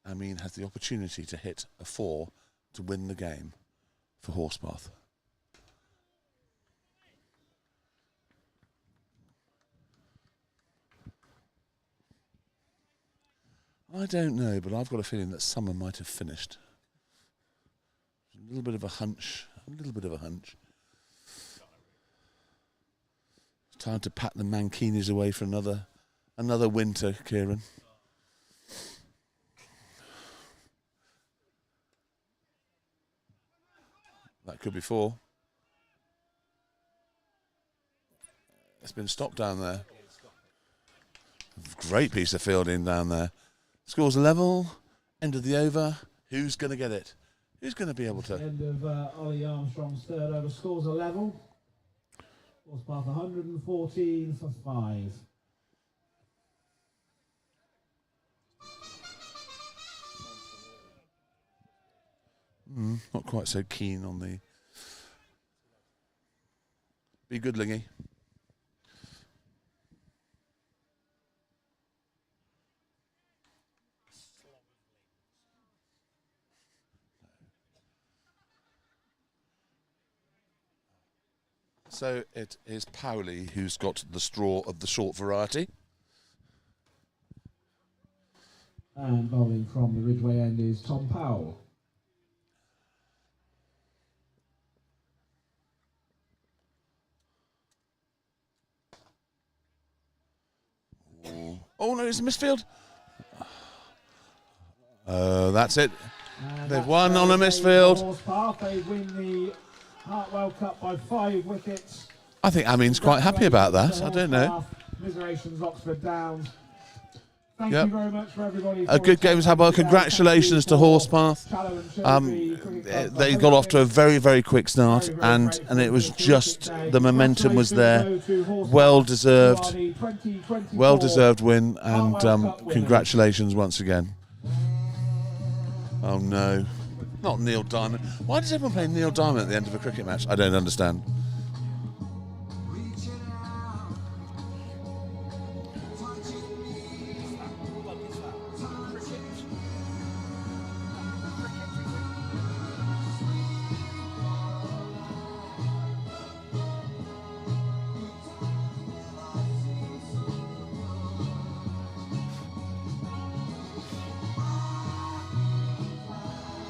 Speaker 1: Amin has the opportunity to hit a 4 to win the game for Horspath. I don't know, but I've got a feeling that summer might have finished. A little bit of a hunch. It's time to pack the mankinis away for another winter, Kieran. That could be 4. It's been stopped down there. Great piece of fielding down there. Scores a level. End of the over. Who's going to get it? Who's going to be able to?
Speaker 4: End of Ollie Armstrong's third over. Scores a level. Horspath 114 for 5.
Speaker 1: Not quite so keen on the... Be good, Lingy. So it is Powley who's got the straw of the short variety.
Speaker 4: And bowling from the Ridgeway end is Tom Powell.
Speaker 1: Oh no, it's a misfield. That's it. They've won on a misfield.
Speaker 4: Horspath, they win the Hartwell Cup by 5 wickets.
Speaker 1: I think Amin's quite happy about that. I don't know.
Speaker 4: Commiserations, Oxford Downs. Thank
Speaker 1: Yep.
Speaker 4: you very much for everybody.
Speaker 1: A good game, Hartwell. Congratulations to Horspath. They got off to a very, very quick start, and it was just the momentum was there. Well deserved win, and congratulations once again. Oh no, not Neil Diamond. Why does everyone play Neil Diamond at the end of a cricket match? I don't understand.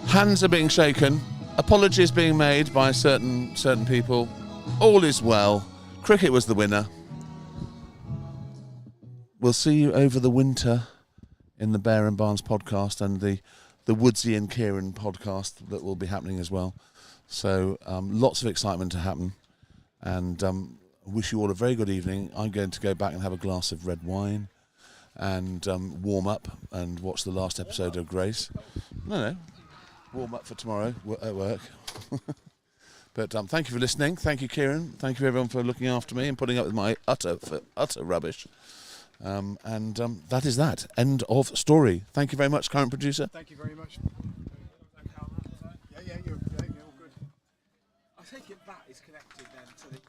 Speaker 1: Hands are being shaken, apologies being made by certain people. All is well. Cricket was the winner. We'll see you over the winter in the Bear and Barnes podcast and the Woodsy and Kieran podcast that will be happening as well. So lots of excitement to happen, and wish you all a very good evening. I'm going to go back and have a glass of red wine and warm up and watch the last episode of Grace. No. Warm up for tomorrow at work. But thank you for listening. Thank you, Kieran. Thank you, everyone, for looking after me and putting up with my utter rubbish. And that is that. End of story. Thank you very much, current producer.
Speaker 3: Thank you very much. Yeah, you're all good.
Speaker 2: I take it that is connected then to the